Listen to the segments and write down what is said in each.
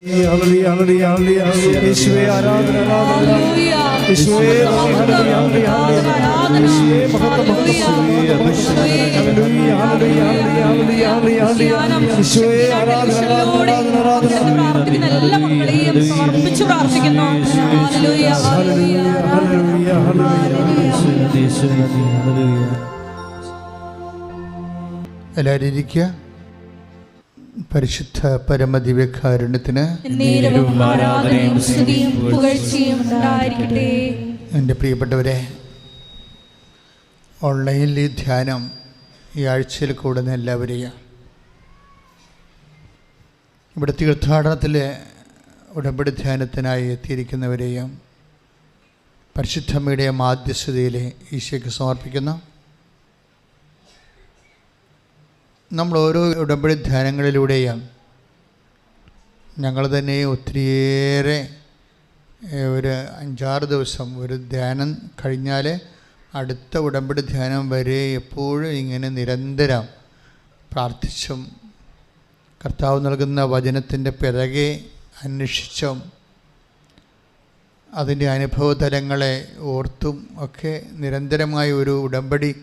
യേശുവേ ആരാധന യേശുവേ എല്ലാവരും ഇരിക്കുക. പരിശുദ്ധ പരമദിവ്യകാരുണ്യത്തിന് എൻ്റെ പ്രിയപ്പെട്ടവരെ, ഓൺലൈനിൽ ഈ ധ്യാനം ഈ ആഴ്ചയിൽ കൂടുന്ന എല്ലാവരെയും ഇവിടെ തീർത്ഥാടനത്തിലെ ഉടമ്പടി ധ്യാനത്തിനായി എത്തിയിരിക്കുന്നവരെയും പരിശുദ്ധമ്മയുടെ മാധ്യസ്ഥതയിലെ ഈശോയ്ക്ക് സമർപ്പിക്കുന്നു. നമ്മൾ ഓരോ ഉടമ്പടി ധ്യാനങ്ങളിലൂടെയും ഞങ്ങൾ തന്നെ ഒത്തിരിയേറെ ഒരു 5-6 ദിവസം ഒരു ധ്യാനം കഴിഞ്ഞാൽ അടുത്ത ഉടമ്പടി ധ്യാനം വരെ എപ്പോഴും ഇങ്ങനെ നിരന്തരം പ്രാർത്ഥിച്ചും കർത്താവ് നൽകുന്ന വചനത്തിൻ്റെ പിറകെ അന്വേഷിച്ചും അതിൻ്റെ അനുഭവതലങ്ങളെ ഓർത്തും ഒക്കെ നിരന്തരമായ ഒരു ഉടമ്പടി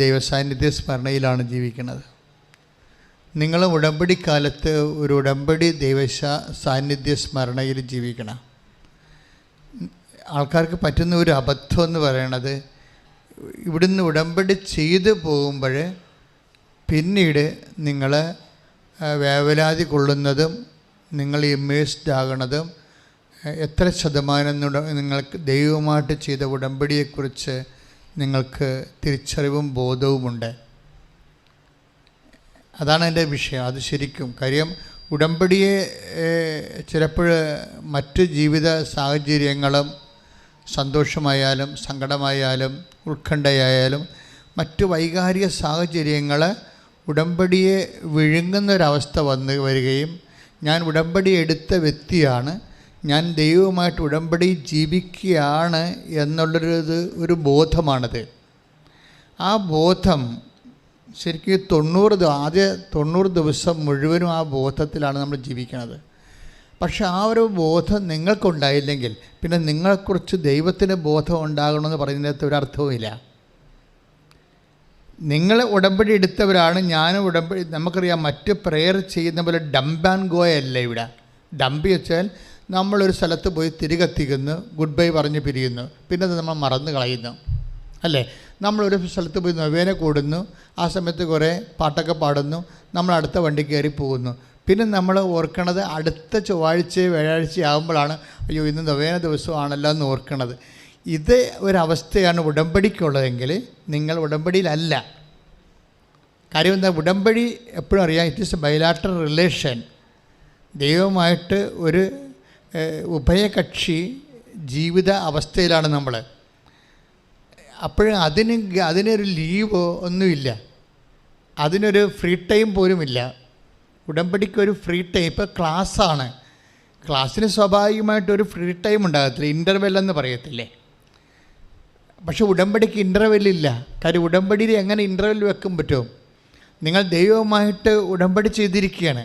ദൈവസാന്നിധ്യ സ്മരണയിലാണ് ജീവിക്കുന്നത്. നിങ്ങളും ഉടമ്പടി കാലത്ത് ഒരു ഉടമ്പടി സാന്നിധ്യ സ്മരണയിൽ ജീവിക്കണം. ആൾക്കാർക്ക് പറ്റുന്ന ഒരു അബദ്ധം എന്ന് പറയണത്, ഇവിടുന്ന് ഉടമ്പടി ചെയ്തു പോകുമ്പോൾ പിന്നീട് നിങ്ങൾ വേവലാതി കൊള്ളുന്നതും നിങ്ങൾ ഇമ്മേഴ്സ്ഡ് ആകണതും എത്ര ശതമാനം നിങ്ങൾക്ക് ദൈവമായിട്ട് ചെയ്ത ഉടമ്പടിയെക്കുറിച്ച് നിങ്ങൾക്ക് തിരിച്ചറിവും ബോധവുമുണ്ട്. അതാണ് എൻ്റെ വിഷയം. അത് ശരിക്കും കാര്യം, ഉടമ്പടിയെ ചിലപ്പോൾ മറ്റ് ജീവിത സാഹചര്യങ്ങളും സന്തോഷമായാലും സങ്കടമായാലും ഉത്കണ്ഠയായാലും മറ്റ് വൈകാരിക സാഹചര്യങ്ങൾ ഉടമ്പടിയെ വിഴുങ്ങുന്നൊരവസ്ഥ വരികയും ഞാൻ ഉടമ്പടി എടുത്ത വ്യക്തിയാണ്, ഞാൻ ദൈവവുമായിട്ട് ഉടമ്പടി ജീവിക്കുകയാണ് ഒരു ബോധമാണത്. ആ ബോധം ശരിക്കും ആദ്യ 90 ദിവസം മുഴുവനും ആ ബോധത്തിലാണ് നമ്മൾ ജീവിക്കുന്നത്. പക്ഷെ ആ ഒരു ബോധം നിങ്ങൾക്കുണ്ടായില്ലെങ്കിൽ പിന്നെ നിങ്ങളെക്കുറിച്ച് ദൈവത്തിന് ബോധം ഉണ്ടാകണമെന്ന് പറയുന്നതിനകത്ത് ഒരർത്ഥവുമില്ല. നിങ്ങൾ ഉടമ്പടി എടുത്തവരാണ്. ഞാനും ഉടമ്പടി, നമുക്കറിയാം മറ്റ് പ്രെയർ ചെയ്യുന്ന പോലെ ഡംപ് ആൻഡ് ഗോ അല്ല ഇവിടെ. ഡംപ് വെച്ചാൽ നമ്മളൊരു സ്ഥലത്ത് പോയി തിരികെത്തിക്കുന്നു, ഗുഡ് ബൈ പറഞ്ഞ് പിരിയുന്നു, പിന്നെ അത് നമ്മൾ മറന്നു കളയുന്നു അല്ലേ. നമ്മളൊരു സ്ഥലത്ത് പോയി നൊവേന കൂടുന്നു, ആ സമയത്ത് കുറേ പാട്ടൊക്കെ പാടുന്നു, നമ്മൾ അടുത്ത വണ്ടി കയറി പോകുന്നു. പിന്നെ നമ്മൾ ഓർക്കണത് അടുത്ത ചൊവ്വാഴ്ച വ്യാഴാഴ്ച ആകുമ്പോഴാണ്, അയ്യോ ഇന്ന് നൊവേന ദിവസമാണല്ലോ എന്ന് ഓർക്കണത്. ഇത് ഒരവസ്ഥയാണ് ഉടമ്പടിക്കുള്ളതെങ്കിൽ നിങ്ങൾ ഉടമ്പടിയിലല്ല. കാര്യം എന്താ, ഉടമ്പടി എപ്പോഴും അറിയാം, it is A bilateral relation. ദൈവമായിട്ട് ഒരു ഉഭയകക്ഷി ജീവിത അവസ്ഥയിലാണ് നമ്മൾ. അപ്പോഴും അതിനൊരു ലീവോ ഒന്നുമില്ല, അതിനൊരു ഫ്രീ ടൈം പോലുമില്ല. ഉടമ്പടിക്കൊരു ഫ്രീ ടൈം, ഇപ്പോൾ ക്ലാസ്സാണ്, ക്ലാസ്സിന് സ്വാഭാവികമായിട്ടൊരു ഫ്രീ ടൈം ഉണ്ടാകത്തില്ല, ഇൻ്റർവെൽ എന്ന് പറയത്തില്ലേ. പക്ഷെ ഉടമ്പടിക്ക് ഇൻ്റർവെല്ലില്ല. കാര്യം ഉടമ്പടിയിൽ എങ്ങനെ ഇൻ്റർവെൽ വെക്കാൻ പറ്റും? നിങ്ങൾ ദൈവവുമായിട്ട് ഉടമ്പടി ചെയ്തിരിക്കുകയാണ്.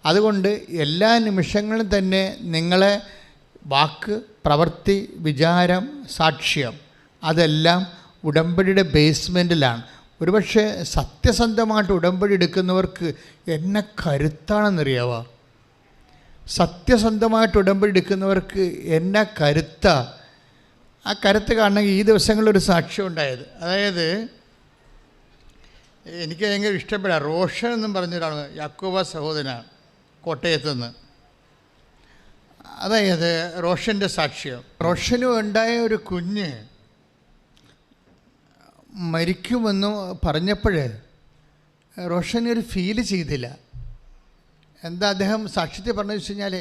അതുകൊണ്ട് എല്ലാ നിമിഷങ്ങളും തന്നെ നിങ്ങളെ വാക്ക്, പ്രവൃത്തി, വിചാരം, സാക്ഷ്യം അതെല്ലാം ഉടമ്പടിയുടെ ബേസ്മെൻറ്റിലാണ്. ഒരുപക്ഷെ സത്യസന്ധമായിട്ട് ഉടമ്പടി എടുക്കുന്നവർക്ക് എന്നെ കരുത്താണെന്നറിയാവോ? സത്യസന്ധമായിട്ട് ഉടമ്പടി എടുക്കുന്നവർക്ക് എന്നെ കരുത്ത. ആ കരുത്ത് കാണണമെങ്കിൽ ഈ ദിവസങ്ങളിലൊരു സാക്ഷ്യം ഉണ്ടായത്, അതായത് എനിക്ക് ഭയങ്കര ഇഷ്ടപ്പെടാം. റോഷൻ എന്നും പറഞ്ഞൊരാണ്, യാക്കോബ സഹോദരനാണ്, കോട്ടയത്ത് നിന്ന്. അതായത് റോഷൻ്റെ സാക്ഷ്യം, റോഷനും ഉണ്ടായ ഒരു കുഞ്ഞ് മരിക്കുമെന്ന് പറഞ്ഞപ്പോൾ റോഷനൊരു ഫീല് ചെയ്തില്ല. എന്താ അദ്ദേഹം സാക്ഷ്യത്തെ പറഞ്ഞു വെച്ച് കഴിഞ്ഞാൽ,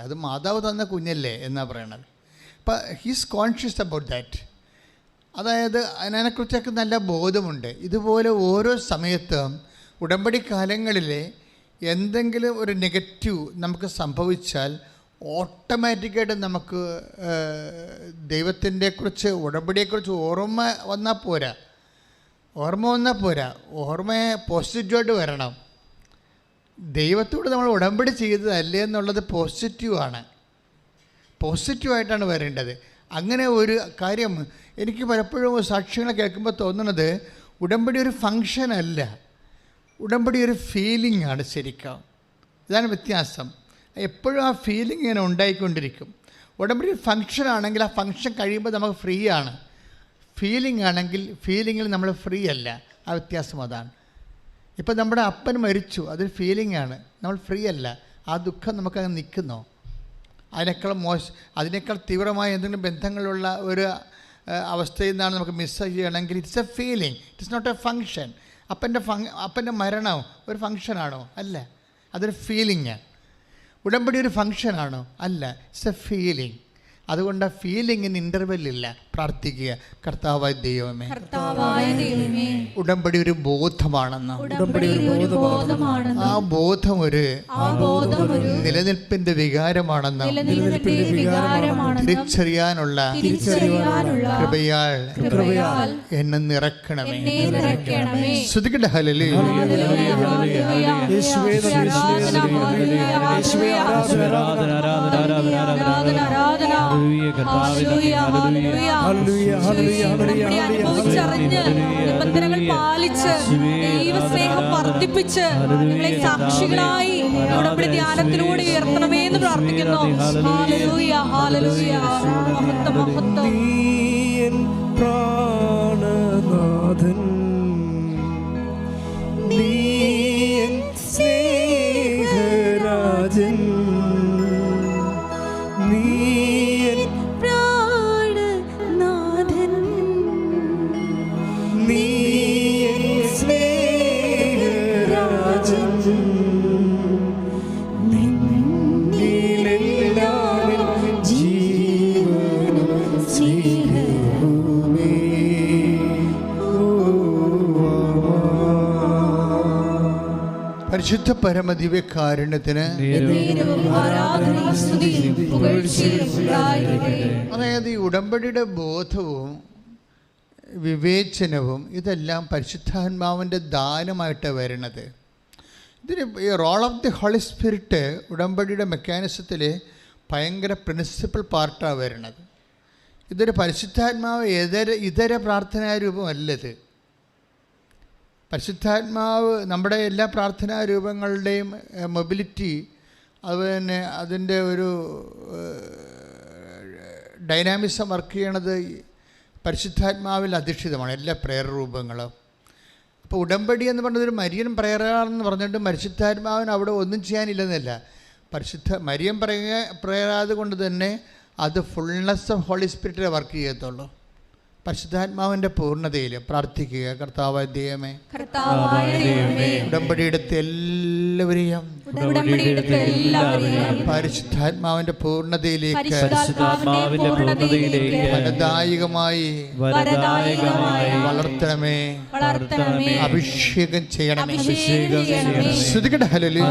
അത് മാതാവ് തന്ന കുഞ്ഞല്ലേ എന്നാണ് പറയണത്. അപ്പം ഹീസ് കോൺഷ്യസ് അബൌട്ട് ദാറ്റ്. അതായത് അതിനെക്കുറിച്ചൊക്കെ നല്ല ബോധമുണ്ട്. ഇതുപോലെ ഓരോ സമയത്തും ഉടമ്പടി കാലങ്ങളിൽ എന്തെങ്കിലും ഒരു നെഗറ്റീവ് നമുക്ക് സംഭവിച്ചാൽ ഓട്ടോമാറ്റിക്കായിട്ട് നമുക്ക് ദൈവത്തിൻ്റെക്കുറിച്ച് ഉടമ്പടിയെക്കുറിച്ച് ഓർമ്മ വന്നാൽ പോരാ, ഓർമ്മയെ പോസിറ്റീവായിട്ട് വരണം. ദൈവത്തോട് നമ്മൾ ഉടമ്പടി ചെയ്തതല്ലേ എന്നുള്ളത് പോസിറ്റീവാണ്, പോസിറ്റീവായിട്ടാണ് വരേണ്ടത്. അങ്ങനെ ഒരു കാര്യം എനിക്ക് പലപ്പോഴും സാക്ഷ്യങ്ങൾ കേൾക്കുമ്പോൾ തോന്നുന്നത് ഉടമ്പടി ഒരു ഫങ്ഷൻ അല്ല, ഉടമ്പടി ഒരു ഫീലിംഗ് ആണ് ശരിക്കും. ഇതാണ് വ്യത്യാസം. എപ്പോഴും ആ ഫീലിംഗ് ഇങ്ങനെ ഉണ്ടായിക്കൊണ്ടിരിക്കും. ഉടമ്പടി ഫങ്ഷൻ ആണെങ്കിൽ ആ ഫങ്ഷൻ കഴിയുമ്പോൾ നമുക്ക് ഫ്രീ ആണ്. ഫീലിംഗ് ആണെങ്കിൽ ഫീലിങ്ങിൽ നമ്മൾ ഫ്രീ അല്ല. ആ വ്യത്യാസം അതാണ്. ഇപ്പം നമ്മുടെ അപ്പൻ മരിച്ചു, അതൊരു ഫീലിംഗ് ആണ്, നമ്മൾ ഫ്രീ അല്ല. ആ ദുഃഖം നമുക്കങ്ങ് നിൽക്കുന്നോ? അതിനേക്കാൾ തീവ്രമായ എന്തെങ്കിലും ബന്ധങ്ങളുള്ള ഒരു അവസ്ഥയിൽ നിന്നാണ് നമുക്ക് മിസ് ചെയ്യണമെങ്കിൽ it's a feeling, it's not a function. അപ്പൻ്റെ മരണം ഒരു ഫങ്ഷനാണോ? അല്ല, അതൊരു ഫീലിംഗ്. ഉടമ്പടി ഒരു ഫങ്ഷനാണോ? അല്ല, ഇറ്റ്സ് എ ഫീലിംഗ്. അതുകൊണ്ട് ആ ഫീലിങ്ങിന് ഇൻ്റർവെല്ലില്ല. പ്രാർത്ഥിക്കുക, കർത്താവായ ദൈവമേ, ഉടമ്പടി ഒരു ബോധമാണെന്ന്, ആ ബോധം ഒരു നിലനിൽപ്പിന്റെ വികാരമാണെന്ന് തിരിച്ചറിയാനുള്ള കൃപയാൽ എന്നെ നിറക്കണമേ. ശ്രുതിക്കട്ടെ, ഹല്ലേലൂയ. അനുഭവിച്ചറിഞ്ഞ് നിബന്ധനകൾ പാലിച്ച് ദൈവസ്നേഹം വർദ്ധിപ്പിച്ച് നിങ്ങളെ സാക്ഷികളായി ഉടമ്പടി ധ്യാനത്തിലൂടെ ഉയർത്തണമേ എന്ന് പ്രാർത്ഥിക്കുന്നു. ഹല്ലേലൂയ, ഹല്ലേലൂയ, മഹത്വം, മഹത്വം. പ്രാണനാഥൻ നീയൻ സ്നേഹരാജൻ, നീയൻ പ്രാണനാഥൻ, നീയൻ സ്നേഹരാജൻ, നിന്നിലെല്ലാം ജീവനും സ്നേഹവുമേ. പരിശുദ്ധ പരമദിവ്യകാരുണ്യത്തിന് അതായത് ഈ ഉടമ്പടിയുടെ ബോധവും വിവേചനവും ഇതെല്ലാം പരിശുദ്ധാത്മാവിൻ്റെ ദാനമായിട്ട് വരുന്നത്. ഇതിന് ഈ role of the holy spirit ഉടമ്പടിയുടെ മെക്കാനിസത്തിൽ ഭയങ്കര പ്രിൻസിപ്പൽ പാർട്ടാണ് വരുന്നത്. ഇതൊരു പരിശുദ്ധാത്മാവ് ഇതര പ്രാർത്ഥനാ രൂപമല്ലത്. പരിശുദ്ധാത്മാവ് നമ്മുടെ എല്ലാ പ്രാർത്ഥനാ രൂപങ്ങളുടെയും മൊബിലിറ്റി, അതുപോലെ അതിൻ്റെ ഒരു ഡൈനാമിസം വർക്ക് ചെയ്യണത് പരിശുദ്ധാത്മാവിൽ അധിഷ്ഠിതമാണ് എല്ലാ പ്രയർ രൂപങ്ങളും. അപ്പോൾ ഉടമ്പടി എന്ന് പറഞ്ഞതൊരു മരിയൻ പ്രയറാണെന്ന് പറഞ്ഞിട്ട് പരിശുദ്ധാത്മാവിന് അവിടെ ഒന്നും ചെയ്യാനില്ലെന്നല്ല. മരിയൻ പ്രയറായത് കൊണ്ട് തന്നെ അത് ഫുൾനെസ് ഓഫ് ഹോളി സ്പിരിറ്റിലെ വർക്ക് ചെയ്യത്തുള്ളൂ. പരിശുദ്ധാത്മാവിൻ്റെ പൂർണ്ണതയിൽ പ്രാർത്ഥിക്കുക, കർത്താവായ ദൈവമേ, ഉടമ്പടിയെടുത്ത് എല്ലാവരെയും പരിശുദ്ധാത്മാവിൻ്റെ പൂർണ്ണതയിലേക്ക് ഫലദായകമായി വളർത്തണമേ, അഭിഷേകം ചെയ്യണമേ. ശ്രുതികട ഹല്ലേലൂയ.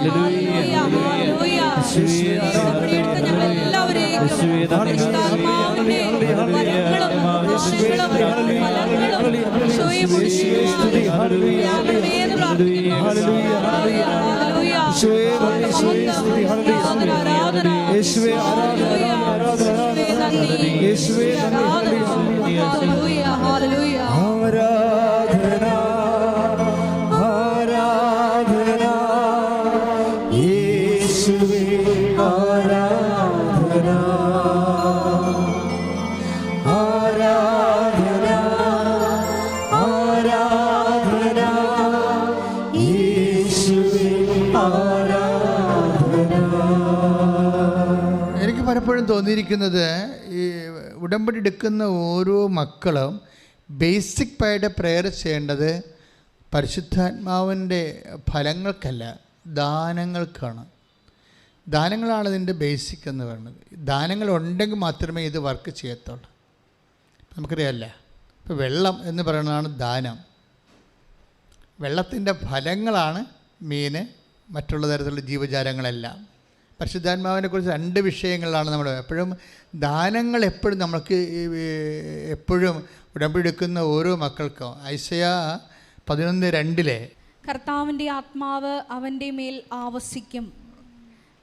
എനിക്ക് പലപ്പോഴും തോന്നിയിരിക്കുന്നത് ഈ ഉടമ്പടി എടുക്കുന്ന ഓരോ മക്കളും ബേസിക്കായിട്ട് പ്രേയർ ചെയ്യേണ്ടത് പരിശുദ്ധാത്മാവിൻ്റെ ഫലങ്ങൾക്കല്ല, ദാനങ്ങൾക്കാണ്. ദാനങ്ങളാണ് ഇതിൻ്റെ ബേസിക് എന്ന് പറയുന്നത്. ദാനങ്ങൾ ഉണ്ടെങ്കിൽ മാത്രമേ ഇത് വർക്ക് ചെയ്യത്തുള്ളൂ. നമുക്കറിയാമല്ല, ഇപ്പോൾ വെള്ളം എന്ന് പറയുന്നതാണ് ദാനം. വെള്ളത്തിൻ്റെ ഫലങ്ങളാണ് മീൻ, മറ്റുള്ള തരത്തിലുള്ള ജീവജാലങ്ങളെല്ലാം. പരിശുദ്ധാത്മാവിനെക്കുറിച്ച് രണ്ട് വിഷയങ്ങളിലാണ് നമ്മൾ എപ്പോഴും ദാനങ്ങൾ എപ്പോഴും നമുക്ക് എപ്പോഴും ഉടമ്പടി എടുക്കുന്ന ഓരോ മക്കൾക്കും. ഐസയ 11:2 കർത്താവിൻ്റെ ആത്മാവ് അവൻ്റെ മേൽ ആവസിക്കും,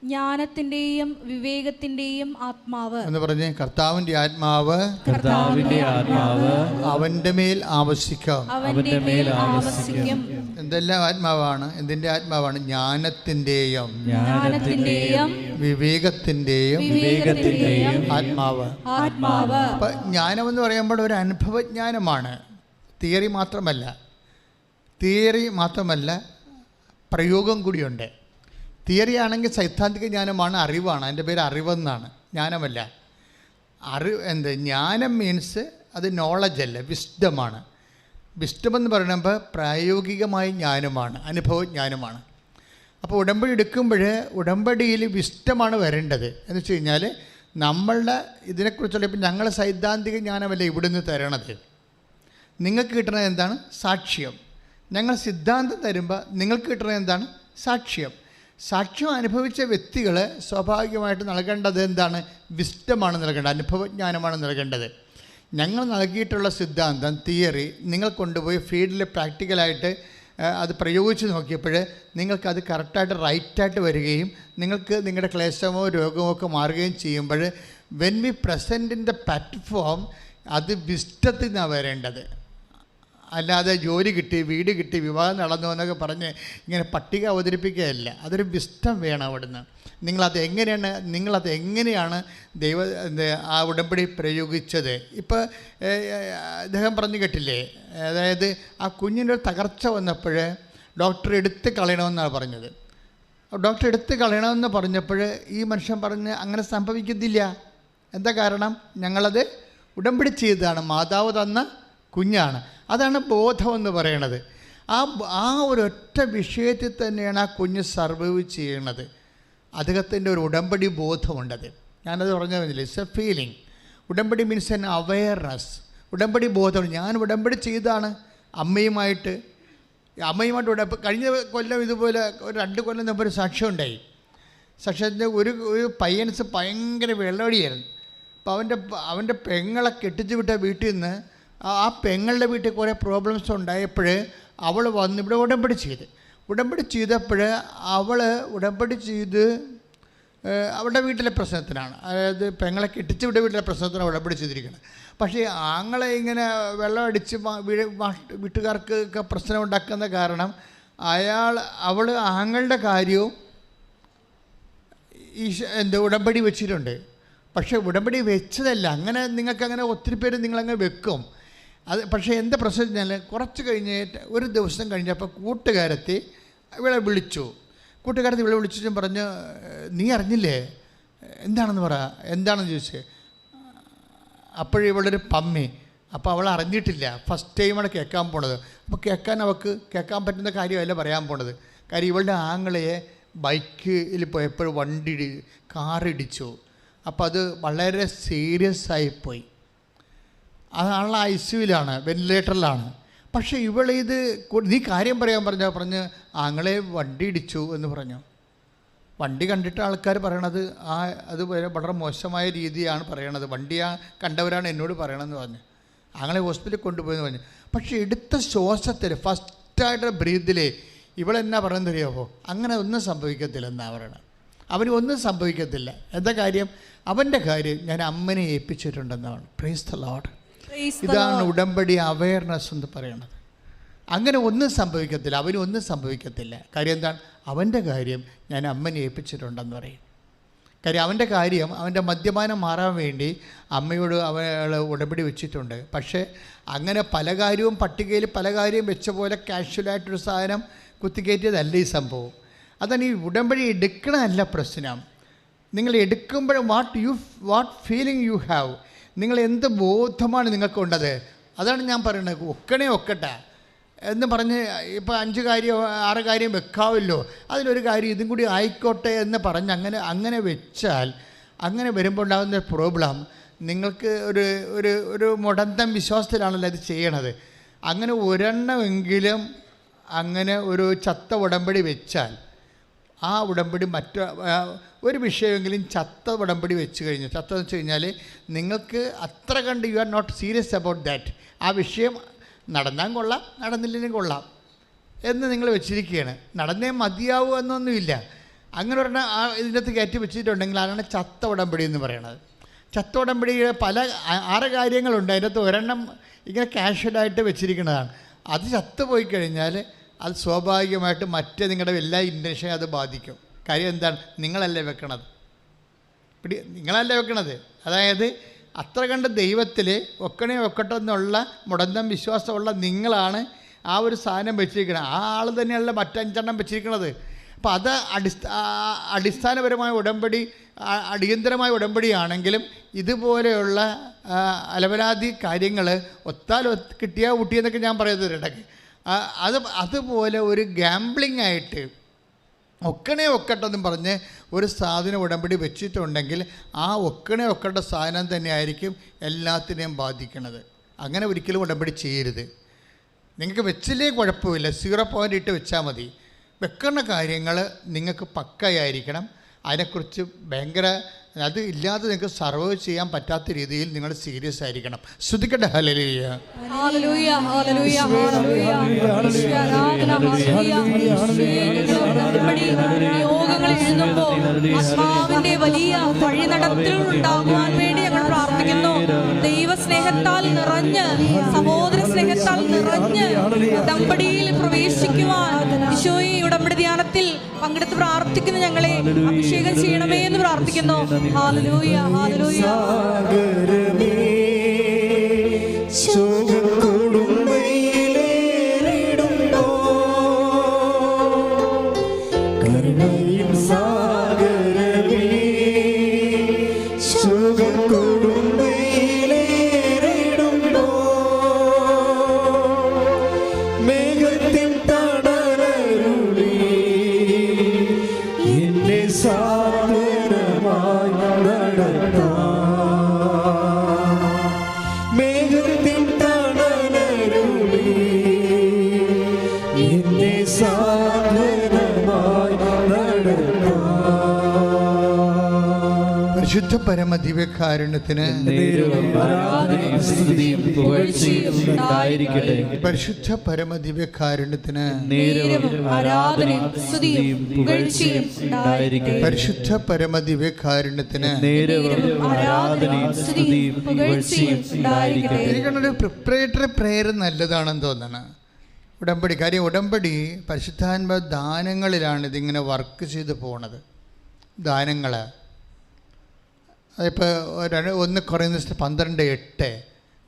ജ്ഞാനത്തിൻ്റെയും വിവേകത്തിൻ്റെയും ആത്മാവ് എന്ന് പറഞ്ഞ് കർത്താവിൻ്റെ ആത്മാവ് അവൻ്റെ മേൽ ആവസിക്കും. അവൻ്റെ മേൽ ആവസിക്കും. എന്തെല്ലാം ആത്മാവാണ്? എന്തിൻ്റെ ആത്മാവാണ്? ജ്ഞാനത്തിൻ്റെയും വിവേകത്തിൻ്റെയും ആത്മാവ്. അപ്പം ജ്ഞാനമെന്ന് പറയുമ്പോൾ ഒരു അനുഭവജ്ഞാനമാണ്, തിയറി മാത്രമല്ല പ്രയോഗം കൂടിയുണ്ട്. തിയറി ആണെങ്കിൽ സൈദ്ധാന്തിക ജ്ഞാനമാണ്, അറിവാണ്. അതിൻ്റെ പേര് അറിവെന്നാണ്, ജ്ഞാനമല്ല. ജ്ഞാനം മീൻസ് അത് നോളജ് അല്ല, വിസ്ഡമാണ്. വിസ്ഡം എന്ന് പറയുമ്പോൾ പ്രായോഗികമായ ജ്ഞാനമാണ്, അനുഭവജ്ഞാനമാണ്. അപ്പോൾ ഉടമ്പടി എടുക്കുമ്പോൾ ഉടമ്പടിയിൽ വിസ്ഡമാണ് വരേണ്ടത്. എന്ന് വെച്ച് കഴിഞ്ഞാൽ നമ്മളുടെ ഇതിനെക്കുറിച്ചുള്ള ഇപ്പം ഞങ്ങൾ സൈദ്ധാന്തിക ജ്ഞാനമല്ല ഇവിടുന്ന് തരണത്. നിങ്ങൾക്ക് കിട്ടുന്നത് എന്താണ്? സാക്ഷ്യം. ഞങ്ങൾ സിദ്ധാന്തം തരുമ്പോൾ നിങ്ങൾക്ക് കിട്ടുന്നത് എന്താണ്? സാക്ഷ്യം. സാക്ഷ്യം അനുഭവിച്ച വ്യക്തികൾ സ്വാഭാവികമായിട്ട് നൽകേണ്ടത് എന്താണ്? വിസ്ഡമാണ് നൽകേണ്ടത്, അനുഭവജ്ഞാനമാണ് നൽകേണ്ടത്. ഞങ്ങൾ നൽകിയിട്ടുള്ള സിദ്ധാന്തം, തിയറി നിങ്ങൾ കൊണ്ടുപോയി ഫീൽഡിൽ പ്രാക്ടിക്കലായിട്ട് അത് പ്രയോഗിച്ച് നോക്കിയപ്പോൾ നിങ്ങൾക്കത് കറക്റ്റായിട്ട് റൈറ്റായിട്ട് വരികയും നിങ്ങൾക്ക് നിങ്ങളുടെ ക്ലേശമോ രോഗമോ ഒക്കെ മാറുകയും ചെയ്യുമ്പോൾ when we present in the platform അത് വിസ്ഡത്തിൽ നിന്നാണ് വരേണ്ടത്. അല്ലാതെ ജോലി കിട്ടി, വീട് കിട്ടി, വിവാഹം നടന്നു എന്നൊക്കെ പറഞ്ഞ് ഇങ്ങനെ പട്ടിക അവതരിപ്പിക്കുകയല്ല. അതൊരു വിസ്ഡം വേണം അവിടുന്ന്. നിങ്ങളത് എങ്ങനെയാണ് ആ ഉടമ്പടി പ്രയോഗിച്ചത്? ഇപ്പോൾ അദ്ദേഹം പറഞ്ഞു കേട്ടില്ലേ, അതായത് ആ കുഞ്ഞിൻ്റെ ഒരു തകർച്ച വന്നപ്പോൾ ഡോക്ടർ എടുത്ത് കളയണമെന്നാണ് പറഞ്ഞത്. ഡോക്ടർ എടുത്ത് കളയണമെന്ന് പറഞ്ഞപ്പോൾ ഈ മനുഷ്യൻ പറഞ്ഞ് അങ്ങനെ സംഭവിക്കത്തില്ല. എന്താ കാരണം? ഞങ്ങളത് ഉടമ്പടി ചെയ്തതാണ്, മാതാവ് തന്ന കുഞ്ഞാണ്. അതാണ് ബോധമെന്ന് പറയണത്. ആ ഒരൊറ്റ വിഷയത്തിൽ തന്നെയാണ് ആ കുഞ്ഞ് സർവൈവ് ചെയ്യണത്. അദ്ദേഹത്തിൻ്റെ ഒരു ഉടമ്പടി ബോധമുണ്ടത്. ഞാനത് പറഞ്ഞില്ല, ഇറ്റ്സ് എ ഫീലിംഗ്. ഉടമ്പടി മീൻസ് എൻ അവെയർനെസ്. ഉടമ്പടി ബോധമാണ്. ഞാൻ ഉടമ്പടി ചെയ്താണ് അമ്മയുമായിട്ട് കഴിഞ്ഞ കൊല്ലം ഇതുപോലെ ഒരു 2 കൊല്ലം മുമ്പ് ഒരു സാക്ഷ്യം ഉണ്ടായി. സാക്ഷ്യത്തിൻ്റെ ഒരു പയ്യൻസ് ഭയങ്കര വെള്ളടിയായിരുന്നു. അപ്പോൾ അവൻ്റെ പെങ്ങളെ കെട്ടിച്ചു വിട്ട വീട്ടിൽ നിന്ന് ആ പെങ്ങളുടെ വീട്ടിൽ കുറേ പ്രോബ്ലംസ് ഉണ്ടായപ്പോൾ അവൾ വന്ന് ഇവിടെ ഉടമ്പടി ചെയ്തപ്പോൾ ഉടമ്പടി ചെയ്ത് അവളുടെ വീട്ടിലെ പ്രശ്നത്തിനാണ്, അതായത് പെങ്ങളെ കെട്ടിച്ച് ഇവിടെ വീട്ടിലെ പ്രശ്നത്തിനാണ് ഉടമ്പടി ചെയ്തിരിക്കുന്നത്. പക്ഷേ ആങ്ങളെ ഇങ്ങനെ വെള്ളം അടിച്ച് വീട്ടുകാർക്ക് പ്രശ്നം ഉണ്ടാക്കുന്ന കാരണം അവൾ ആങ്ങളുടെ കാര്യവും ഉടമ്പടി വെച്ചിട്ടുണ്ട്. പക്ഷേ ഉടമ്പടി വെച്ചതല്ല. അങ്ങനെ നിങ്ങൾക്കങ്ങനെ ഒത്തിരി പേര് നിങ്ങളങ്ങ് വെക്കും. പക്ഷേ എന്താ പ്രശ്നം വെച്ചാൽ കുറച്ച് കഴിഞ്ഞിട്ട് ഒരു ദിവസം കഴിഞ്ഞപ്പോൾ കൂട്ടുകാരത്തി ഇവളെ വിളിച്ചു പറഞ്ഞ്, നീ അറിഞ്ഞില്ലേ, എന്താണെന്ന് എന്താണെന്ന് ചോദിച്ചേ. അപ്പോഴിവളൊരു പമ്മി. അപ്പോൾ അവൾ അറിഞ്ഞിട്ടില്ല, ഫസ്റ്റ് ടൈമാണ് കേൾക്കാൻ പോണത്. അപ്പോൾ അവൾക്ക് കേൾക്കാൻ പറ്റുന്ന കാര്യമല്ല പറയാൻ പോണത്. കാര്യം ഇവളുടെ ആങ്ങളയെ ബൈക്കിൽ പോയപ്പോൾ കാറിടിച്ചു. അപ്പോൾ അത് വളരെ സീരിയസ് ആയിപ്പോയി. അതാണുള്ള ICUവിലാണ്, വെന്റിലേറ്ററിലാണ്. പക്ഷേ നീ കാര്യം പറയാൻ പറഞ്ഞ് ആങ്ങളെ വണ്ടി ഇടിച്ചു എന്ന് പറഞ്ഞു. വണ്ടി കണ്ടിട്ട് ആൾക്കാർ പറയണത് അത് വളരെ മോശമായ രീതിയാണ് പറയണത്. വണ്ടി കണ്ടവരാണ് എന്നോട് പറയണമെന്ന് പറഞ്ഞു. ആങ്ങളെ ഹോസ്പിറ്റലിൽ കൊണ്ടുപോയെന്ന് പറഞ്ഞു. പക്ഷേ എടുത്ത ശ്വാസത്തിൽ ഫസ്റ്റായിട്ട് ബ്രീത്തിലേ ഇവളെന്നാ പറയുന്നത് അറിയാമോ? അങ്ങനെ ഒന്നും സംഭവിക്കത്തില്ലെന്നാണ് പറയണത്. അവനൊന്നും സംഭവിക്കത്തില്ല. എന്താ കാര്യം? അവൻ്റെ കാര്യം ഞാൻ അമ്മനെ ഏൽപ്പിച്ചിട്ടുണ്ടെന്നാണ്. Praise the Lord. ഇതാണ് ഉടമ്പടി അവെയർനെസ് എന്ന് പറയണത്. അങ്ങനെ ഒന്നും സംഭവിക്കത്തില്ല, അവനൊന്നും സംഭവിക്കത്തില്ല. കാര്യം എന്താണ്? അവൻ്റെ കാര്യം ഞാൻ അമ്മനെ ഏൽപ്പിച്ചിട്ടുണ്ടെന്ന് പറയും. കാര്യം അവൻ്റെ കാര്യം, അവൻ്റെ മദ്യപാനം മാറാൻ വേണ്ടി അമ്മയോട് അവൾ ഉടമ്പടി വെച്ചിട്ടുണ്ട്. പക്ഷേ അങ്ങനെ പല കാര്യവും പട്ടികയിൽ പല കാര്യം വെച്ച പോലെ കാഷ്വലായിട്ടൊരു സാധനം കുത്തിക്കയറ്റിയതല്ല ഈ സംഭവം. അതാണ് ഈ ഉടമ്പടി എടുക്കണമല്ല പ്രശ്നം. നിങ്ങൾ എടുക്കുമ്പോൾ വാട്ട് ഫീലിംഗ് യു ഹാവ്, നിങ്ങൾ എന്ത് ബോധമാണ് നിങ്ങൾക്കുള്ളത്, അതാണ് ഞാൻ പറയുന്നത്. ഒക്കട്ടെ എന്ന് പറഞ്ഞ് ഇപ്പോൾ 5 കാര്യം 6 കാര്യം വെക്കാമല്ലോ, അതിലൊരു കാര്യം ഇതും കൂടി ആയിക്കോട്ടെ എന്ന് പറഞ്ഞ് അങ്ങനെ വെച്ചാൽ അങ്ങനെ വരുമ്പോൾ ഉണ്ടാകുന്ന പ്രോബ്ലം, നിങ്ങൾക്ക് ഒരു മുടന്തം വിശ്വാസത്തിലാണല്ലോ അത് ചെയ്യണത്. അങ്ങനെ ഒരെണ്ണമെങ്കിലും അങ്ങനെ ഒരു ചത്ത ഉടമ്പടി വെച്ചാൽ ആ ഉടമ്പടി ഒരു വിഷയമെങ്കിലും ചത്ത ഉടമ്പടി വെച്ച് കഴിഞ്ഞു. ചത്തതെന്ന് വെച്ച് കഴിഞ്ഞാൽ നിങ്ങൾക്ക് അത്ര കണ്ട് you are not serious about that. ആ വിഷയം നടന്നാൽ കൊള്ളാം, നടന്നില്ലെങ്കിലും കൊള്ളാം. എന്ന് നിങ്ങൾ വെച്ചിരിക്കുകയാണ്. നടന്നേ മതിയാവൂ എന്നൊന്നുമില്ല. അങ്ങനെ ഒരെണ്ണം ഇതിൻ്റെ അകത്ത് കയറ്റി വെച്ചിട്ടുണ്ടെങ്കിൽ അതാണ് ചത്ത ഉടമ്പടി എന്ന് പറയുന്നത്. ചത്ത ഉടമ്പടിയുടെ പല 6 കാര്യങ്ങളുണ്ട്. അതിൻ്റെ അകത്ത് ഒരെണ്ണം ഇങ്ങനെ കാഷ്വലായിട്ട് വെച്ചിരിക്കുന്നതാണ്. അത് ചത്തുപോയി കഴിഞ്ഞാൽ അത് സ്വാഭാവികമായിട്ട് മറ്റേ നിങ്ങളുടെ എല്ലാ ഇൻറ്റൻഷനും അത് ബാധിക്കും. കാര്യം എന്താണ്? നിങ്ങളല്ലേ വെക്കണത്, നിങ്ങളല്ലേ വെക്കണത്. അതായത് അത്ര കണ്ട് ദൈവത്തിൽ ഒക്കട്ടെ എന്നുള്ള മുടന്തം വിശ്വാസമുള്ള നിങ്ങളാണ് ആ ഒരു സാധനം വെച്ചിരിക്കുന്നത്. ആ ആൾ തന്നെയല്ല മറ്റഞ്ചെണ്ണം വെച്ചിരിക്കുന്നത്. അപ്പോൾ അത് അടിസ്ഥാനപരമായ ഉടമ്പടി, അടിയന്തരമായ ഉടമ്പടിയാണെങ്കിലും ഇതുപോലെയുള്ള അലവലാതി കാര്യങ്ങൾ ഒത്താൽ കിട്ടിയാൽ ഊട്ടിയെന്നൊക്കെ ഞാൻ പറയുന്നത് ഇടയ്ക്ക്. അതുപോലെ ഒരു ഗാംബ്ലിംഗ് ആയിട്ട് ഒക്കട്ടെന്നും പറഞ്ഞ് ഒരു സാധനം ഉടമ്പടി വെച്ചിട്ടുണ്ടെങ്കിൽ ആ ഒക്കട്ട സാധനം തന്നെയായിരിക്കും എല്ലാത്തിനെയും ബാധിക്കുന്നത്. അങ്ങനെ ഒരിക്കലും ഉടമ്പടി ചെയ്യരുത്. നിങ്ങൾക്ക് വെച്ചില്ലേ കുഴപ്പമില്ല, 0 പോയിൻ്റ് ഇട്ട് വെച്ചാൽ മതി. വെക്കുന്ന കാര്യങ്ങൾ നിങ്ങൾക്ക് പക്കയായിരിക്കണം. അതിനെക്കുറിച്ച് ഭയങ്കര അത് ഇല്ലാതെ നിങ്ങൾക്ക് സർവൈവ് ചെയ്യാൻ പറ്റാത്ത രീതിയിൽ നിങ്ങൾ സീരിയസ് ആയിരിക്കണം. ശ്രദ്ധിക്കട്ടെ. ഹല്ലേലൂയ, ഹല്ലേലൂയ, ഹല്ലേലൂയ, ഹല്ലേലൂയ. യോഗങ്ങൾ എഴുതുമ്പോൾ ആത്മാവിന്റെ വലിയ വഴിനടത്തലുകൾ ഉണ്ടാകുവാൻ വേണ്ടി ഞങ്ങൾ പ്രാർത്ഥിക്കുന്നു. ദൈവസ്നേഹത്താൽ നിറഞ്ഞ്, സഹോദര സ്നേഹത്താൽ നിറഞ്ഞ് ഉടമ്പടിയിൽ പ്രവേശിക്കുവാൻ ഈശോയെ ഉടമ്പടി ധ്യാനത്തിൽ പങ്കെടുത്ത് പ്രാർത്ഥിക്കുന്ന ഞങ്ങളെ അഭിഷേകം ചെയ്യണമേ എന്ന് പ്രാർത്ഥിക്കുന്നു. Hallelujah, hallelujah. പരിശുദ്ധ പരമദിവ്യകാരുണ്യത്തിന് പരിശുദ്ധ പരമദിവ്യകാരുണ്യത്തിന് പരിശുദ്ധ പരമദിവ്യകാരുണ്യത്തിന് എനിക്കൊരു പ്രിപ്പറേറ്ററി പ്രെയർ നല്ലതാണെന്ന് തോന്നണം. ഉടമ്പടി കാര്യം ഉടമ്പടി പരിശുദ്ധാത്മ ദാനങ്ങളിലാണ് ഇതിങ്ങനെ വർക്ക് ചെയ്ത് പോണത്. ദാനങ്ങൾ അതിപ്പോൾ 1 കൊറിന്തോസ് 12:8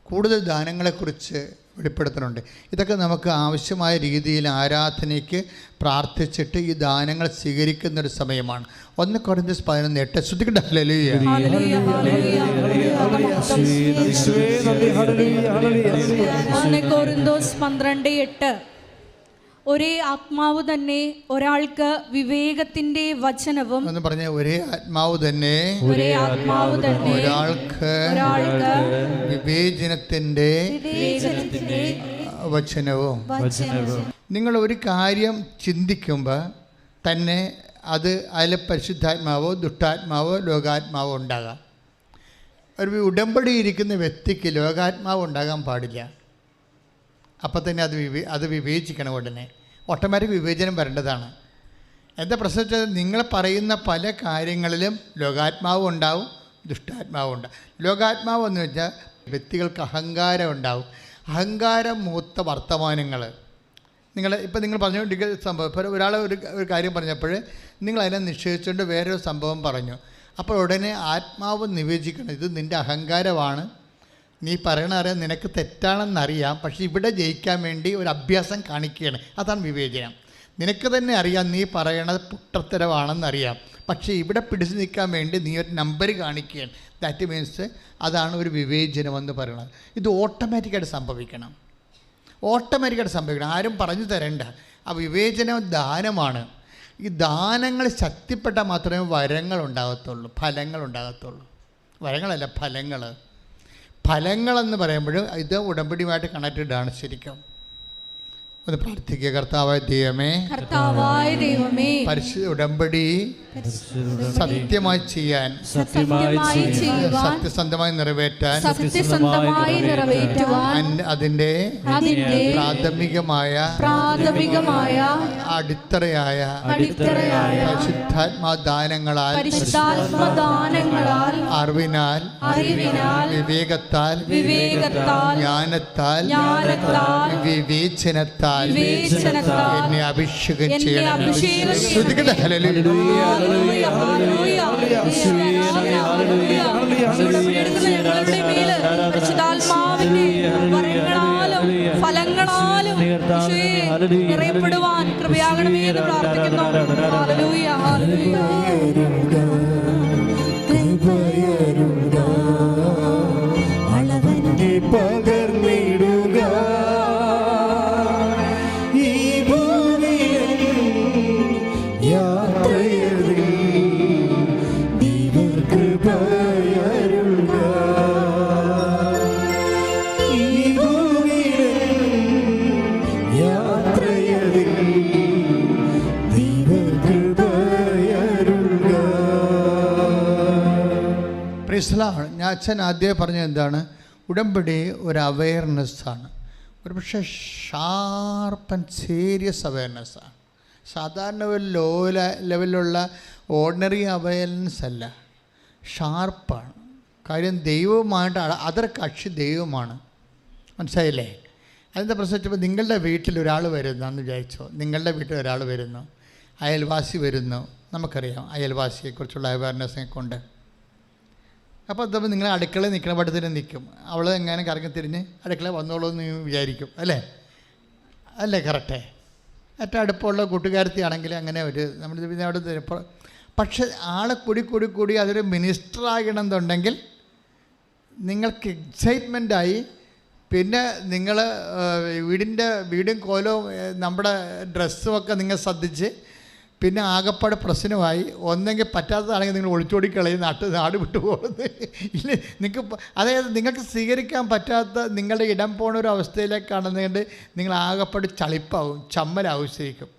കൂടുതൽ ദാനങ്ങളെക്കുറിച്ച് വെളിപ്പെടുത്തുന്നുണ്ട്. ഇതൊക്കെ നമുക്ക് ആവശ്യമായ രീതിയിൽ ആരാധനയ്ക്ക് പ്രാർത്ഥിച്ചിട്ട് ഈ ദാനങ്ങൾ സ്വീകരിക്കുന്നൊരു സമയമാണ്. 1 കൊറിന്തോസ് 11:8 ശ്രദ്ധിക്കട്ടെ. ഹല്ലേലൂയ, 1 കൊറിന്തോസ് 12:8 ഒരേ ആത്മാവ് തന്നെ ഒരാൾക്ക് വിവേകത്തിന്റെ വചനവും എന്ന് പറഞ്ഞ ഒരേ ആത്മാവ് തന്നെ ഒരാൾക്ക് വിവേചനത്തിന്റെ വചനവും. നിങ്ങൾ ഒരു കാര്യം ചിന്തിക്കുമ്പോൾ തന്നെ അതിൽ പരിശുദ്ധാത്മാവോ ദുഷ്ടാത്മാവോ ലോകാത്മാവോ ഉണ്ടാകാം. ഒരു ഉടമ്പടി ഇരിക്കുന്ന വ്യക്തിക്ക് ലോകാത്മാവ് ഉണ്ടാകാൻ പാടില്ല. അപ്പം തന്നെ അത് വിവേചിക്കണം. ഉടനെ ഓട്ടോമാറ്റിക് വിവേചനം വരേണ്ടതാണ്. എന്താ പ്രശ്നം വെച്ചാൽ നിങ്ങൾ പറയുന്ന പല കാര്യങ്ങളിലും ലോകാത്മാവും ഉണ്ടാവും, ദുഷ്ടാത്മാവും ഉണ്ടാവും. ലോകാത്മാവ് എന്ന് വെച്ചാൽ വ്യക്തികൾക്ക് അഹങ്കാരം ഉണ്ടാവും. അഹങ്കാരം മൂത്ത വർത്തമാനങ്ങൾ നിങ്ങൾ പറഞ്ഞുകൊണ്ടിരിക്കുന്ന സംഭവം. ഇപ്പോൾ ഒരാൾ ഒരു കാര്യം പറഞ്ഞപ്പോൾ നിങ്ങൾ അതിനെ നിഷേധിച്ചുകൊണ്ട് വേറൊരു സംഭവം പറഞ്ഞു. അപ്പോൾ ഉടനെ ആത്മാവ് നിവേചിക്കണം, ഇത് നിൻ്റെ അഹങ്കാരമാണ്, നീ പറയണറിയാം, നിനക്ക് തെറ്റാണെന്നറിയാം, പക്ഷേ ഇവിടെ ജയിക്കാൻ വേണ്ടി ഒരു അഭ്യാസം കാണിക്കുകയാണ്. അതാണ് വിവേചനം. നിനക്ക് തന്നെ അറിയാം നീ പറയണത് പുട്ടത്തരമാണെന്നറിയാം, പക്ഷേ ഇവിടെ പിടിച്ചു നിൽക്കാൻ വേണ്ടി നീ ഒരു നമ്പർ കാണിക്കുകയാണ്. ദാറ്റ് മീൻസ് അതാണ് ഒരു വിവേചനമെന്ന് പറയുന്നത്. ഇത് ഓട്ടോമാറ്റിക്കായിട്ട് സംഭവിക്കണം. ആരും പറഞ്ഞു തരേണ്ട. ആ വിവേചനം ദാനമാണ്. ഈ ദാനങ്ങൾ ശക്തിപ്പെട്ടാൽ മാത്രമേ വരങ്ങൾ ഉണ്ടാകത്തുള്ളൂ, ഫലങ്ങൾ ഉണ്ടാകത്തുള്ളൂ. വരങ്ങളല്ല, ഫലങ്ങളെന്ന് പറയുമ്പോൾ ഇത് ഉടമ്പടിയുമായിട്ട് കണക്റ്റഡ് ആണ്. ശരിക്കും ഒന്ന് പ്രാർത്ഥിക്കുക. കർത്താവായ ദൈവമേ, കർത്താവായ ദൈവമേ, പരിശുദ്ധ ഉടമ്പടി സത്യമായി ചെയ്യാൻ, സത്യമായി ചെയ്യുവാൻ, സത്യസന്ധമായി നിറവേറ്റാൻ, സത്യസന്ധമായി നിറവേറ്റുവാൻ, അതിൻ്റെ പ്രാഥമികമായ അടിത്തറയായ പരിശുദ്ധാത്മദാനങ്ങളാൽ അറിവിനാൽ വിവേകത്താൽ ജ്ഞാനത്താൽ വിവേചനത്താൽ എന്നെ അഭിഷേകം ചെയ്യണം. ശ്രദ്ധിക്കട്ടെ. ഫലങ്ങളാലും നിറയപ്പെടുവാൻ കൃപയാകണമേ എന്ന് പ്രാർത്ഥിക്കുന്നു. Hallelujah, hallelujah. അളവന്റെ പകർന്നിടുക ഈ ഭൂമിയിൽ യാത്രയിൽ ദൈവകൃപയരുക. ഈ ഭൂമിയിൽ യാത്രയിൽ ദൈവകൃപയരുക. Praise the Lord. ഞാൻ അച്ഛൻ ആദ്യമേ പറഞ്ഞത് എന്താണ്? ഉടമ്പടി ഒരു അവെയർനെസ്സാണ്, ഒരു പക്ഷേ ഷാർപ്പ് ആൻഡ് സീരിയസ് അവെയർനെസ്സാണ്. സാധാരണ ഒരു ലോ ലെവലിലുള്ള ഓർഡിനറി അവെയർനെസ് അല്ല, ഷാർപ്പാണ്. കാര്യം ദൈവവുമായിട്ട് അതൊരു കക്ഷി ദൈവമാണ്. മനസ്സിലായില്ലേ? അതിൻ്റെ പ്രശ്നം നിങ്ങളുടെ വീട്ടിൽ ഒരാൾ വരുന്നു എന്ന് വിചാരിച്ചോ. നിങ്ങളുടെ വീട്ടിൽ ഒരാൾ വരുന്നു, അയൽവാസി വരുന്നു. നമുക്കറിയാം അയൽവാസിയെക്കുറിച്ചുള്ള അവെയർനെസ്സിനെ കൊണ്ട്. അപ്പോൾ അത് നിങ്ങൾ അടുക്കളയിൽ നിൽക്കുന്ന പട്ടത്തിൽ നിൽക്കും. അവൾ എങ്ങനെ കറങ്ങി തിരിഞ്ഞ് അടുക്കള വന്നോളൂ എന്ന് വിചാരിക്കും. അല്ലേ കറക്റ്റേ? ഏറ്റവും അടുപ്പമുള്ള കൂട്ടുകാരത്തിയാണെങ്കിൽ അങ്ങനെ ഒരു നമ്മൾ പിന്നെ അവിടെ. പക്ഷെ ആളെ കൂടി അതൊരു മിനിസ്റ്റർ ആകണമെന്നുണ്ടെങ്കിൽ നിങ്ങൾക്ക് എക്സൈറ്റ്മെൻറ്റായി. പിന്നെ നിങ്ങൾ വീടും കോലവും നമ്മുടെ ഡ്രസ്സുമൊക്കെ നിങ്ങൾ ശ്രദ്ധിച്ച് പിന്നെ ആകപ്പാട് പ്രശ്നമായി. ഒന്നെങ്കിൽ പറ്റാത്തതാണെങ്കിൽ നിങ്ങൾ ഒളിച്ചോടിക്കളയും, നാട് വിട്ടു പോകുന്നത് ഇല്ല. അതായത് നിങ്ങൾക്ക് സ്വീകരിക്കാൻ പറ്റാത്ത നിങ്ങളുടെ ഇടം പോണ ഒരു അവസ്ഥയിലേക്കാണെന്നുകൊണ്ട് നിങ്ങൾ ആകപ്പാട് ചളിപ്പാവും, ചമ്മലാവും ശരിക്കും.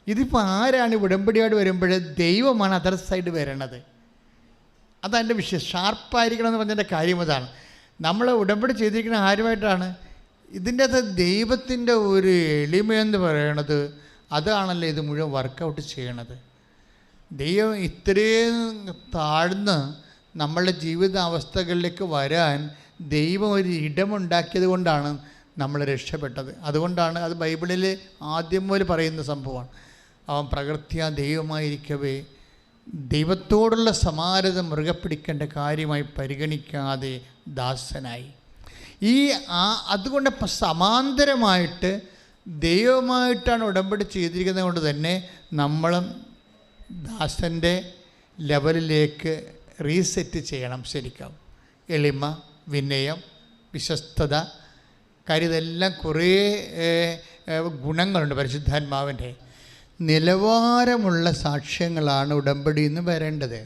ഇതിപ്പോൾ ആരാണ് ഉടമ്പടിയോട് വരുമ്പോൾ? ദൈവമാണ് അതർ സൈഡ് വരണത്. അതെൻ്റെ വിഷയം. ഷാർപ്പായിരിക്കണം എന്ന് പറഞ്ഞതിൻ്റെ കാര്യം അതാണ്. നമ്മൾ ഉടമ്പടി ചെയ്തിരിക്കുന്ന ആരുമായിട്ടാണ്? ഇതിൻ്റെ അത് ദൈവത്തിൻ്റെ ഒരു എളിമയെന്ന് പറയണത് അതാണല്ലോ ഇത് മുഴുവൻ വർക്കൗട്ട് ചെയ്യണത്. ദൈവം ഇത്രയും താഴ്ന്ന് നമ്മളുടെ ജീവിതാവസ്ഥകളിലേക്ക് വരാൻ ദൈവം ഒരു ഇടമുണ്ടാക്കിയത് കൊണ്ടാണ് നമ്മൾ രക്ഷപ്പെട്ടത്. അതുകൊണ്ടാണ് അത് ബൈബിളിൽ ആദ്യം മുതൽ പറയുന്ന സംഭവമാണ്. അവൻ പ്രകൃത്യാ ദൈവമായിരിക്കവേ ദൈവത്തോടുള്ള സമാനത മുറുകെ പിടിക്കേണ്ട കാര്യമായി പരിഗണിക്കാതെ ദാസനായി. അതുകൊണ്ട് സമാന്തരമായിട്ട് ദൈവമായിട്ടാണ് ഉടമ്പടി ചെയ്തിരിക്കുന്നത് കൊണ്ട് തന്നെ നമ്മളും ദാസൻ്റെ ലെവലിലേക്ക് റീസെറ്റ് ചെയ്യണം. ശരിക്കും എളിമ, വിനയം, വിശ്വസ്തത, കാര്യം ഇതെല്ലാം കുറേ ഗുണങ്ങളുണ്ട്. പരിശുദ്ധാത്മാവിൻ്റെ നിലവാരമുള്ള സാക്ഷ്യങ്ങളാണ് ഉടമ്പടി എന്ന് വരേണ്ടത്.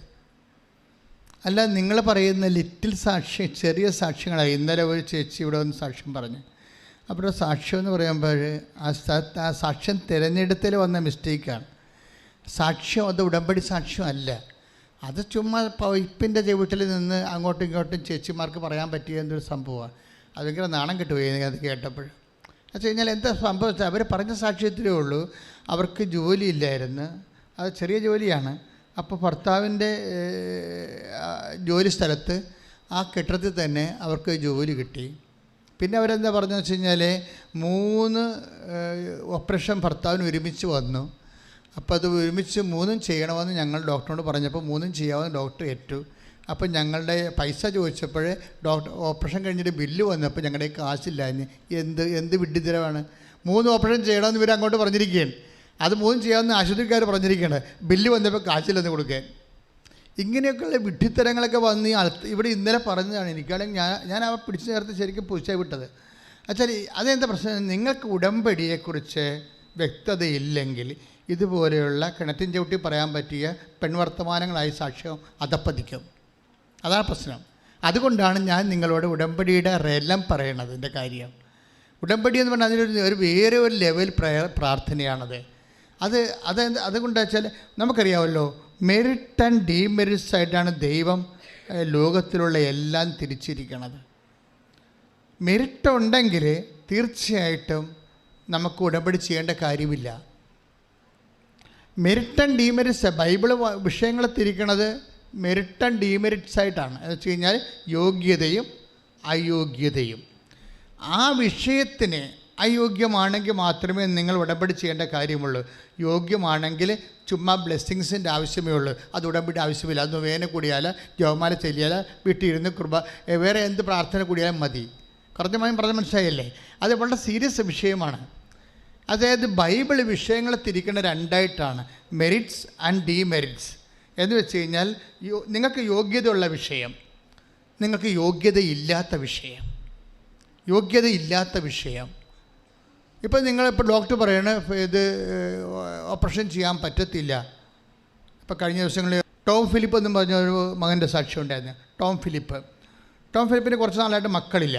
അല്ല നിങ്ങൾ പറയുന്ന ലിറ്റിൽ സാക്ഷ്യം, ചെറിയ സാക്ഷ്യങ്ങളാണ്. ഇന്നലെ ഒരു ചേച്ചി ഇവിടെ വന്ന് സാക്ഷ്യം പറഞ്ഞു. അപ്പോൾ സാക്ഷ്യം എന്ന് പറയുമ്പോൾ ആ സാക്ഷ്യം തിരഞ്ഞെടുത്തൽ വന്ന മിസ്റ്റേക്കാണ്. സാക്ഷ്യം അത് ഉടമ്പടി സാക്ഷ്യം അല്ല. അത് ചുമ്മാ പൈപ്പിൻ്റെ ചവിട്ടിൽ നിന്ന് അങ്ങോട്ടും ഇങ്ങോട്ടും ചേച്ചിമാർക്ക് പറയാൻ പറ്റിയ എന്തൊരു സംഭവമാണ്. അതെങ്കിലും നാണം കിട്ടുപോയി അത് കേട്ടപ്പോൾ. വെച്ച് കഴിഞ്ഞാൽ എന്താ സംഭവിച്ചത്? അവർ പറഞ്ഞ സാക്ഷ്യത്തിലേ ഉള്ളൂ. അവർക്ക് ജോലിയില്ലായിരുന്നു, അത് ചെറിയ ജോലിയാണ്. അപ്പോൾ ഭർത്താവിൻ്റെ ജോലി സ്ഥലത്ത് ആ കെട്ടിടത്തിൽ തന്നെ അവർക്ക് ജോലി കിട്ടി. പിന്നെ അവരെന്താ പറഞ്ഞതെന്ന് വെച്ച് കഴിഞ്ഞാൽ 3 ഓപ്പറേഷൻ ഭർത്താവിന് ഒരുമിച്ച് വന്നു. അപ്പോൾ അത് ഒരുമിച്ച് 3 ചെയ്യണമെന്ന് ഞങ്ങൾ ഡോക്ടറിനോട് പറഞ്ഞപ്പോൾ 3 ചെയ്യാമെന്ന് ഡോക്ടർ ഏറ്റു. അപ്പം ഞങ്ങളുടെ പൈസ ചോദിച്ചപ്പോൾ ഡോക്ടർ ഓപ്പറേഷൻ കഴിഞ്ഞിട്ട് ബില്ല് വന്നപ്പോൾ ഞങ്ങളുടെ കാശില്ലാഞ്ഞ് എന്ത് വിഡ്ഢിത്തരമാണ്. 3 ഓപ്പറേഷൻ ചെയ്യണമെന്ന് ഇവർ അങ്ങോട്ട് പറഞ്ഞിരിക്കുകയാണ്. അത് 3 ചെയ്യാമെന്ന് ആശുപത്രിക്കാർ പറഞ്ഞിരിക്കുകയാണ്. ബില്ല് വന്നപ്പോൾ കാശില്ലെന്ന് കൊടുക്കാൻ. ഇങ്ങനെയൊക്കെയുള്ള വിഡ്ഢിത്തരങ്ങളൊക്കെ വന്ന് ഇവിടെ ഇന്നലെ പറഞ്ഞതാണ്. എനിക്കാണെങ്കിൽ ഞാൻ അവ പിടിച്ചു ചേർത്ത് ശരിക്കും പൂച്ച വിട്ടത്. അച്ഛാ അതെന്താ പ്രശ്നം? നിങ്ങൾക്ക് ഉടമ്പടിയെക്കുറിച്ച് വ്യക്തതയില്ലെങ്കിൽ ഇതുപോലെയുള്ള കിണറ്റിൻ ചവിട്ടി പറയാൻ പറ്റിയ പെൺവർത്തമാനങ്ങളായി സാക്ഷ്യം അധപ്പതിക്കും. അതാണ് പ്രശ്നം. അതുകൊണ്ടാണ് ഞാൻ നിങ്ങളോട് ഉടമ്പടിയുടെ റെലം പറയണത്. എൻ്റെ കാര്യം ഉടമ്പടി എന്ന് പറഞ്ഞാൽ അതിനൊരു വേറെ ഒരു ലെവൽ പ്രാർത്ഥനയാണത്. അതുകൊണ്ടാ വെച്ചാൽ നമുക്കറിയാമല്ലോ, മെറിറ്റ് ആൻഡ് ഡീമെറിറ്റ്സ് ആയിട്ടാണ് ദൈവം ലോകത്തിലുള്ള എല്ലാം തിരിച്ചിരിക്കുന്നത്. മെറിറ്റ് ഉണ്ടെങ്കിൽ തീർച്ചയായിട്ടും നമുക്ക് ഉടമ്പടി ചെയ്യേണ്ട കാര്യമില്ല. മെറിറ്റ് ആൻഡ് ഡീമെറിറ്റ്സ്, ബൈബിള് വിഷയങ്ങൾ തിരിക്കണത് മെറിറ്റ് ആൻഡ് ഡീമെറിറ്റ്സ് ആയിട്ടാണ്. എന്ന് വെച്ച് കഴിഞ്ഞാൽ യോഗ്യതയും അയോഗ്യതയും. ആ വിഷയത്തിന് അയോഗ്യമാണെങ്കിൽ മാത്രമേ നിങ്ങൾ ഉടമ്പടി ചെയ്യേണ്ട കാര്യമുള്ളൂ. യോഗ്യമാണെങ്കിൽ ചുമ്മാ ബ്ലെസ്സിങ്സിൻ്റെ ആവശ്യമേ ഉള്ളൂ. അത് ഉടമ്പടി ആവശ്യമില്ല. അത് വേന കൂടിയാൽ, ജപമാല ചൊല്ലിയാൽ, വീട്ടിലിരുന്ന് വേറെ എന്ത് പ്രാർത്ഥന കൂടിയാലും മതി. കുറഞ്ഞമായും പറഞ്ഞ മനസ്സിലായല്ലേ? അത് വളരെ സീരിയസ് വിഷയമാണ്. അതായത് ബൈബിൾ വിഷയങ്ങൾ തിരിക്കുന്ന രണ്ടായിട്ടാണ്, മെറിറ്റ്സ് ആൻഡ് ഡീമെറിറ്റ്സ്. എന്ന് വെച്ച് കഴിഞ്ഞാൽ നിങ്ങൾക്ക് യോഗ്യതയുള്ള വിഷയം, നിങ്ങൾക്ക് യോഗ്യതയില്ലാത്ത വിഷയം. യോഗ്യതയില്ലാത്ത വിഷയം ഇപ്പോൾ നിങ്ങളിപ്പോൾ ഡോക്ടർ പറയണ ഇത് ഓപ്പറേഷൻ ചെയ്യാൻ പറ്റത്തില്ല. ഇപ്പോൾ കഴിഞ്ഞ ദിവസങ്ങളിൽ ടോം ഫിലിപ്പ് എന്നും പറഞ്ഞ ഒരു മകൻ്റെ സാക്ഷ്യം ഉണ്ടായിരുന്നു. ടോം ഫിലിപ്പിന് കുറച്ച് നാളായിട്ട് മക്കളില്ല.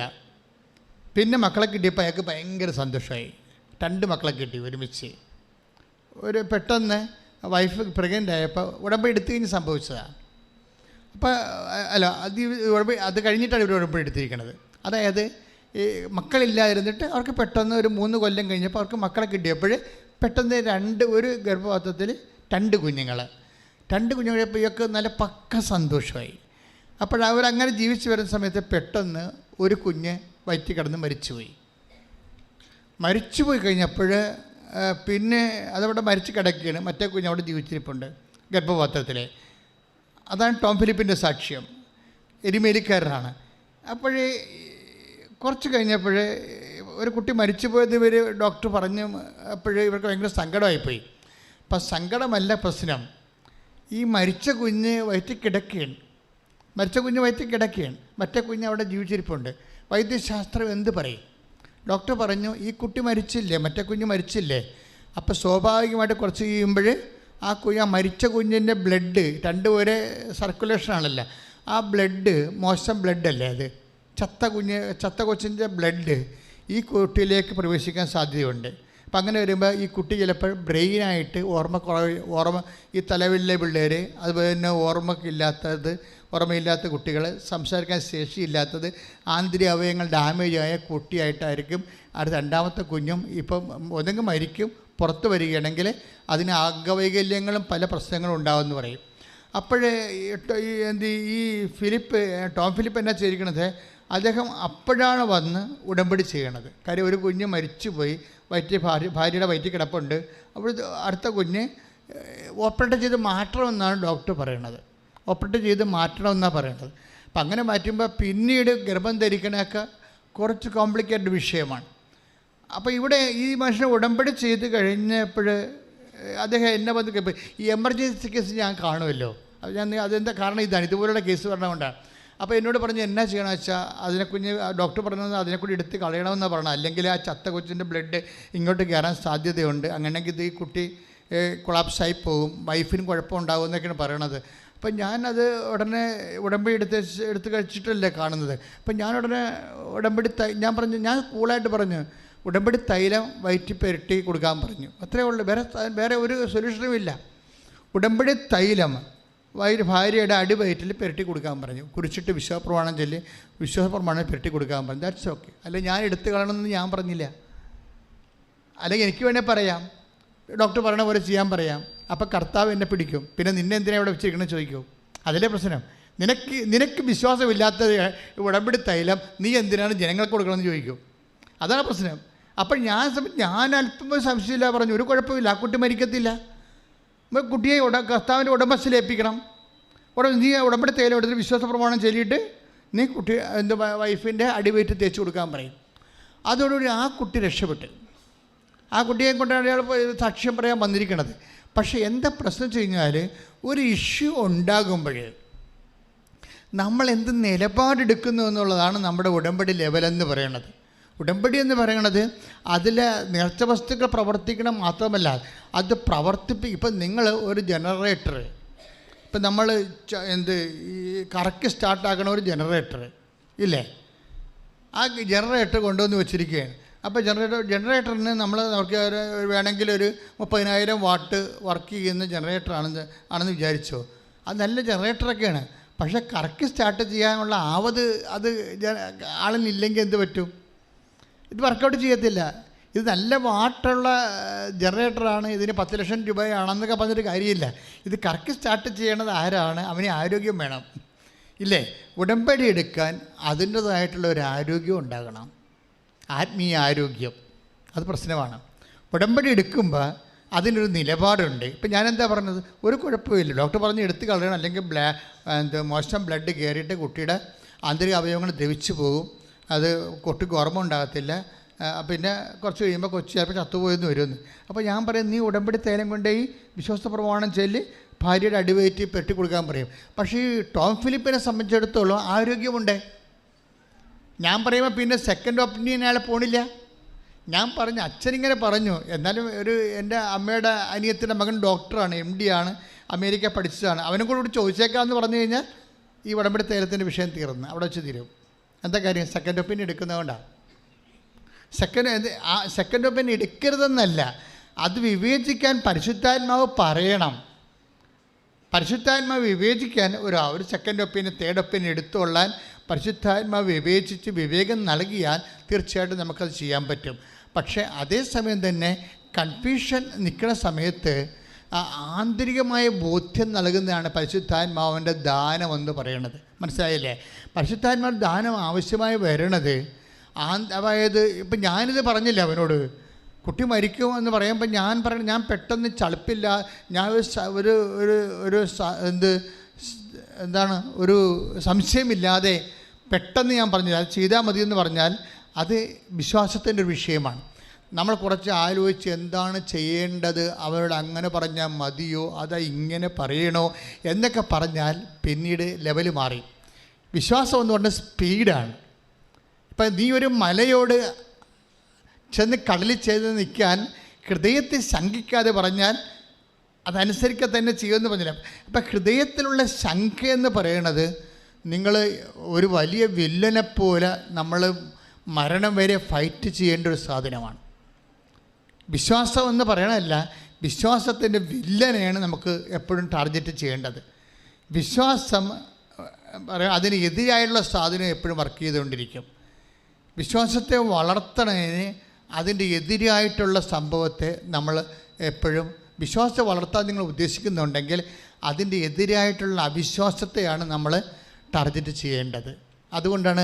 പിന്നെ മക്കളെ കിട്ടിയപ്പോൾ അയാൾക്ക് ഭയങ്കര സന്തോഷമായി. 2 മക്കളെ കിട്ടി ഒരുമിച്ച്. പെട്ടെന്ന് വൈഫ് പ്രഗ്നൻ്റ് ആയപ്പോൾ ഉടമ്പടി എടുത്തു കഴിഞ്ഞ് സംഭവിച്ചതാണ്. അപ്പോൾ അത് കഴിഞ്ഞിട്ടാണ് ഇവർ ഉടമ്പടി എടുത്തിരിക്കുന്നത്. അതായത് ഈ മക്കളില്ലാതിരുന്നിട്ട് അവർക്ക് പെട്ടെന്ന് ഒരു 3 കൊല്ലം കഴിഞ്ഞപ്പോൾ അവർക്ക് മക്കളെ കിട്ടിയപ്പോൾ പെട്ടെന്ന് ഒരു ഗർഭപാത്രത്തിൽ 2 കുഞ്ഞുങ്ങൾ കഴിയപ്പോൾ ഇവർക്ക് നല്ല പക്ക സന്തോഷമായി. അപ്പോഴവരങ്ങനെ ജീവിച്ച് വരുന്ന സമയത്ത് പെട്ടെന്ന് ഒരു കുഞ്ഞ് വയറ്റിൽ കിടന്ന് മരിച്ചുപോയി കഴിഞ്ഞപ്പോൾ പിന്നെ അതവിടെ മരിച്ച് കിടക്കുകയാണ്. മറ്റേ കുഞ്ഞ് അവിടെ ജീവിച്ചിരിപ്പുണ്ട് ഗർഭപാത്രത്തിൽ. അതാണ് ടോം ഫിലിപ്പിൻ്റെ സാക്ഷ്യം. എരുമേലിക്കാരനാണ്. അപ്പോഴേ കുറച്ച് കഴിഞ്ഞപ്പോൾ ഒരു കുട്ടി മരിച്ചു പോയത് ഡോക്ടർ പറഞ്ഞു. അപ്പോഴേ ഇവർക്ക് ഭയങ്കര സങ്കടമായിപ്പോയി. അപ്പം സങ്കടമല്ല പ്രശ്നം, ഈ മരിച്ച കുഞ്ഞ് വയറ്റിൽ കിടക്കുകയാണ്. മറ്റേ കുഞ്ഞ് അവിടെ ജീവിച്ചിരിപ്പുണ്ട്. വൈദ്യശാസ്ത്രം എന്ത് പറയും? ഡോക്ടർ പറഞ്ഞു, ഈ കുട്ടി മരിച്ചില്ലേ, മറ്റേ കുഞ്ഞ് മരിച്ചില്ലേ. അപ്പോൾ സ്വാഭാവികമായിട്ട് കുറച്ച് കഴിയുമ്പോൾ ആ മരിച്ച കുഞ്ഞിൻ്റെ ബ്ലഡ് 2 ഒരേ സർക്കുലേഷനാണല്ലോ. ആ ബ്ലഡ് മോശം ബ്ലഡല്ലേ, അത് ചത്ത കൊച്ചിൻ്റെ ബ്ലഡ് ഈ കുട്ടിയിലേക്ക് പ്രവേശിക്കാൻ സാധ്യതയുണ്ട്. അപ്പം അങ്ങനെ വരുമ്പോൾ ഈ കുട്ടി ചിലപ്പോൾ ബ്രെയിനായിട്ട് ഓർമ്മ ഈ തലവിലെ പിള്ളേർ, അതുപോലെ തന്നെ ഓർമ്മയില്ലാത്ത കുട്ടികൾ, സംസാരിക്കാൻ ശേഷിയില്ലാത്തത്, ആന്തരിക അവയവങ്ങൾ ഡാമേജായ കുട്ടിയായിട്ടായിരിക്കും അടുത്ത 2ാമത്തെ കുഞ്ഞും. ഇപ്പം ഒന്നെങ്കിൽ മരിക്കും, പുറത്ത് വരികയാണെങ്കിൽ അതിന് അംഗവൈകല്യങ്ങളും പല പ്രശ്നങ്ങളും ഉണ്ടാകുമെന്ന് പറയും. അപ്പോഴേ ഈ ടോം ഫിലിപ്പ് എന്നാ ചെയ്തിരിക്കണത്, അദ്ദേഹം അപ്പോഴാണ് വന്ന് ഉടമ്പടി ചെയ്യണത്. കാര്യം ഒരു കുഞ്ഞ് മരിച്ചുപോയി, ഭാര്യയുടെ വയറ്റിൽ കിടപ്പുണ്ട്. അപ്പോൾ അടുത്ത കുഞ്ഞ് ഓപ്പറേറ്റ് ചെയ്ത് മാറ്റണമെന്നാണ് ഡോക്ടർ പറയണത്. അപ്പം അങ്ങനെ മാറ്റുമ്പോൾ പിന്നീട് ഗർഭം ധരിക്കണമൊക്കെ കുറച്ച് കോംപ്ലിക്കേറ്റഡ് വിഷയമാണ്. അപ്പോൾ ഇവിടെ ഈ മനുഷ്യനെ ഉടമ്പടി ചെയ്ത് കഴിഞ്ഞപ്പോൾ അദ്ദേഹം എന്നെ വന്ന് ഈ എമർജൻസി കേസ് ഞാൻ കാണുമല്ലോ, അതെന്താ കാരണം ഇതാണ്, ഇതുപോലുള്ള കേസ് പറഞ്ഞതുകൊണ്ടാണ്. അപ്പോൾ എന്നോട് പറഞ്ഞു എന്നാ ചെയ്യണമെന്ന് വെച്ചാൽ ഡോക്ടർ പറഞ്ഞത് അതിനെക്കൂടി എടുത്ത് കളയണമെന്നാണ് പറഞ്ഞത്. അല്ലെങ്കിൽ ആ ചത്ത കൊച്ചിൻ്റെ ബ്ലഡ് ഇങ്ങോട്ട് കയറാൻ സാധ്യതയുണ്ട്. അങ്ങനെയെങ്കിൽ ഇത് ഈ കുട്ടി കൊളാപ്സായി പോകും, വൈഫിനും കുഴപ്പമുണ്ടാകും എന്നൊക്കെയാണ് പറയണത്. അപ്പം ഞാനത് ഉടനെ ഉടമ്പടി എടുത്ത് കഴിച്ചിട്ടല്ലേ കാണുന്നത്. അപ്പം ഞാൻ ഉടനെ ഞാൻ കൂളായിട്ട് പറഞ്ഞു, ഉടമ്പടി തൈലം വയറ്റിൽ പുരട്ടി കൊടുക്കാൻ പറഞ്ഞു. അത്രയേ ഉള്ളൂ, വേറെ ഒരു സൊല്യൂഷനും ഇല്ല. ഉടമ്പടി തൈലം ഭാര്യയുടെ അടിവയറ്റിൽ പുരട്ടി കൊടുക്കാൻ പറഞ്ഞു. കുറിച്ചിട്ട് വിശ്വാസപ്രമാണം പുരട്ടി കൊടുക്കാൻ പറഞ്ഞു. That's okay. അല്ലെങ്കിൽ ഞാൻ എടുത്തു കളയണമെന്ന് ഞാൻ പറഞ്ഞില്ല. അല്ലെങ്കിൽ എനിക്ക് വേണേൽ പറയാം, ഡോക്ടർ പറയണ പോലെ ചെയ്യാൻ പറയാം. അപ്പോൾ കർത്താവ് എന്നെ പിടിക്കും. പിന്നെ നിന്നെ എന്തിനാണ് ഇവിടെ വെച്ചിരിക്കണമെന്ന് ചോദിക്കും. അതിലെ പ്രശ്നം. നിനക്ക് വിശ്വാസമില്ലാത്ത ഉടമ്പടി തൈലം നീ എന്തിനാണ് ജനങ്ങൾക്ക് കൊടുക്കണമെന്ന് ചോദിക്കും. അതാണ് പ്രശ്നം. അപ്പം ഞാൻ അല്പം സംശയമില്ല പറഞ്ഞു, ഒരു കുഴപ്പമില്ല, ആ കുട്ടി മരിക്കത്തില്ല. കുട്ടിയെ കർത്താവിൻ്റെ ഉടമസ്ഥയിലേൽപ്പിക്കണം. നീ ഉടമ്പടി തൈലം എടുത്തിട്ട് വിശ്വാസ പ്രമാണം ചൊല്ലിയിട്ട് നീ വൈഫിൻ്റെ അടിവയറ്റ് തേച്ച് കൊടുക്കാൻ പറയും. അതോടുകൂടി ആ കുട്ടി രക്ഷപ്പെട്ട്. ആ കുട്ടിയെ കൊണ്ടാണ് അയാൾ സാക്ഷ്യം പറയാൻ വന്നിരിക്കുന്നത്. പക്ഷേ എന്താ പ്രശ്നം വെച്ച് കഴിഞ്ഞാൽ, ഒരു ഇഷ്യൂ ഉണ്ടാകുമ്പോൾ നമ്മൾ എന്ത് നിലപാടെടുക്കുന്നു എന്നുള്ളതാണ് നമ്മുടെ ഉടമ്പടി ലെവലെന്ന് പറയണത്. ഉടമ്പടി എന്ന് പറയണത് അതിൽ നേർച്ച വസ്തുക്കൾ പ്രവർത്തിക്കണം മാത്രമല്ല, അത് ഇപ്പം നിങ്ങൾ ഒരു ജനറേറ്റർ, ഇപ്പം നമ്മൾ ഈ കറക്റ്റ് സ്റ്റാർട്ടാക്കണ ഒരു ജനറേറ്റർ ഇല്ലേ, ആ ജനറേറ്റർ കൊണ്ടുവന്ന് വെച്ചിരിക്കുകയാണ്. അപ്പോൾ ജനറേറ്ററിന് നമുക്ക് വേണമെങ്കിൽ ഒരു 30,000 വാട്ട് വർക്ക് ചെയ്യുന്ന ആണെന്ന് വിചാരിച്ചോ. അത് നല്ല ജനറേറ്ററൊക്കെയാണ്. പക്ഷേ കറക്റ്റ് സ്റ്റാർട്ട് ചെയ്യാനുള്ള അത് ആളിനില്ലെങ്കിൽ എന്ത് പറ്റും? ഇത് വർക്കൗട്ട് ചെയ്യത്തില്ല. ഇത് നല്ല വാട്ടുള്ള ജനറേറ്ററാണ്, ഇതിന് 10 ലക്ഷം രൂപയാണെന്നൊക്കെ പറഞ്ഞിട്ട് കാര്യമില്ല. ഇത് കറക്റ്റ് സ്റ്റാർട്ട് ചെയ്യണത് ആരാണ്? അവന് ആരോഗ്യം വേണം, ഇല്ലേ? ഉടമ്പടി എടുക്കാൻ അതിൻ്റേതായിട്ടുള്ള ഒരു ആരോഗ്യം ഉണ്ടാകണം, ആത്മീയ ആരോഗ്യം. അത് പ്രശ്നമാണ്. ഉടമ്പടി എടുക്കുമ്പോൾ അതിനൊരു നിലപാടുണ്ട്. ഇപ്പം ഞാനെന്താ പറഞ്ഞത്? ഒരു കുഴപ്പമില്ല, ഡോക്ടർ പറഞ്ഞ് എടുത്ത് കളയണം, അല്ലെങ്കിൽ മോശം ബ്ലഡ് കയറിയിട്ട് കുട്ടിയുടെ ആന്തരിക അവയവങ്ങൾ ദ്രവിച്ചു പോകും, അത് കുട്ടിക്ക് ഓർമ്മ ഉണ്ടാകത്തില്ല, പിന്നെ കുറച്ച് കഴിയുമ്പോൾ കൊച്ചു ചിലപ്പോൾ ചത്തുപോയെന്ന് വരുമെന്ന്. അപ്പോൾ ഞാൻ പറയും, നീ ഉടമ്പടി തൈലം കൊണ്ട് ഈ വിശ്വാസ പ്രമാണം ചൊല്ലി ഭാര്യയുടെ അടിവയറ്റി പെട്ടി കൊടുക്കാൻ പറയും. പക്ഷേ ഈ ടോം ഫിലിപ്പിനെ സംബന്ധിച്ചിടത്തോളം ആരോഗ്യമുണ്ട്. ഞാൻ പറയുമ്പോൾ പിന്നെ സെക്കൻഡ് ഒപ്പീനിയൻ അയാൾ പോണില്ല. ഞാൻ പറഞ്ഞു, അച്ഛനിങ്ങനെ പറഞ്ഞു, എന്നാലും എൻ്റെ അമ്മയുടെ അനിയത്തിൻ്റെ മകൻ ഡോക്ടറാണ്, MD ആണ്, അമേരിക്ക പഠിച്ചതാണ്, അവനും കൂടെ ചോദിച്ചേക്കാമെന്ന് പറഞ്ഞു കഴിഞ്ഞാൽ ഈ ഉടമ്പടി തൈലത്തിൻ്റെ വിഷയം തീർന്ന് അവിടെ വെച്ച് തീരും. എന്താ കാര്യം? സെക്കൻഡ് ഒപ്പീനിയൻ എടുക്കുന്നതുകൊണ്ടാണ്. സെക്കൻഡ് ഒപ്പീനിയൻ എടുക്കരുതെന്നല്ല, അത് വിവേചിക്കാൻ പരിശുദ്ധാത്മാവ് പറയണം. പരിശുദ്ധാത്മാവ് വിവേചിക്കാൻ ഒരു സെക്കൻഡ് ഒപ്പീനിയൻ, തേർഡ് ഒപ്പീനിയൻ എടുത്തുകൊള്ളാൻ പരിശുദ്ധാത്മാവ് വിവേചിച്ച് വിവേകം നൽകിയാൽ തീർച്ചയായിട്ടും നമുക്കത് ചെയ്യാൻ പറ്റും. പക്ഷേ അതേസമയം തന്നെ കൺഫ്യൂഷൻ നിൽക്കുന്ന സമയത്ത് ആന്തരികമായ ബോധ്യം നൽകുന്നതാണ് പരിശുദ്ധാത്മാവിൻ്റെ ദാനമെന്ന് പറയണത്. മനസ്സിലായില്ലേ? പരിശുദ്ധാത്മാവിൻ്റെ ദാനം ആവശ്യമായി വരണത് അതായത് ഇപ്പം ഞാനിത് പറഞ്ഞില്ല അവനോട്, കുട്ടി മരിക്കുമെന്ന് പറയുമ്പോൾ ഞാൻ പെട്ടെന്ന് ചളുപ്പില്ല, ഞാൻ ഒരു സംശയമില്ലാതെ പെട്ടെന്ന് ഞാൻ പറഞ്ഞില്ല, അത് ചെയ്താൽ മതിയെന്ന് പറഞ്ഞാൽ അത് വിശ്വാസത്തിൻ്റെ ഒരു വിഷയമാണ്. നമ്മൾ കുറച്ച് ആലോചിച്ച് എന്താണ് ചെയ്യേണ്ടത്, അവരോട് അങ്ങനെ പറഞ്ഞാൽ മതിയോ അതാ ഇങ്ങനെ പറയണോ എന്നൊക്കെ പറഞ്ഞാൽ പിന്നീട് ലെവൽ മാറി. വിശ്വാസം എന്ന് പറഞ്ഞാൽ സ്പീഡാണ്. ഇപ്പം നീ ഒരു മലയോട് ചെന്ന് കടലിൽ ചെയ്ത് നിൽക്കാൻ ഹൃദയത്തിൽ ശങ്കിക്കാതെ പറഞ്ഞാൽ അതനുസരിക്കുക തന്നെ ചെയ്യുമെന്ന് പറഞ്ഞില്ല. അപ്പം ഹൃദയത്തിലുള്ള ശങ്ക എന്ന് പറയണത് നിങ്ങൾ ഒരു വലിയ വില്ലനെപ്പോലെ നമ്മൾ മരണം വരെ ഫൈറ്റ് ചെയ്യേണ്ട ഒരു സാധനമാണ്. വിശ്വാസം എന്ന് പറയണതല്ല, വിശ്വാസത്തിൻ്റെ വില്ലനെയാണ് നമുക്ക് എപ്പോഴും ടാർഗറ്റ് ചെയ്യേണ്ടത്. വിശ്വാസം അതിന് എതിരായുള്ള സാധനം എപ്പോഴും വർക്ക് ചെയ്തുകൊണ്ടിരിക്കും. വിശ്വാസത്തെ വളർത്തണതിന് അതിൻ്റെ എതിരായിട്ടുള്ള സംഭവത്തെ നമ്മൾ എപ്പോഴും, വിശ്വാസത്തെ വളർത്താൻ നിങ്ങൾ ഉദ്ദേശിക്കുന്നുണ്ടെങ്കിൽ അതിൻ്റെ എതിരായിട്ടുള്ള അവിശ്വാസത്തെയാണ് നമ്മൾ ടാർഗറ്റ് ചെയ്യേണ്ടത്. അതുകൊണ്ടാണ്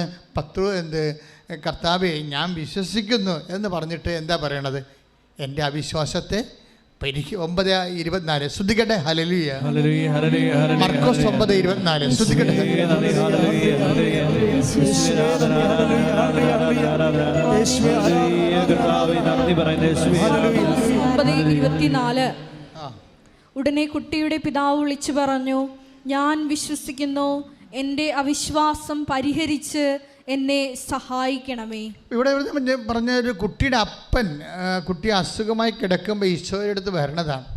കർത്താവേ ഞാൻ വിശ്വസിക്കുന്നു എന്ന് പറഞ്ഞിട്ട് എന്താ പറയണത്? എൻ്റെ അവിശ്വാസത്തെ 9:24 ശ്രദ്ധിക്കട്ടെ. ഹല്ലേലൂയ. മർക്കോസ് 9:24 ശ്രദ്ധിക്കട്ടെ. 9:24 ഉടനെ കുട്ടിയുടെ പിതാവ് വിളിച്ചു പറഞ്ഞു, ഞാൻ വിശ്വസിക്കുന്നു, എൻ്റെ അവിശ്വാസം പരിഹരിച്ച് എന്നെ സഹായിക്കണമേ. ഇവിടെ പറഞ്ഞ ഒരു കുട്ടിയുടെ അപ്പൻ കുട്ടി അസുഖമായി കിടക്കുമ്പോൾ ഈശോയുടെ അടുത്ത് വരണതാണ്.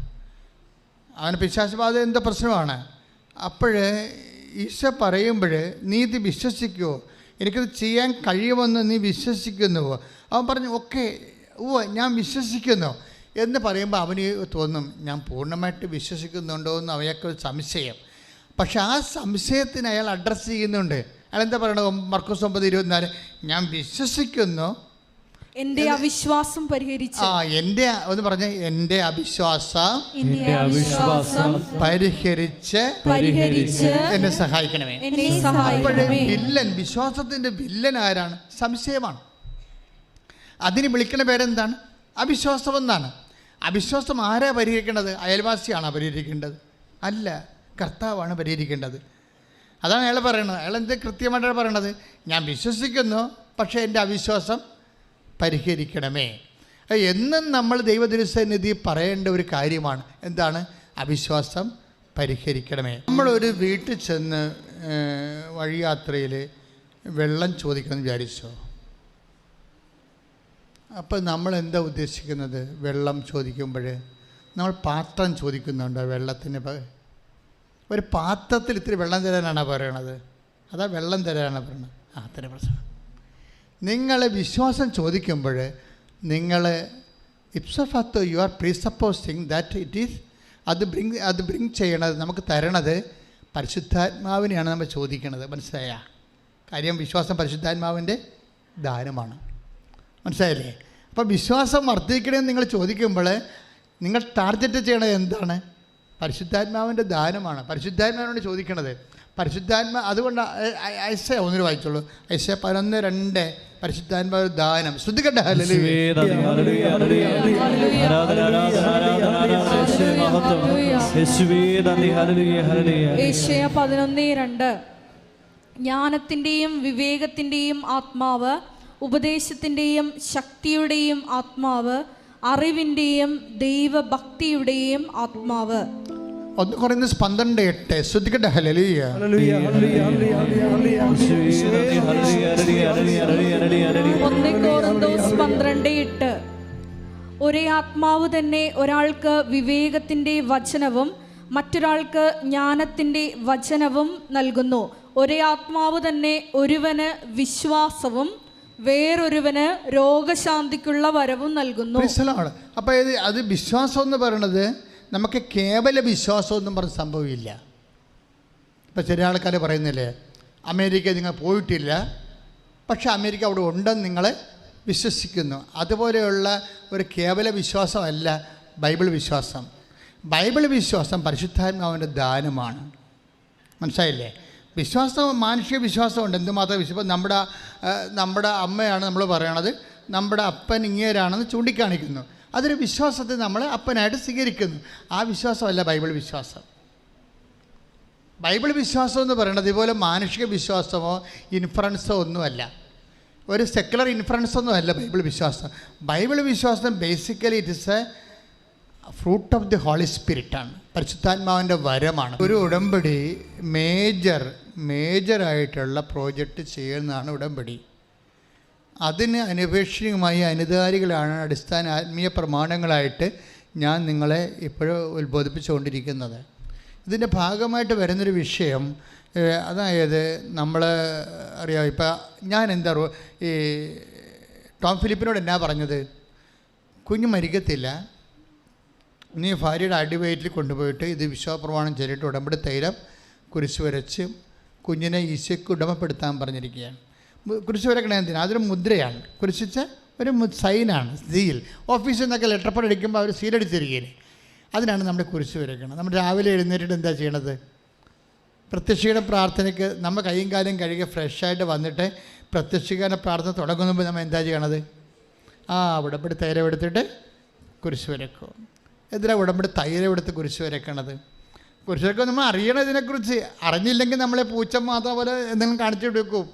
അവന് പിശാചബാധ എന്താ പ്രശ്നമാണ്. അപ്പോൾ ഈശോ പറയുമ്പോൾ നീ ഇത് വിശ്വസിക്കുമോ, എനിക്കത് ചെയ്യാൻ കഴിയുമെന്ന് നീ വിശ്വസിക്കുന്നുവോ? അവൻ പറഞ്ഞു ഓക്കെ, ഞാൻ വിശ്വസിക്കുന്നു എന്ന് പറയുമ്പോൾ അവന് തോന്നും ഞാൻ പൂർണ്ണമായിട്ട് വിശ്വസിക്കുന്നുണ്ടോ എന്ന് അവയ്ക്കൊരു സംശയം. പക്ഷെ ആ സംശയത്തിന് അയാൾ അഡ്രസ്സ് ചെയ്യുന്നുണ്ട്. അയാളെന്താ പറയണത്? മർക്കോസ് 9:24 ഞാൻ വിശ്വസിക്കുന്നു, എൻ്റെ അവിശ്വാസം പരിഹരിച്ച്. എൻ്റെ ഒന്ന് പറഞ്ഞ എൻ്റെ അവിശ്വാസം പരിഹരിച്ച് എന്നെ സഹായിക്കണമേ. വില്ലൻ, വിശ്വാസത്തിൻ്റെ വില്ലൻ ആരാണ്? സംശയമാണ്. അതിന് വിളിക്കുന്ന പേരെന്താണ്? അവിശ്വാസം എന്നാണ്. അവിശ്വാസം ആരാ പരിഹരിക്കേണ്ടത്? അയൽവാസിയാണോ പരിഹരിക്കേണ്ടത്? അല്ല, കർത്താവാണ് പരിഹരിക്കേണ്ടത്. അതാണ് അയാൾ പറയണത്. അയാൾ എന്ത് കൃത്യമായിട്ടാണ് പറയണത്? ഞാൻ വിശ്വസിക്കുന്നു, പക്ഷേ എൻ്റെ അവിശ്വാസം പരിഹരിക്കണമേ. എന്നും നമ്മൾ ദൈവതിരുസന്നിധി പറയേണ്ട ഒരു കാര്യമാണ്. എന്താണ്? അവിശ്വാസം പരിഹരിക്കണമേ. നമ്മളൊരു വീട്ടിൽ ചെന്ന് വഴിയാത്രയിൽ വെള്ളം ചോദിക്കണമെന്ന് വിചാരിച്ചോ? അപ്പോൾ നമ്മൾ എന്താ ഉദ്ദേശിക്കുന്നത്? വെള്ളം ചോദിക്കുമ്പോൾ നമ്മൾ പാത്രം ചോദിക്കുന്നുണ്ടോ? വെള്ളത്തിന് ഒരു പാത്രത്തിൽ ഇത്തിരി വെള്ളം തരാനാണ് പറയണത്, അതാ വെള്ളം തരാനാണ് പറയണത്. അത്ര പ്രശ്നം. നിങ്ങൾ വിശ്വാസം ചോദിക്കുമ്പോൾ നിങ്ങൾ ഇപ്സഫാത്തോ you are presupposing that it is അത് ബ്രിങ് ചെയ്യണത് നമുക്ക് തരണത് പരിശുദ്ധാത്മാവിനെയാണ് നമ്മൾ ചോദിക്കണത്. മനസ്സിലായ കാര്യം? വിശ്വാസം പരിശുദ്ധാത്മാവിൻ്റെ ദാനമാണ്. മനസ്സിലായില്ലേ? അപ്പോൾ വിശ്വാസം വർദ്ധിക്കണമെന്ന് നിങ്ങൾ ചോദിക്കുമ്പോൾ നിങ്ങൾ ടാർഗറ്റ് ചെയ്യണത് എന്താണ്? പരിശുദ്ധാത്മാവിൻ്റെ ദാനമാണ്. പരിശുദ്ധാത്മാവിനോട് ചോദിക്കണത് അതുകൊണ്ട് ഐസയ ഒന്നിന് വായിച്ചോളൂ. ഐസയ 11:2 പരിശുദ്ധാത്മാവ് ദാനം. ശ്രദ്ധിക്കട്ടെ. യേശയ്യ 11:2 ജ്ഞാനത്തിൻ്റെയും വിവേകത്തിൻ്റെയും ആത്മാവ്, ഉപദേശത്തിൻ്റെയും ശക്തിയുടെയും ആത്മാവ്, അറിവിൻ്റെയും ദൈവഭക്തിയുടെയും ആത്മാവ്. 1 Corinthians 12:8 ശ്രദ്ധിക്കട്ടെ. ഹല്ലേലൂയ. 1 Corinthians 12:8 ഒരേ ആത്മാവ് തന്നെ ഒരാൾക്ക് വിവേകത്തിൻ്റെ വചനവും മറ്റൊരാൾക്ക് ജ്ഞാനത്തിൻ്റെ വചനവും നൽകുന്നു. ഒരേ ആത്മാവ് തന്നെ ഒരുവന് വിശ്വാസവും വേറൊരുവന് രോഗശാന്തിക്കുള്ള വരവും നൽകുന്നു. അപ്പോൾ അത് വിശ്വാസം എന്ന് പറയുന്നത് നമുക്ക് കേവല വിശ്വാസമൊന്നും പറഞ്ഞ സംഭവമില്ല. ഇപ്പോൾ ചില ആൾക്കാർ പറയുന്നില്ലേ, അമേരിക്ക നിങ്ങൾ പോയിട്ടില്ല, പക്ഷെ അമേരിക്ക അവിടെ ഉണ്ടെന്ന് നിങ്ങൾ വിശ്വസിക്കുന്നു. അതുപോലെയുള്ള ഒരു കേവല വിശ്വാസമല്ല ബൈബിൾ വിശ്വാസം. ബൈബിൾ വിശ്വാസം പരിശുദ്ധാത്മാവിൻ്റെ ദാനമാണ്. മനസ്സിലായില്ലേ? വിശ്വാസം, മാനുഷിക വിശ്വാസമുണ്ട്. എന്തുമാത്രം വിശ്വാസം. നമ്മുടെ അമ്മയാണ് നമ്മൾ പറയണത്, നമ്മുടെ അപ്പൻ ഇങ്ങേരാണെന്ന് ചൂണ്ടിക്കാണിക്കുന്നു. അതൊരു വിശ്വാസത്തെ നമ്മൾ അപ്പനായിട്ട് സ്വീകരിക്കുന്നു. ആ വിശ്വാസമല്ല ബൈബിൾ വിശ്വാസം. ബൈബിൾ വിശ്വാസം എന്ന് പറയുന്നത് ഇതുപോലെ മാനുഷിക വിശ്വാസമോ ഇൻഫറൻസോ ഒന്നുമല്ല, ഒരു സെക്കുലർ ഇൻഫറൻസ് ഒന്നുമല്ല ബൈബിൾ വിശ്വാസം. ബൈബിൾ വിശ്വാസം basically it is a fruit of the holy സ്പിരിറ്റാണ്, പരിശുദ്ധാത്മാവിൻ്റെ വരമാണ്. ഒരു ഉടമ്പടി മേജറായിട്ടുള്ള പ്രോജക്റ്റ് ചെയ്യുന്നതാണ് ഉടമ്പടി. അതിന് അനപേക്ഷിതമായി അനുധാരികളാണ് അടിസ്ഥാന ആത്മീയ പ്രമാണങ്ങളായിട്ട് ഞാൻ നിങ്ങളെ ഇപ്പോഴും ഉത്ബോധിപ്പിച്ചുകൊണ്ടിരിക്കുന്നത്. ഇതിൻ്റെ ഭാഗമായിട്ട് വരുന്നൊരു വിഷയം, അതായത് നമ്മൾ അറിയാം, ഇപ്പം ഞാൻ ഈ ടോം ഫിലിപ്പിനോട് എന്നാ പറഞ്ഞത്, കുഞ്ഞ് മരിക്കത്തില്ല, നീ ഭാര്യയുടെ അടിവയറ്റിൽ കൊണ്ടുപോയിട്ട് ഇത് വിശ്വാസപ്രമാണം ചൊല്ലിയിട്ട് ഉടമ്പടി തൈലം കുരിശ് വരച്ച് കുഞ്ഞിനെ ഈശോയ്ക്ക് ഉടമപ്പെടുത്താൻ പറഞ്ഞിരിക്കുകയാണ്. കുരിശ് വരക്കണേ എന്തിനാണ്? അതൊരു മുദ്രയാണ്. കുരിശിച്ച ഒരു സൈനാണ്, സീൽ. ഓഫീസിൽ നിന്നൊക്കെ ലെറ്റർ പഡ് അടിക്കുമ്പോൾ അവർ സീലടിച്ചിരിക്കുകയാണ്. അതിനാണ് നമ്മൾ കുരിശ് വരയ്ക്കണം. നമ്മൾ രാവിലെ എഴുന്നേറ്റിട്ട് എന്താ ചെയ്യണത്? പ്രത്യക്ഷീകരണ പ്രാർത്ഥനയ്ക്ക് നമ്മൾ കൈയും കാലും കഴുകി ഫ്രഷായിട്ട് വന്നിട്ട് പ്രത്യക്ഷീകരണ പ്രാർത്ഥന തുടങ്ങുമ്പോൾ നമ്മൾ എന്താ ചെയ്യണത്? ഉടമ്പടി തൈലം എടുത്തിട്ട് കുരിശ് വരക്കും. എന്തിനാണ് ഉടമ്പടി തൈലം എടുത്ത് കുരിശ് വരക്കണത്? കുരിശ് വരക്കും നമ്മൾ അറിയണതിനെക്കുറിച്ച്. അറിഞ്ഞില്ലെങ്കിൽ നമ്മളെ പൂച്ച മാത്രം പോലെ എന്തെങ്കിലും കാണിച്ചു കൊടുക്കും.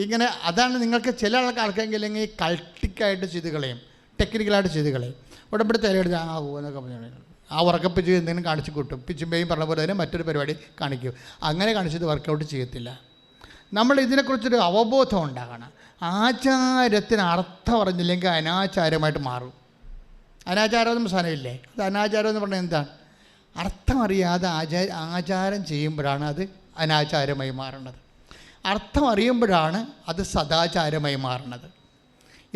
ഇങ്ങനെ അതാണ് നിങ്ങൾക്ക് ചില ആൾക്കാരെങ്കിൽ ഈ കൾട്ടിക്കായിട്ട് ചെയ്ത് കളയും, ടെക്നിക്കലായിട്ട് ചെയ്ത് കളയും. ഉടമ്പടി തൈലം എടുത്ത് എന്നൊക്കെ പറഞ്ഞു ഉറക്കപ്പിച്ച് എന്തെങ്കിലും കാണിച്ച് കൂട്ടും. പിച്ചുമ്പേയും പറഞ്ഞ പോലെ തന്നെ മറ്റൊരു പരിപാടി കാണിക്കും. അങ്ങനെ കാണിച്ചത് വർക്കൗട്ട് ചെയ്യത്തില്ല. നമ്മൾ ഇതിനെക്കുറിച്ചൊരു അവബോധം ഉണ്ടാകണം. ആചാരത്തിന് അർത്ഥം അറിഞ്ഞില്ലെങ്കിൽ അനാചാരമായിട്ട് മാറും. അനാചാരമൊന്നും സാധനമില്ലേ? അത് അനാചാരം എന്ന് പറഞ്ഞാൽ എന്താണ്? അർത്ഥം അറിയാതെ ആചാരം ചെയ്യുമ്പോഴാണ് അത് അനാചാരമായി മാറുന്നത്. അർത്ഥം അറിയുമ്പോഴാണ് അത് സദാചാരമായി മാറുന്നത്.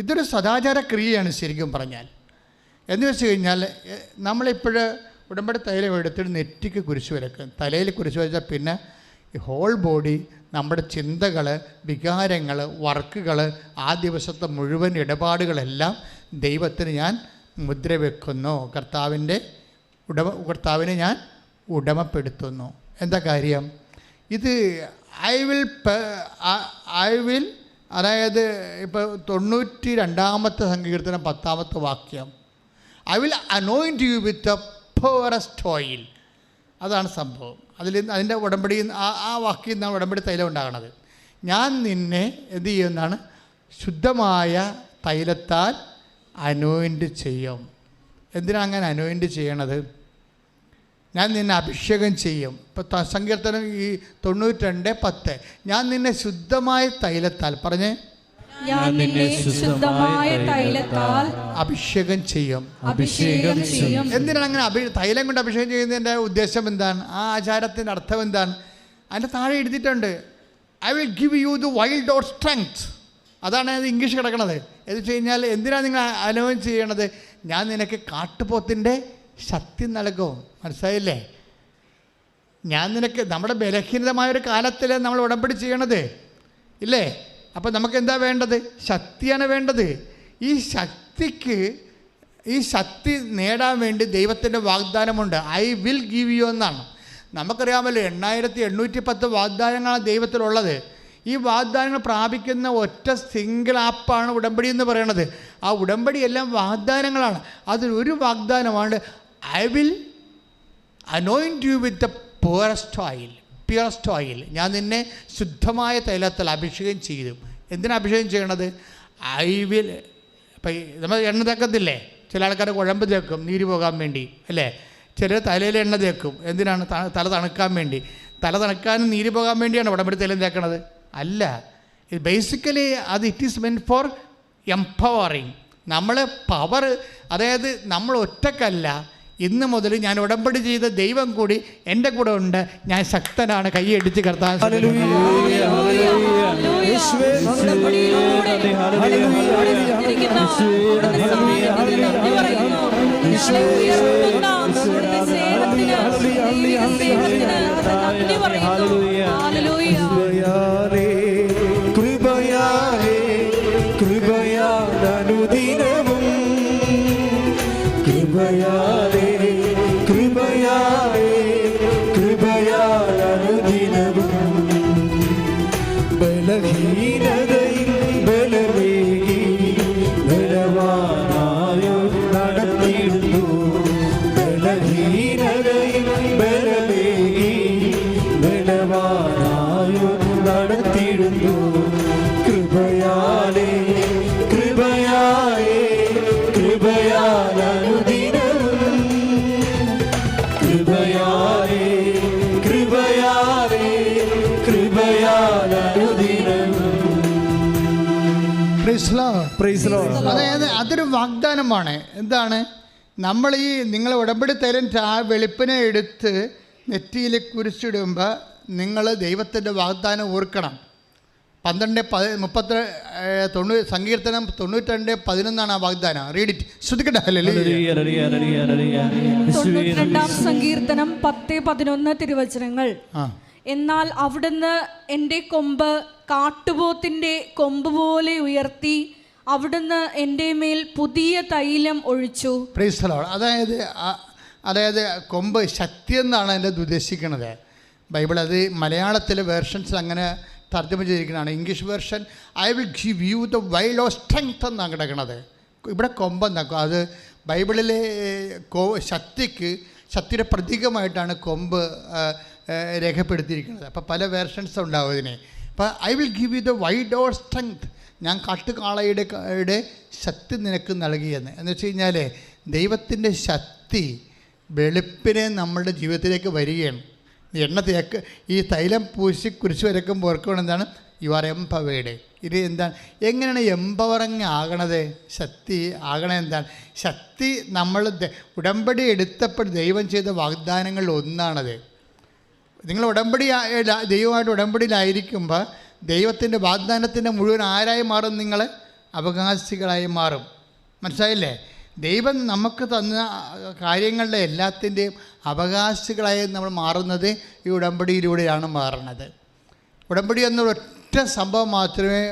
ഇതൊരു സദാചാര ക്രിയയാണ് ശരിക്കും പറഞ്ഞാൽ. എന്ന് വെച്ച് കഴിഞ്ഞാൽ നമ്മളിപ്പോൾ ഉടമ്പടി തൈലം എടുത്തിട്ട് നെറ്റിക്ക് കുരിശ് വരക്കും. തലയിൽ കുരിശ് വരച്ചാൽ പിന്നെ ഹോൾ ബോഡി, നമ്മുടെ ചിന്തകൾ, വികാരങ്ങൾ, വർക്കുകൾ, ആ ദിവസത്തെ മുഴുവൻ ഇടപാടുകളെല്ലാം ദൈവത്തിന് ഞാൻ മുദ്ര വെക്കുന്നു. കർത്താവിനെ ഞാൻ ഉടമപ്പെടുത്തുന്നു. എന്താ കാര്യം? ഇത് ഐ വിൽ അതായത് ഇപ്പോൾ 92-ാമത്തെ സങ്കീർത്തനം 10-ാമത്തെ വാക്യം, I will anoint you with a purest oil. അതാണ് സംഭവം. അതിൻ്റെ ഉടമ്പടി ആ വാക്കിൽ നിന്നാണ് ഉടമ്പടി തൈലം ഉണ്ടാകണത്. ഞാൻ നിന്നെ എന്ത് ചെയ്യുമെന്നാണ്? ശുദ്ധമായ തൈലത്താൽ അനോയിൻറ്റ് ചെയ്യും. എന്തിനാണ് അങ്ങനെ അനോയിൻറ്റ് ചെയ്യണത്? ഞാൻ നിന്നെ അഭിഷേകം ചെയ്യും. ഇപ്പോൾ സങ്കീർത്തനം ഈ 92:10 ഞാൻ നിന്നെ ശുദ്ധമായ തൈലത്താൽ പറഞ്ഞേ, ഞാൻ നിന്നെ ശുദ്ധമായ തൈലത്താൽ അഭിഷേകം ചെയ്യും. എന്തിനാണ് അങ്ങനെ തൈലം കൊണ്ട് അഭിഷേകം ചെയ്യുന്നതിൻ്റെ ഉദ്ദേശം എന്താണ്? ആ ആചാരത്തിൻ്റെ അർത്ഥം എന്താണ്? അതിൻ്റെ താഴെ എഴുതിയിട്ടുണ്ട്, I will give you the wild or strength. അതാണ് അത് ഇംഗ്ലീഷ് കിടക്കണത്. എന്ന് വെച്ച് കഴിഞ്ഞാൽ എന്തിനാണ് നിങ്ങൾ അനൗൺസ് ചെയ്യണത്? ഞാൻ നിനക്ക് കാട്ടുപോത്തിൻ്റെ ശക്തി നൽകും. മനസ്സിലായില്ലേ? ഞാൻ നിനക്ക്, നമ്മുടെ ബലഹീനതമായൊരു കാലത്തിൽ നമ്മൾ ഉടമ്പടി ചെയ്യണത് ഇല്ലേ? അപ്പോൾ നമുക്ക് എന്താ വേണ്ടത്? ശക്തിയാണ് വേണ്ടത്. ഈ ശക്തി നേടാൻ വേണ്ടി ദൈവത്തിൻ്റെ വാഗ്ദാനമുണ്ട്. ഐ വിൽ ഗീവ് യു എന്നാണ്. നമുക്കറിയാമല്ലോ 8810 വാഗ്ദാനങ്ങളാണ് ദൈവത്തിലുള്ളത്. ഈ വാഗ്ദാനങ്ങൾ പ്രാപിക്കുന്ന ഒറ്റ സിംഗിൾ ആപ്പാണ് ഉടമ്പടി എന്ന് പറയുന്നത്. ആ ഉടമ്പടി എല്ലാം വാഗ്ദാനങ്ങളാണ്. അതിലൊരു വാഗ്ദാനമാണ് I will anoint you with the purest oil. ഞാൻ നിന്നെ ശുദ്ധമായ തൈലത്തിൽ അഭിഷേകം ചെയ്തു. എന്തിനാണ് അഭിഷേകം ചെയ്യണത്? I will. ഇപ്പം നമ്മൾ എണ്ണ തേക്കത്തില്ലേ? ചില ആൾക്കാർ കുഴമ്പ് തേക്കും നീര് പോകാൻ വേണ്ടി അല്ലേ? ചിലർ തലയിൽ എണ്ണ തേക്കും. എന്തിനാണ്? തല തണുക്കാൻ വേണ്ടി. തല തണുക്കാനും നീര് പോകാൻ വേണ്ടിയാണ് ഉടമ്പടി തൈലം തേക്കണത്? അല്ല. Basically it is meant for empowering. നമ്മൾ പവർ, അതായത് നമ്മൾ ഒറ്റക്കല്ല. ഇന്ന് മുതൽ ഞാൻ ഉടമ്പടി ചെയ്ത ദൈവം കൂടി എൻ്റെ കൂടെ ഉണ്ട്. ഞാൻ ശക്തനാണ്. കൈയടിച്ച് കർത്താൻ കൃപയാലനുദിനവും കൃപയാലേ കൃപയാലേ കൃപയാലനുദിനവും ബലഹീനതയിൽ ബലമേകി ബലവാനായോ നടത്തിയിടുന്നു. ബലഹീനതയിൽ ബലമേകി ബലവാനായോ നടത്തിയിടുന്നു. കൃപയാലേ കൃപയാലേ കൃപയാലനുദിനവും കൃപയാലേ കൃപയാലേ കൃപയാലനുദിനവും. Praise Lord. അതായത് അതൊരു വാഗ്ദാനമാണ്. എന്താണ്? നമ്മൾ നിങ്ങൾ ഉടമ്പടി തൈലം ആ വെളുപ്പിനെ എടുത്ത് നെറ്റിയിൽ കുരിശിടുമ്പോൾ നിങ്ങൾ ദൈവത്തിൻ്റെ വാഗ്ദാനം ഓർക്കണം. 12:30 സങ്കീർത്തനം 92:11 ആ വാഗ്ദാനം. Read it. ശ്രദ്ധിക്കട്ടെ. 92-ാം സങ്കീർത്തനം 10-11 തിരുവചനങ്ങൾ. എന്നാൽ അവിടുന്ന് എൻ്റെ കൊമ്പ് കാട്ടുപോത്തിൻ്റെ കൊമ്പ് പോലെ ഉയർത്തി, അവിടുന്ന് എൻ്റെ മേൽ പുതിയ തൈലം ഒഴിച്ചു. Praise the Lord. അതായത് കൊമ്പ് ശക്തി എന്നാണ് അതിൻ്റെ ഉദ്ദേശിക്കുന്നത്. ബൈബിൾ അത് മലയാളത്തിലെ വേർഷൻസ് അങ്ങനെ തർജ്ജമ ചെയ്തിരിക്കുന്നതാണ്. English version I will give you the wild ഓഫ് സ്ട്രെങ്ത് എന്നാണ് കിടക്കുന്നത്. ഇവിടെ കൊമ്പെന്നാക്കും. അത് ബൈബിളിലെ ശക്തിയുടെ പ്രതീകമായിട്ടാണ് കൊമ്പ് രേഖപ്പെടുത്തിയിരിക്കുന്നത്. അപ്പോൾ പല വേർഷൻസ് ഉണ്ടാവും ഇതിനെ. അപ്പോൾ I will give you the wide or strength. ഞാൻ കാട്ടുകാളയുടെ ശക്തി നിനക്ക് നൽകിയെന്ന്. എന്ന് വെച്ച് കഴിഞ്ഞാൽ ദൈവത്തിൻ്റെ ശക്തി വെളുപ്പിനെ നമ്മളുടെ ജീവിതത്തിലേക്ക് വരികയാണ്. എണ്ണ തേക്ക് ഈ തൈലം പൂശി കുരിശ് വരക്കുമ്പോൾ ഓർക്കണം എന്താണ്? You are empowered. ഇത് എന്താണ്? എങ്ങനെയാണ് എംപവറിങ് ആകണത്? ശക്തി ആകണത് എന്താണ്? ശക്തി നമ്മൾ ഉടമ്പടി എടുത്തപ്പോൾ ദൈവം ചെയ്ത വാഗ്ദാനങ്ങളിൽ ഒന്നാണത്. നിങ്ങൾ ദൈവമായിട്ട് ഉടമ്പടിയിലായിരിക്കുമ്പോൾ ദൈവത്തിൻ്റെ വാഗ്ദാനത്തിൻ്റെ മുഴുവൻ ആരായി മാറും? നിങ്ങൾ അവകാശികളായി മാറും. മനസ്സിലായില്ലേ? ദൈവം നമുക്ക് തന്ന കാര്യങ്ങളുടെ എല്ലാത്തിൻ്റെയും അവകാശികളായി നമ്മൾ മാറുന്നത് ഈ ഉടമ്പടിയിലൂടെയാണ് മാറുന്നത്. ഉടമ്പടി എന്നൊരൊറ്റ സംഭവം മാത്രമേ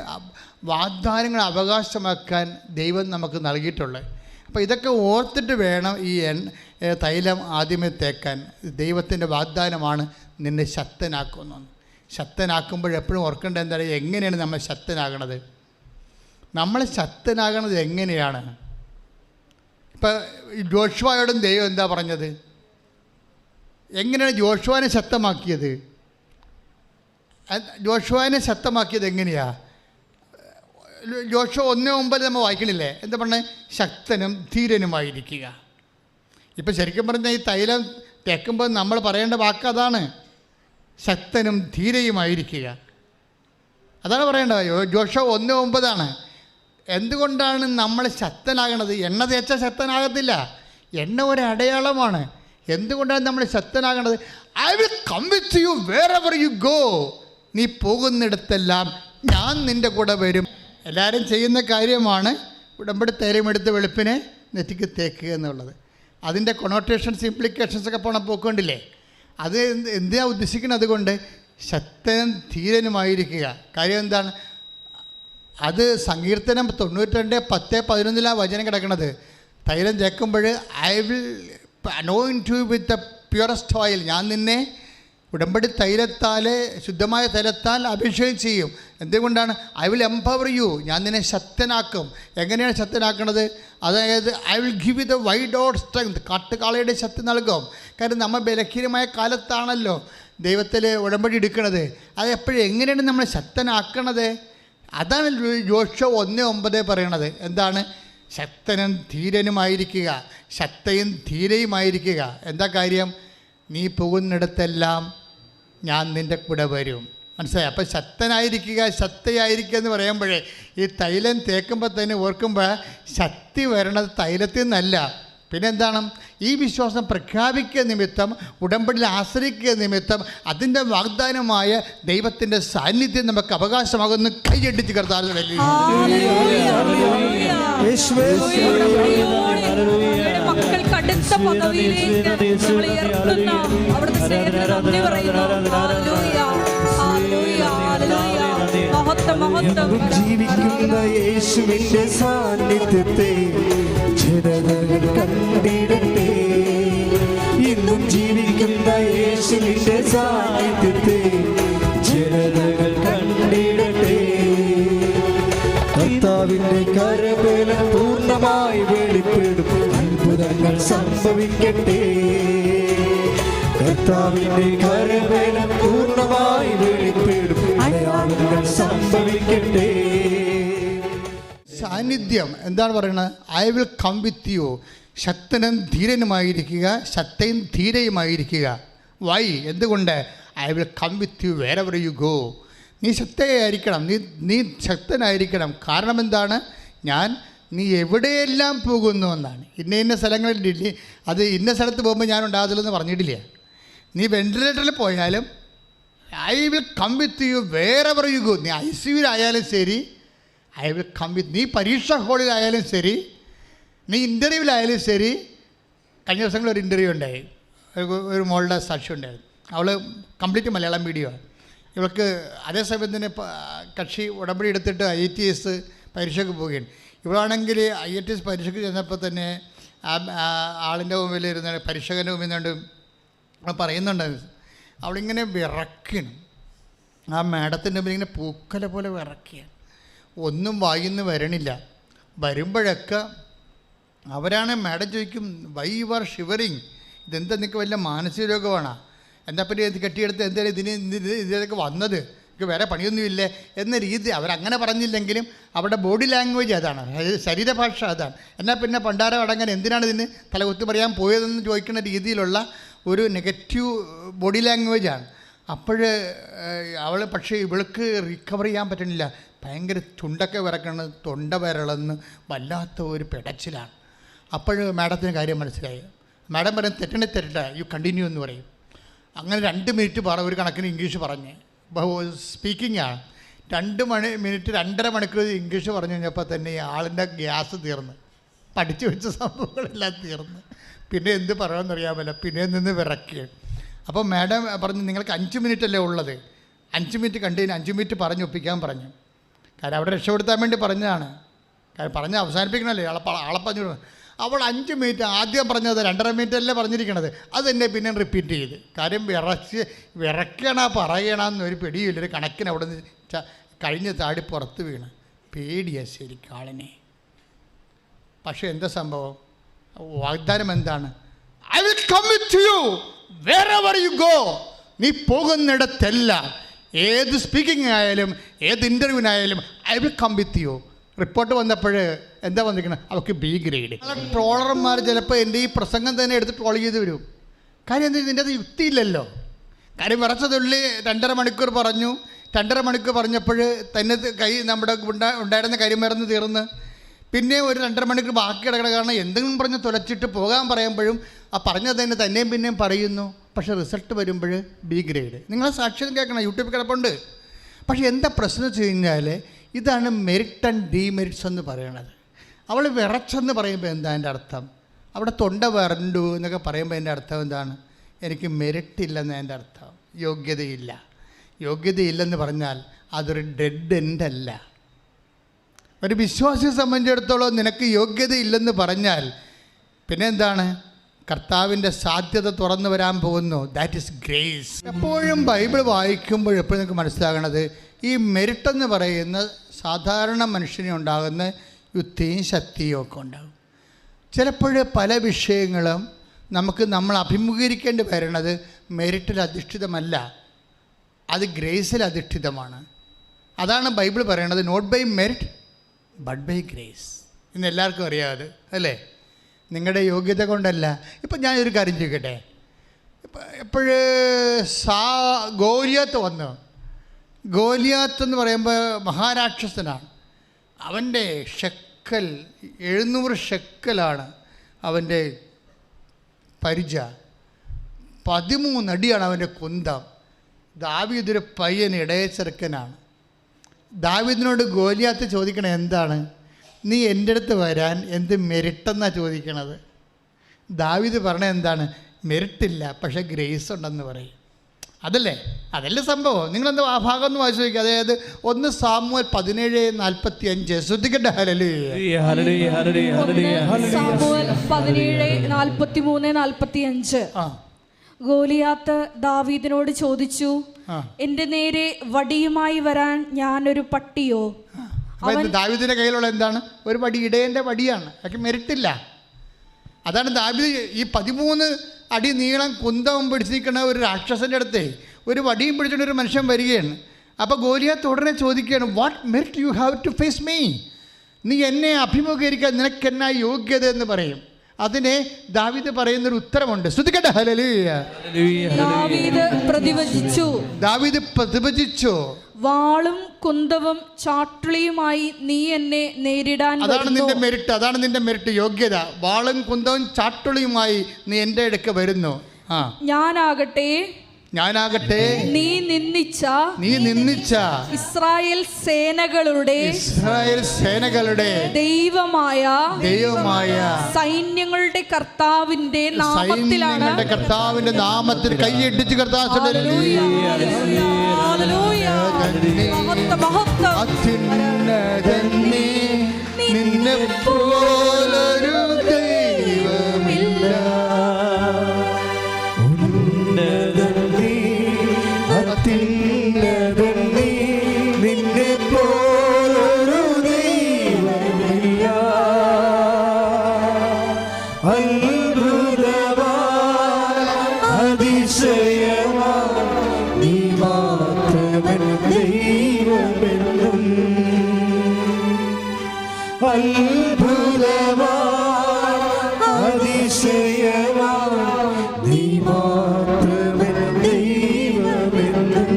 വാഗ്ദാനങ്ങൾ അവകാശമാക്കാൻ ദൈവം നമുക്ക് നൽകിയിട്ടുള്ളൂ. അപ്പോൾ ഇതൊക്കെ ഓർത്തിട്ട് വേണം ഈ തൈലം ആദ്യമേ തേക്കാൻ. ദൈവത്തിൻ്റെ വാഗ്ദാനമാണ് നിന്നെ ശക്തനാക്കുന്നത്. ശക്തനാക്കുമ്പോൾ എപ്പോഴും ഓർക്കേണ്ടത് എന്താണ്? എങ്ങനെയാണ് നമ്മൾ ശക്തനാകണത്? നമ്മൾ ശക്തനാകണത് എങ്ങനെയാണ്? ഇപ്പം ജോഷുവയോടും ദൈവം എന്താ പറഞ്ഞത്? എങ്ങനെയാണ് ജോഷുവനെ ശക്തമാക്കിയത്? ജോഷുവനെ ശക്തമാക്കിയത് എങ്ങനെയാണ്? ജോഷുവ 1:9 നമ്മൾ വായിക്കണില്ലേ? എന്താ പറഞ്ഞത്? ശക്തനും ധീരനുമായിരിക്കുക. ഇപ്പം ശരിക്കും പറഞ്ഞാൽ ഈ തൈലം തേക്കുമ്പോൾ നമ്മൾ പറയേണ്ട വാക്ക് അതാണ്. ശക്തനും ധീരയുമായിരിക്കുക. അതാണ് പറയേണ്ടത്. ജോഷുവ 1:9. എന്തുകൊണ്ടാണ് നമ്മൾ ശക്തനാകണത്? എണ്ണ തേച്ചാൽ ശക്തനാകത്തില്ല. എണ്ണ ഒരു അടയാളമാണ്. എന്തുകൊണ്ടാണ് നമ്മൾ ശക്തനാകണത്? I will come with you wherever you go. നീ പോകുന്നിടത്തെല്ലാം ഞാൻ നിൻ്റെ കൂടെ വരും എല്ലാവരും ചെയ്യുന്ന കാര്യമാണ് ഉടമ്പടി തൈലമെടുത്ത് വെളുപ്പിനെ നെറ്റിക്ക് തേക്കുക എന്നുള്ളത്. അതിൻ്റെ കൊണോട്ടേഷൻസ് ഇംപ്ലിക്കേഷൻസ് ഒക്കെ പോകണം പോക്കൊണ്ടില്ലേ. അത് എന്തിനാ ഉദ്ദേശിക്കുന്നത്? അതുകൊണ്ട് ശക്തനും ധീരനുമായിരിക്കുക. കാര്യം എന്താണ്? അത് സങ്കീർത്തനം 92:10-11 വചനം കിടക്കുന്നത്. തൈലം തേക്കുമ്പോൾ I will anoint you with the purest oil, ഞാൻ നിന്നെ ഉടമ്പടി തൈലത്താൽ, ശുദ്ധമായ തൈലത്താൽ അഭിഷേകം ചെയ്യും. എന്തുകൊണ്ടാണ്? ഐ വിൽ എംപവർ യു, ഞാൻ നിന്നെ ശക്തനാക്കും. എങ്ങനെയാണ് ശക്തനാക്കുന്നത്? അതായത് I will give you the wild ഔട്ട് സ്ട്രെങ്ത്, കാട്ടുകാളയുടെ ശക്തി നൽകും. കാരണം നമ്മൾ ബലഹീനമായ കാലത്താണല്ലോ ദൈവത്തിൽ ഉടമ്പടി എടുക്കുന്നത്. അത് എപ്പോഴും എങ്ങനെയാണ് നമ്മൾ ശക്തനാക്കണത്? അതാണ് യോശുവ 1:9 പറയണത്. എന്താണ്? ശക്തനും ധീരനുമായിരിക്കുക, ശക്തയും ധീരയുമായിരിക്കുക. എന്താ കാര്യം? നീ പോകുന്നിടത്തെല്ലാം ഞാൻ നിൻ്റെ കൂടെ വരും. മനസ്സിലായി? അപ്പം ശക്തനായിരിക്കുക, ശക്തയായിരിക്കുക എന്ന് പറയുമ്പോഴേ ഈ തൈലം തേക്കുമ്പോൾ തന്നെ ഓർക്കുമ്പോൾ ശക്തി വരണത് തൈലത്തിൽ നിന്നല്ല. പിന്നെന്താണ്? ഈ വിശ്വാസം പ്രഖ്യാപിക്കുക നിമിത്തം, ഉടമ്പടിയിൽ ആശ്രയിക്കുക നിമിത്തം അതിൻ്റെ വാഗ്ദാനമായ ദൈവത്തിൻ്റെ സാന്നിധ്യം നമുക്ക് അവകാശമാകുന്നു. കൈയടിച്ച് കർത്താവിനെ മക്കൾക്ക് അടുത്ത പദവിയിലേക്ക് നമ്മൾ ഉയർത്തുന്ന അവിടുത്തെ സ്നേഹത്തിന് നന്ദി പറയുന്നു. ഹല്ലേലൂയ, ഹല്ലേലൂയ, ഹല്ലേലൂയ. മഹത്വം, മഹത്വം. ജീവിക്കുന്ന യേശുവിന്റെ സാന്നിധ്യത്തെ ജനതകൾ കണ്ടിടട്ടെ. ഇന്നും ജീവിക്കുന്ന യേശുവിന്റെ സാന്നിധ്യത്തെ ജനതകൾ കണ്ടിടട്ടെ. കർത്താവിന്റെ കരബലം പൂർണ്ണമായി വെളിപ്പെടും, അത്ഭുതങ്ങൾ സംഭവിക്കട്ടെ. കർത്താവിന്റെ കരബലം പൂർണ്ണമായി വെളിപ്പെടും, അടയാളങ്ങൾ സംഭവിക്കട്ടെ. സാന്നിധ്യം എന്താണ് പറയുന്നത്? I will come with you. ശക്തനും ധീരനുമായിരിക്കുക, ശക്തയും ധീരയുമായിരിക്കുക. വൈ? എന്തുകൊണ്ട്? I will come with you wherever you go. നീ ശക്തയായിരിക്കണം, നീ ശക്തനായിരിക്കണം. കാരണം എന്താണ്? നീ എവിടെയെല്ലാം പോകുന്നു എന്നാണ്. ഇന്ന സ്ഥലങ്ങളിൽ അത് ഇന്ന സ്ഥലത്ത് പോകുമ്പോൾ ഞാൻ ഉണ്ടാകത്തില്ലെന്ന് പറഞ്ഞിട്ടില്ല. നീ വെന്റിലേറ്ററിൽ പോയാലും I will come with you wherever you go. നീ ICUവിലായാലും ശരി, ഐ വിൽ കം വിത്ത്. നീ പരീക്ഷാ ഹാളിലായാലും ശരി, നീ ഇൻ്റർവ്യൂവിലായാലും ശരി. കഴിഞ്ഞ ദിവസങ്ങളിൽ ഒരു ഇൻ്റർവ്യൂ ഉണ്ടായി, ഒരു മോളുടെ സാക്ഷ്യം ഉണ്ടായിരുന്നു. അവൾ കംപ്ലീറ്റ് മലയാളം മീഡിയമാണ്. ഇവൾക്ക് അതേസമയം തന്നെ കക്ഷി ഉടമ്പടി എടുത്തിട്ട് IATS പരീക്ഷയ്ക്ക് പോവുകയാണ്. ഇവളാണെങ്കിൽ IATS പരീക്ഷയ്ക്ക് ചെന്നപ്പോൾ തന്നെ ആളിൻ്റെ മുമ്പിൽ ഇരുന്ന്, പരീക്ഷകൻ്റെ മുമ്പിൽ നിന്നുകൊണ്ട് പറയുന്നുണ്ട്, അവളിങ്ങനെ വിറക്കണം. ആ മാഡത്തിൻ്റെ മുമ്പിൽ ഇങ്ങനെ പൂക്കല പോലെ വിറക്കുകയാണ്. ഒന്നും വായിന്ന് വരണില്ല. വരുമ്പോഴൊക്കെ അവരാണ് മാഡം ചോദിക്കും, വൈ യു ആർ ഷിവറിങ്, ഇതെന്താ നിങ്ങൾക്ക് വല്ല മാനസിക രോഗമാണോ? എന്താ പറ്റി കെട്ടിയെടുത്ത് എന്തായാലും ഇതിലേക്ക് വന്നത്, എനിക്ക് വേറെ പണിയൊന്നുമില്ലേ എന്ന രീതി. അവരങ്ങനെ പറഞ്ഞില്ലെങ്കിലും അവരുടെ ബോഡി ലാംഗ്വേജ് അതാണ്, ശരീരഭാഷ അതാണ്. എന്നാൽ പിന്നെ പണ്ടാരം അടങ്ങാൻ എന്തിനാണ് ഇതിന് തലകുത്തി പറയാൻ പോയതെന്ന് ചോദിക്കുന്ന രീതിയിലുള്ള ഒരു നെഗറ്റീവ് ബോഡി ലാംഗ്വേജാണ്. അപ്പോൾ അവൾ, പക്ഷേ ഇവൾക്ക് റിക്കവർ ചെയ്യാൻ പറ്റണില്ല. ഭയങ്കര ചുണ്ടൊക്കെ വിറക്കണത്, തൊണ്ട വിരളെന്ന് വല്ലാത്ത ഒരു പിടച്ചിലാണ്. അപ്പോൾ മാഡത്തിന് കാര്യം മനസ്സിലായി. മാഡം പറയും, തെറ്റട്ടെ, യു കണ്ടിന്യൂ എന്ന് പറയും. അങ്ങനെ 2 മിനിറ്റ് ഒരു കണക്കിന് ഇംഗ്ലീഷ് പറഞ്ഞ്, സ്പീക്കിംഗ് ആണ്. 2 മിനിറ്റ് 2.5 മണിക്കൂർ ഇംഗ്ലീഷ് പറഞ്ഞു കഴിഞ്ഞപ്പോൾ തന്നെ ഈ ആളിൻ്റെ ഗ്യാസ് തീർന്ന്, പഠിച്ചു വെച്ച സംഭവങ്ങളെല്ലാം തീർന്ന്. പിന്നെ എന്ത് പറയാമെന്നറിയാമല്ല, പിന്നെ നിന്ന് വിറക്കുകയാണ്. അപ്പോൾ മാഡം പറഞ്ഞു, നിങ്ങൾക്ക് 5 മിനിറ്റ് അല്ലേ ഉള്ളത്, 5 മിനിറ്റ് കണ്ടതിന് 5 മിനിറ്റ് പറഞ്ഞ് ഒപ്പിക്കാൻ പറഞ്ഞു. കാരണം അവിടെ രക്ഷപ്പെടുത്താൻ വേണ്ടി പറഞ്ഞതാണ്. കാര്യം പറഞ്ഞ് അവസാനിപ്പിക്കണമല്ലേ, ആളെ പറഞ്ഞു. അവൾ 5 മിനിറ്റ് ആദ്യം പറഞ്ഞത് 2.5 മിനിറ്റ് അല്ലേ പറഞ്ഞിരിക്കണത്, അത് തന്നെ പിന്നെ റിപ്പീറ്റ് ചെയ്ത്. കാര്യം വിറയ്ക്കണ പറയണമെന്നൊരു പിടിയില്ല. ഒരു കണക്കിന് അവിടെ നിന്ന് കഴിഞ്ഞ് താടി പുറത്ത് വീണ്. പേടിയാണ് ശരിക്കും ആളിനെ. പക്ഷേ എന്താ സംഭവം? വാഗ്ദാനം എന്താണ്? I will come with you wherever you go. നീ പോകുന്നിടത്തെല്ലാം, ഏത് സ്പീക്കിംഗ് ആയാലും ഏത് ഇൻ്റർവ്യൂവിനായാലും I will come with you. Report വന്നപ്പോൾ എന്താ വന്നിരിക്കുന്നത്? അവർക്ക് B ഗ്രേഡ്. ട്രോളർമാർ ചിലപ്പോൾ എൻ്റെ ഈ പ്രസംഗം തന്നെ എടുത്ത് ട്രോൾ ചെയ്ത് വരും. കാര്യം എന്താ? ഇതിൻ്റെ അത് യുക്തിയില്ലല്ലോ. കാര്യം വിറച്ചതുള്ളി 2.5 മണിക്കൂർ പറഞ്ഞു. 2.5 മണിക്കൂർ പറഞ്ഞപ്പോൾ തന്നെ നമ്മുടെ ഉണ്ടായിരുന്ന കരിമരുന്ന് തീർന്ന്. പിന്നെ ഒരു 2.5 മണിക്കൂർ ബാക്കി കിടക്കണം. കാരണം എന്തെങ്കിലും പറഞ്ഞ് തുലച്ചിട്ട് പോകാൻ പറയുമ്പോഴും ആ പറഞ്ഞത് തന്നെ തന്നെയും പിന്നെയും പറയുന്നു. പക്ഷേ റിസൾട്ട് വരുമ്പോൾ B ഗ്രേഡ്. നിങ്ങൾ സാക്ഷ്യം കേൾക്കണം, യൂട്യൂബിൽ കിടപ്പുണ്ട്. പക്ഷേ എന്താ പ്രശ്നം വെച്ച് കഴിഞ്ഞാൽ ഇതാണ് മെറിറ്റ് ആൻഡ് ഡീമെറിറ്റ്സ് എന്ന് പറയുന്നത്. അവൾ വിറച്ചെന്ന് പറയുമ്പോൾ എന്താ എൻ്റെ അർത്ഥം? അവിടെ തൊണ്ട വരണ്ടു എന്നൊക്കെ പറയുമ്പോൾ എൻ്റെ അർത്ഥം എന്താണ്? എനിക്ക് മെറിറ്റ് ഇല്ലെന്ന് എൻ്റെ അർത്ഥം. യോഗ്യതയില്ല. യോഗ്യതയില്ലെന്ന് പറഞ്ഞാൽ അതൊരു ഡെഡ് എൻഡ് അല്ല. ഒരു വിശ്വാസിയെ സംബന്ധിച്ചിടത്തോളം നിനക്ക് യോഗ്യതയില്ലെന്ന് പറഞ്ഞാൽ പിന്നെ എന്താണ്? കർത്താവിൻ്റെ സാധ്യത തുറന്നു വരാൻ പോകുന്നു. That is grace. എപ്പോഴും ബൈബിൾ വായിക്കുമ്പോൾ എപ്പോഴും നിങ്ങൾക്ക് മനസ്സിലാകണത് ഈ മെറിറ്റ് എന്ന് പറയുന്ന സാധാരണ മനുഷ്യനെ ഉണ്ടാകുന്ന യുക്തിയും ശക്തിയും ഒക്കെ ഉണ്ടാകും. ചിലപ്പോൾ പല വിഷയങ്ങളും നമ്മൾ അഭിമുഖീകരിക്കേണ്ടി വരുന്നത് മെറിറ്റിൽ അധിഷ്ഠിതമല്ല, അത് ഗ്രേസിൽ അധിഷ്ഠിതമാണ്. അതാണ് ബൈബിൾ പറയണത്, not by merit but by grace. ഇന്ന് എല്ലാവർക്കും അറിയാതെ അല്ലേ? നിങ്ങളുടെ യോഗ്യത കൊണ്ടല്ല. ഇപ്പം ഞാനൊരു കാര്യം ചോദിക്കട്ടെ. ഗോലിയാത്ത് വന്നു. ഗോലിയാത്ത് എന്ന് പറയുമ്പോൾ മഹാരാക്ഷസനാണ്. അവൻ്റെ ഷെക്കൽ 700 ഷെക്കലാണ് അവൻ്റെ പരിച. 13 അടിയാണ് അവൻ്റെ കുന്തം. ദാവീദൊരു പയ്യൻ ഇടയ ചെറുക്കനാണ്. ദാവീദിനോട് ഗോലിയാത്ത് ചോദിക്കണേ എന്താണ്? നീ എൻ്റെ അടുത്ത് വരാൻ എന്ത് മെറിട്ടെന്നാണ് ചോദിക്കണത്. ദാവീദ് പറഞ്ഞ എന്താണ്? മെറിറ്റില്ല, പക്ഷേ ഗ്രേസ് ഉണ്ടെന്ന് പറയും. അതല്ലേ സംഭവം. നിങ്ങളെന്താ ആ ഭാഗം ഒന്ന് വായിച്ചു നോക്കുക. അതായത് 1 സാമുവേൽ 17:45. ശ്രദ്ധിക്കട്ടെ. സാമുവേൽ 17:43-45. ഗോലിയാത്ത് ദാവീദിനോട് ചോദിച്ചു, എന്റെ നേരെ വടിയുമായി വരാൻ ഞാനൊരു പട്ടിയോ? ദാവീദിന്റെ കയ്യിലുള്ള എന്താണ്? ഒരു വടി, ഇടയൻ്റെ വടിയാണ്. അതൊക്കെ മെറിറ്റില്ല. അതാണ് ദാവീദ് ഈ 13 അടി നീളം കുന്തവും പിടിച്ചിരിക്കുന്ന ഒരു രാക്ഷസൻ്റെ അടുത്ത് ഒരു വടിയും പിടിച്ചിട്ട് ഒരു മനുഷ്യൻ വരികയാണ്. അപ്പോൾ ഗോലിയാത്ത് ഉടനെ ചോദിക്കുകയാണ്, what merit you have to face me? നീ എന്നെ അഭിമുഖീകരിക്കാൻ നിനക്കെന്നാ യോഗ്യത എന്ന് പറയും. അതിനെ ദാവീദ് പറയുന്നൊരു ഉത്തരമുണ്ട്. ശ്രദ്ധിക്കട്ടെ. ഹല്ലേലൂയ. ദാവീദ് പ്രതിവചിച്ചു, വാളും കുന്തവും ചാട്ടുളിയുമായി നീ എന്നെ നേരിടാൻ. അതാണ് നിന്റെ മെറിറ്റ്, യോഗ്യത. വാളും കുന്തവും ചാട്ടുളിയുമായി നീ എൻ്റെ അടുക്ക വരുന്നു. ഞാനാകട്ടെ നീ നിന്ദിച്ച ഇസ്രായേൽ സേനകളുടെ ദൈവമായ സൈന്യങ്ങളുടെ കർത്താവിന്റെ നാമത്തിൽ കൈയിടിച്ച് കർത്താവ് നിന്നെ പോലൊരു ദൈവമില്ല. നിന്നെ പോലൊരു ദൈവമില്ല. അത്ഭുതമാ അതിശയമാ നീ മാത്രമൻ ദൈവമെന്നും. അത്ഭുതമാ അതിശയമാ നീ മാത്രമൻ ദൈവമെന്നും.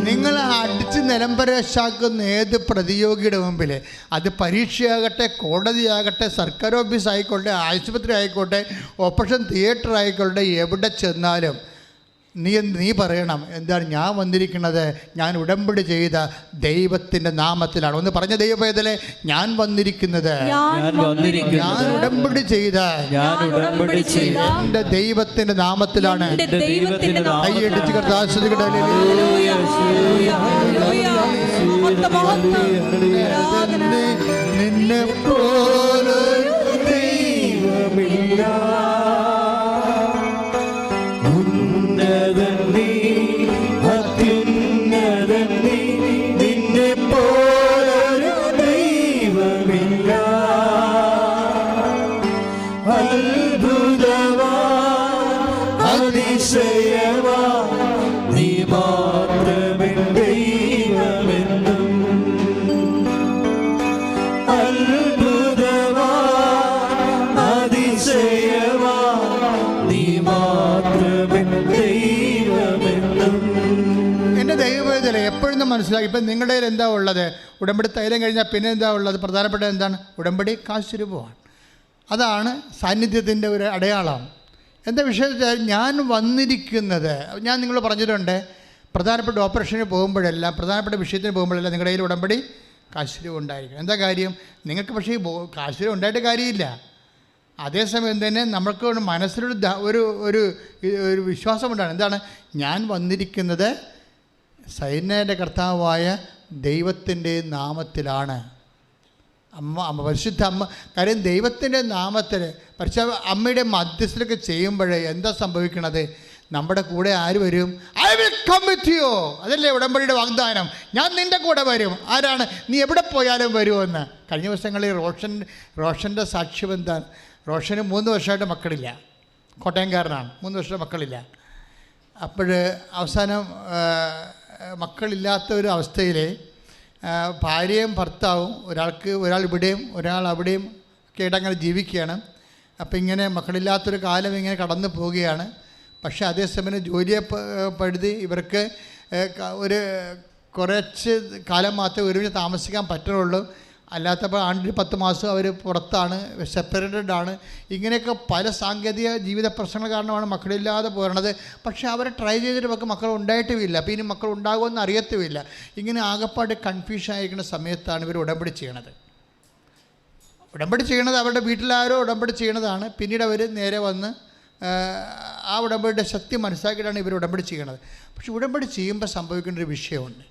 നിങ്ങളെ അടിച്ച് നിലംപരശാക്കുന്ന ഏത് പ്രതിയോഗിയുടെ മുമ്പിൽ, അത് പരീക്ഷയാകട്ടെ, കോടതിയാകട്ടെ, സർക്കാർ ഓഫീസ് ആയിക്കോട്ടെ, ആശുപത്രി ആയിക്കോട്ടെ, ഓപ്പറേഷൻ തിയേറ്റർ ആയിക്കോട്ടെ, എവിടെ ചെന്നാലും നീ പറയണം എന്താണ്? ഞാൻ വന്നിരിക്കുന്നത് ഞാൻ ഉടമ്പടി ചെയ്ത ദൈവത്തിൻ്റെ നാമത്തിലാണ്. ഒന്ന് പറഞ്ഞ ദൈവവേദലെ, ഞാൻ വന്നിരിക്കുന്നത് ഞാൻ ഉടമ്പടി ചെയ്ത എൻ്റെ ദൈവത്തിൻ്റെ നാമത്തിലാണ്. കൈയടിച്ച് കർത്താശ്വതിക്കട്ടെ. നിന്നെ പോലൊരു ദൈവമില്ല. നിന്നെ പോലൊരു ദൈവമില്ല. അത്ഭുതമാ അതിശയമാ നീ മാത്രമൻ ദൈവമെന്നും. അത്ഭുതമാ അതിശയമാ നീ മാത്രമൻ ദൈവമെന്നും. എൻ്റെ ദൈവവേദന എപ്പോഴും മനസ്സിലാക്കി. ഇപ്പം നിങ്ങളുടെ കയ്യിൽ എന്താ ഉള്ളത്? ഉടമ്പടി തൈലം കഴിഞ്ഞാൽ പിന്നെ എന്താ ഉള്ളത്? പ്രധാനപ്പെട്ട എന്താണ്? ഉടമ്പടി കാശുരൂപമാണ്. അതാണ് സാന്നിധ്യത്തിൻ്റെ ഒരു അടയാളം. എന്താ വിഷയത്തിൽ ഞാൻ വന്നിരിക്കുന്നത്? ഞാൻ നിങ്ങൾ പറഞ്ഞിട്ടുണ്ട്, പ്രധാനപ്പെട്ട ഓപ്പറേഷന് പോകുമ്പോഴെല്ലാം, പ്രധാനപ്പെട്ട വിഷയത്തിന് പോകുമ്പോഴെല്ലാം നിങ്ങളുടെ കയ്യിൽ ഉടമ്പടി കാശുരൂപം ഉണ്ടായിരിക്കണം. എന്താ കാര്യം? നിങ്ങൾക്ക് പക്ഷേ ഈ കാശുരൂപം ഉണ്ടായിട്ട് കാര്യമില്ല. അതേസമയം തന്നെ നമ്മൾക്ക് മനസ്സിലൊരു ഒരു വിശ്വാസമുണ്ടാണ്. എന്താണ്? ഞാൻ വന്നിരിക്കുന്നത് സൈന്യൻ്റെ കർത്താവായ ദൈവത്തിൻ്റെ നാമത്തിലാണ്. പരിശുദ്ധ അമ്മ, കാര്യം ദൈവത്തിൻ്റെ നാമത്തിൽ പരിശുദ്ധ അമ്മയുടെ മധ്യസ്ഥലൊക്കെ ചെയ്യുമ്പോഴേ എന്താ സംഭവിക്കണത്? നമ്മുടെ കൂടെ ആര് വരും? I will come with you. അതല്ലേ ഉടമ്പടിയുടെ വാഗ്ദാനം, ഞാൻ നിൻ്റെ കൂടെ വരും. ആരാണ്? നീ എവിടെ പോയാലും വരുമെന്ന്. കഴിഞ്ഞ ദിവസങ്ങളിൽ റോഷൻ്റെ സാക്ഷ്യം എന്താണ്? റോഷന് 3 വർഷമായിട്ട് മക്കളില്ല, കോട്ടയംകാരനാണ്, 3 വർഷം മക്കളില്ല. അപ്പോൾ അവസാനം മക്കളില്ലാത്ത ഒരു അവസ്ഥയിൽ ഭാര്യയും ഭർത്താവും ഒരാൾ ഇവിടെയും ഒരാൾ അവിടെയും ഒക്കെ ആയിട്ട് അങ്ങനെ ജീവിക്കുകയാണ്. അപ്പോൾ ഇങ്ങനെ മക്കളില്ലാത്തൊരു കാലം ഇങ്ങനെ കടന്നു പോവുകയാണ്. പക്ഷേ അതേസമയം ജോലിയെ പഴുതി ഇവർക്ക് കുറച്ച് കാലം മാത്രമേ ഒരുമിച്ച് താമസിക്കാൻ പറ്റുള്ളൂ. അല്ലാത്തപ്പോൾ ആണ്ടിൽ 10 മാസം അവർ പുറത്താണ്, സെപ്പറേറ്റഡ് ആണ്. ഇങ്ങനെയൊക്കെ പല സാങ്കേതിക ജീവിത പ്രശ്നങ്ങൾ കാരണമാണ് മക്കളില്ലാതെ പോരണത്. പക്ഷേ അവർ ട്രൈ ചെയ്തിട്ട് മക്കൾ ഉണ്ടായിട്ടുമില്ല. അപ്പോൾ ഇനി മക്കൾ ഉണ്ടാകുമെന്ന് അറിയത്തുമില്ല. ഇങ്ങനെ ആകെപ്പാട് കൺഫ്യൂഷൻ ആയിരിക്കുന്ന സമയത്താണ് ഇവർ ഉടമ്പടി ചെയ്യണത്. അവരുടെ വീട്ടിലാരോ ഉടമ്പടി ചെയ്യണതാണ്. പിന്നീട് അവർ നേരെ വന്ന് ആ ഉടമ്പടിയുടെ ശക്തി മനസ്സിലാക്കിയിട്ടാണ് ഇവർ ഉടമ്പടി ചെയ്യണത്. പക്ഷെ ഉടമ്പടി ചെയ്യുമ്പോൾ സംഭവിക്കേണ്ട ഒരു വിഷയമുണ്ട്.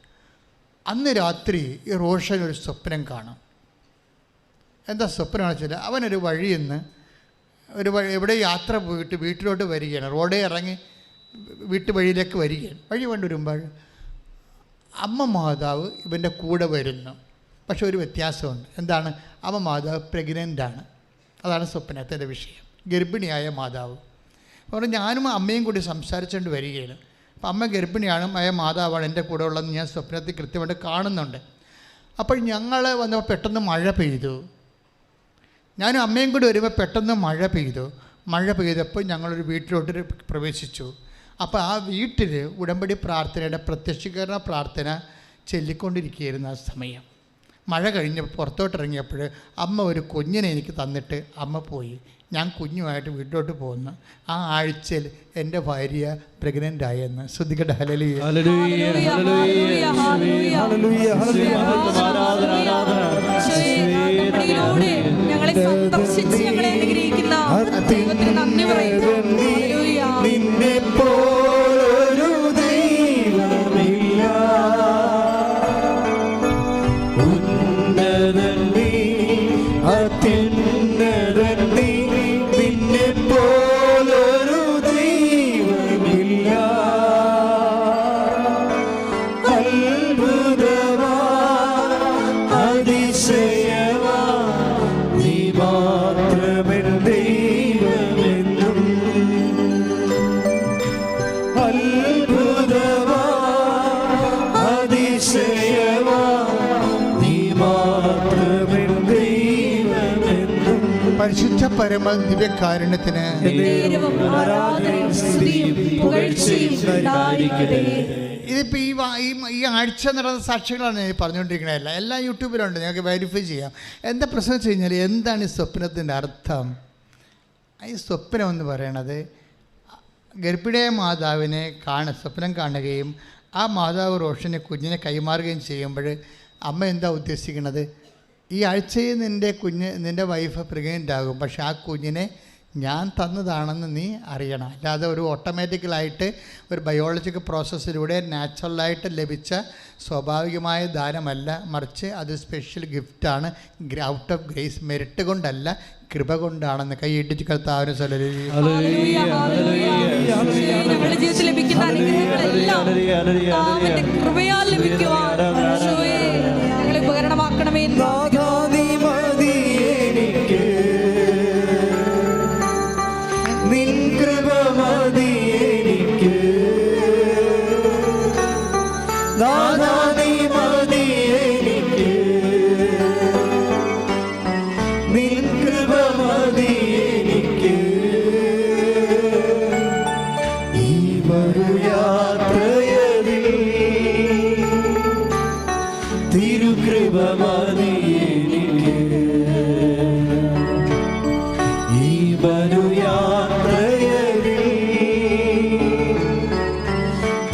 അന്ന് രാത്രി ഈ റോഷൻ ഒരു സ്വപ്നം കാണും. എന്താ സ്വപ്നമാണെന്ന് വെച്ചാൽ, അവനൊരു വഴിയിൽ നിന്ന് എവിടെ യാത്ര പോയിട്ട് വീട്ടിലോട്ട് വരികയാണ്. റോഡേ ഇറങ്ങി വീട്ടുവഴിയിലേക്ക് വരികയാണ്. വഴി കൊണ്ടുവരുമ്പോൾ അമ്മ മാതാവ് ഇവൻ്റെ കൂടെ വരുന്നു. പക്ഷെ ഒരു വ്യത്യാസമുണ്ട്. എന്താണ്? അമ്മ മാതാവ് പ്രഗ്നൻ്റാണ്. അതാണ് സ്വപ്നത്തിൻ്റെ വിഷയം. ഗർഭിണിയായ മാതാവ്. അപ്പോൾ ഞാനും അമ്മയും കൂടി സംസാരിച്ചുകൊണ്ട് വരികയാണ്. അപ്പം അമ്മ ഗർഭിണിയാണ്, മാതാവാണ് എൻ്റെ കൂടെ ഉള്ളതെന്ന് ഞാൻ സ്വപ്നത്തിൽ കൃത്യമായിട്ട് കാണുന്നുണ്ട്. അപ്പോൾ ഞങ്ങൾ വന്നപ്പോൾ പെട്ടെന്ന് മഴ പെയ്തു. ഞാനും അമ്മയും കൂടി വരുമ്പോൾ പെട്ടെന്ന് മഴ പെയ്തപ്പോൾ ഞങ്ങളൊരു വീട്ടിലോട്ട് പ്രവേശിച്ചു. അപ്പോൾ ആ വീട്ടിൽ ഉടമ്പടി പ്രാർത്ഥനയുടെ പ്രത്യക്ഷീകരണ പ്രാർത്ഥന ചൊല്ലിക്കൊണ്ടിരിക്കുകയായിരുന്നു ആ സമയം. മഴ കഴിഞ്ഞപ്പോൾ പുറത്തോട്ടിറങ്ങിയപ്പോൾ അമ്മ ഒരു കുഞ്ഞിനെ എനിക്ക് തന്നിട്ട് അമ്മ പോയി. ഞാൻ കുഞ്ഞുമായിട്ട് വീട്ടിലോട്ട് പോകുന്നു. ആ ആഴ്ചയിൽ എൻ്റെ ഭാര്യ പ്രഗ്നൻ്റ് ആയെന്ന്. ശ്രദ്ധിക്കട്ടെ. ഹല്ലേലൂയ. ഞങ്ങളെ സന്ദർശിച്ച് ഞങ്ങളെ അനുഗ്രഹിക്കുന്ന ദൈവത്തിന് നന്ദി പറയുന്നു. പരിശുദ്ധ പരമ ദിവ്യകാരുണ്യത്തിന് ഇതിപ്പോൾ ഈ ആഴ്ച നടന്ന സാക്ഷികളാണ് ഞാൻ പറഞ്ഞുകൊണ്ടിരിക്കണതല്ല. എല്ലാം യൂട്യൂബിലുണ്ട്, നിങ്ങൾക്ക് വെരിഫൈ ചെയ്യാം. എന്താ പ്രശ്നം വെച്ച് കഴിഞ്ഞാൽ, എന്താണ് ഈ സ്വപ്നത്തിൻ്റെ അർത്ഥം? ഈ സ്വപ്നം എന്ന് പറയണത് ഗർഭിണിയായ മാതാവിനെ സ്വപ്നം കാണുകയും ആ മാതാവ് റോഷന് കുഞ്ഞിനെ കൈമാറുകയും ചെയ്യുമ്പോൾ അമ്മ എന്താ ഉദ്ദേശിക്കുന്നത്? ഈ ആഴ്ചയിൽ നിൻ്റെ വൈഫ് പ്രഗ്നൻ്റ് ആകും, പക്ഷെ ആ കുഞ്ഞിനെ ഞാൻ തന്നതാണെന്ന് നീ അറിയണം. അല്ലാതെ ഒരു ഓട്ടോമാറ്റിക്കലായിട്ട് ഒരു ബയോളജിക്കൽ പ്രോസസ്സിലൂടെ നാച്ചുറലായിട്ട് ലഭിച്ച സ്വാഭാവികമായ ദാനമല്ല, മറിച്ച് അത് സ്പെഷ്യൽ ഗിഫ്റ്റാണ്. ഔട്ട് ഓഫ് ഗ്രേസ്, മെറിറ്റ് കൊണ്ടല്ല, കൃപ കൊണ്ടാണെന്ന് കൈയിട്ടിച്ച് കർത്താവിന് ഉപകരണമാക്കണമേ.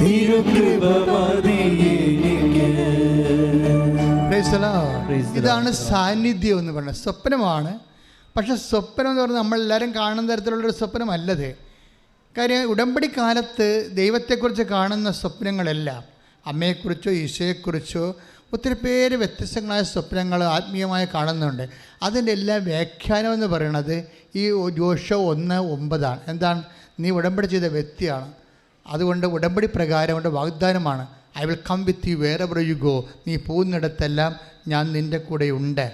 തിരുകൃപ Praise the Lord. ഇതാണ് സാന്നിധ്യം എന്ന് പറയുന്നത്. സ്വപ്നമാണ്. പക്ഷെ സ്വപ്നം എന്ന് പറഞ്ഞാൽ നമ്മളെല്ലാവരും കാണുന്ന തരത്തിലുള്ളൊരു സ്വപ്നമല്ലത്. കാര്യം ഉടമ്പടി കാലത്ത് ദൈവത്തെക്കുറിച്ച് കാണുന്ന സ്വപ്നങ്ങളെല്ലാം അമ്മയെക്കുറിച്ചോ ഈശോയെക്കുറിച്ചോ ഒത്തിരി പേര് വ്യത്യസ്തങ്ങളായ സ്വപ്നങ്ങൾ ആത്മീയമായി കാണുന്നുണ്ട്. അതിൻ്റെ എല്ലാ വ്യാഖ്യാനം എന്ന് പറയുന്നത് ഈ ജോഷുവ 1:9 എന്താണ്? നീ ഉടമ്പടി ചെയ്ത വ്യക്തിയാണ്, അതുകൊണ്ട് ഉടമ്പടി പ്രകാരം കൊണ്ട് വാഗ്ദാനമാണ്. I will come with you wherever you go. നീ പോകുന്നിടത്തെല്ലാം ഞാൻ നിൻ്റെ കൂടെ ഉണ്ട്.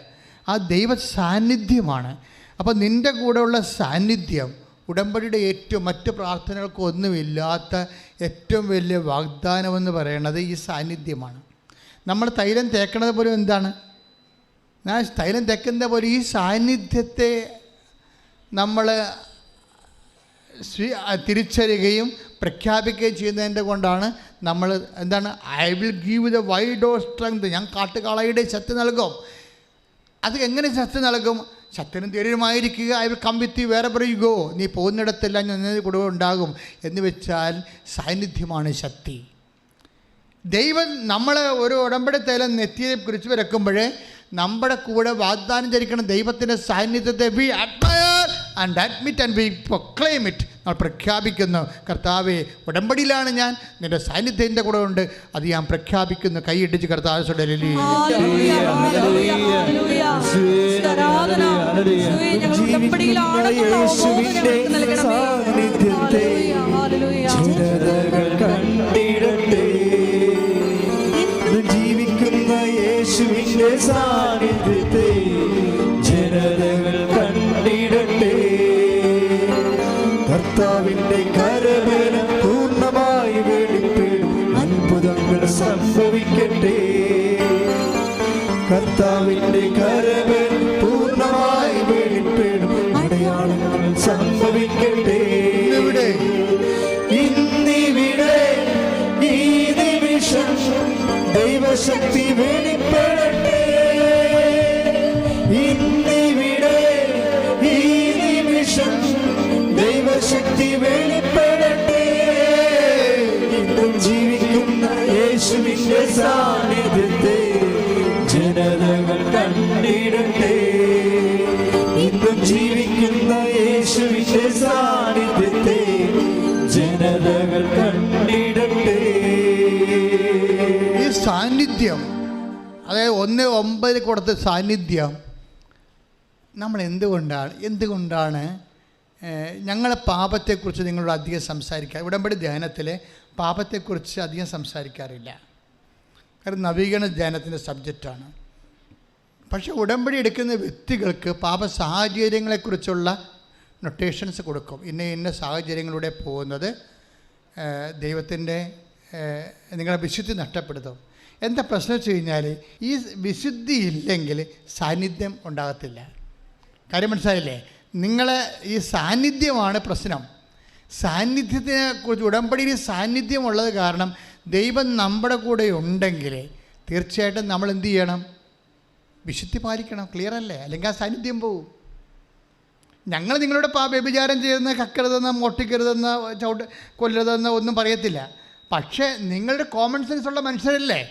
ആ ദൈവ സാന്നിധ്യമാണ്. അപ്പോൾ നിൻ്റെ കൂടെയുള്ള സാന്നിധ്യം ഉടമ്പടിയുടെ ഏറ്റവും മറ്റ് പ്രാർത്ഥനകൾക്കൊന്നുമില്ലാത്ത ഏറ്റവും വലിയ വാഗ്ദാനമെന്ന് പറയുന്നത് ഈ സാന്നിധ്യമാണ്. നമ്മൾ തൈലം തേക്കണത് പോലും എന്താണ്? ഞാൻ തൈലം തേക്കുന്നത് പോലെ ഈ സാന്നിധ്യത്തെ നമ്മൾ തിരിച്ചറിയുകയും പ്രഖ്യാപിക്കുകയും ചെയ്യുന്നതിൻ്റെ കൊണ്ടാണ് നമ്മൾ എന്താണ് I will give the wild ഓഫ് സ്ട്രെങ്ത്. ഞാൻ കാട്ടുകാളയുടെ ശക്തി നൽകും. അത് എങ്ങനെ ശക്തി നൽകും? ശക്തനും ധൈര്യമായിരിക്കുക. I will come with you wherever you go. നീ പോകുന്നിടത്തെല്ലാം ഞാൻ കൂടെ ഉണ്ടാകും എന്ന് വെച്ചാൽ സാന്നിധ്യമാണ് ശക്തി. ദൈവം നമ്മൾ ഒരു ഉടമ്പടി തൈലം നെറ്റിയെ കുറിച്ച് വരക്കുമ്പോൾ നമ്മുടെ കൂടെ വാഗ്ദാനം ചെയ്തിരിക്കുന്ന ദൈവത്തിൻ്റെ സാന്നിധ്യത്തെ we admire and admit and we proclaim it. നമ്മൾ പ്രഖ്യാപിക്കുന്നു, കർത്താവേ ഉടമ്പടിയിലാണ് ഞാൻ, നിൻ്റെ സാന്നിധ്യം എൻ്റെ കൂടെ ഉണ്ട്, അത് ഞാൻ പ്രഖ്യാപിക്കുന്നു. കൈയിട്ടിച്ച് കർത്താവ് ജീവിക്കുന്ന യേശുവിന്റെ സാന്നിധ്യത്തെ ജനതകൾ കണ്ടിടട്ടെ. കർത്താവിന്റെ കരബലം പൂർണ്ണമായി വെളിപ്പെടും, അത്ഭുതങ്ങൾ സംഭവിക്കട്ടെ. കർത്താവിന്റെ കരബലം പൂർണ്ണമായി വെളിപ്പെടും, അടയാളങ്ങൾ സംഭവിക്കട്ടെ. ഇന്നിവിടെ ഈ നിമിഷം ദൈവശക്തി വെളിപ്പെടട്ടെ. ഇന്നിവിടെ ഈ നിമിഷം ദൈവശക്തി വെളിപ്പെടട്ടെ. ഇന്നും ജീവിക്കുന്ന യേശുവിന്റെ സാന്നിധ്യത്തെ ജനതകൾ കണ്ടിടട്ടെ. ഇന്നും ജീവിക്കുന്ന യേശുവിന്റെ സാന്നിധ്യത്തെ ജനതകൾ കണ്ടിടട്ടെ. ഈ സാന്നിധ്യം, അതായത് 1:9 കൊടുത്ത സാന്നിധ്യം നമ്മൾ എന്തുകൊണ്ടാണ് ഞങ്ങളെ പാപത്തെക്കുറിച്ച് നിങ്ങളോട് അധികം സംസാരിക്കുക? ഉടമ്പടി ധ്യാനത്തിൽ പാപത്തെക്കുറിച്ച് അധികം സംസാരിക്കാറില്ല. കാരണം നവീകരണ ധ്യാനത്തിൻ്റെ സബ്ജക്റ്റാണ്. പക്ഷേ ഉടമ്പടി എടുക്കുന്ന വ്യക്തികൾക്ക് പാപ സാഹചര്യങ്ങളെക്കുറിച്ചുള്ള നൊട്ടേഷൻസ് കൊടുക്കും. ഇന്ന സാഹചര്യങ്ങളിലൂടെ പോകുന്നത് ദൈവത്തിൻ്റെ നിങ്ങളെ വിശുദ്ധി നഷ്ടപ്പെടുത്തും. എന്താ പ്രശ്നം വെച്ച് കഴിഞ്ഞാൽ ഈ വിശുദ്ധി ഇല്ലെങ്കിൽ സാന്നിധ്യം ഉണ്ടാകത്തില്ല. കാര്യം മനസ്സിലായില്ലേ? നിങ്ങളെ ഈ സാന്നിധ്യമാണ് പ്രശ്നം. സാന്നിധ്യത്തിനെ കുറിച്ച് ഉടമ്പടിയിൽ സാന്നിധ്യമുള്ളത് കാരണം ദൈവം നമ്മുടെ കൂടെ ഉണ്ടെങ്കിൽ തീർച്ചയായിട്ടും നമ്മൾ എന്ത് ചെയ്യണം? വിശുദ്ധി പാലിക്കണം. ക്ലിയർ അല്ലേ? അല്ലെങ്കിൽ ആ സാന്നിധ്യം പോവും. ഞങ്ങൾ നിങ്ങളുടെ വ്യഭിചാരം ചെയ്യുന്ന, കക്കരുതെന്ന്, മോട്ടിക്കരുതെന്ന്, കൊല്ലരുതെന്ന് ഒന്നും പറയത്തില്ല. പക്ഷേ നിങ്ങളുടെ കോമൺ സെൻസ് ഉള്ള മനുഷ്യരല്ലേ?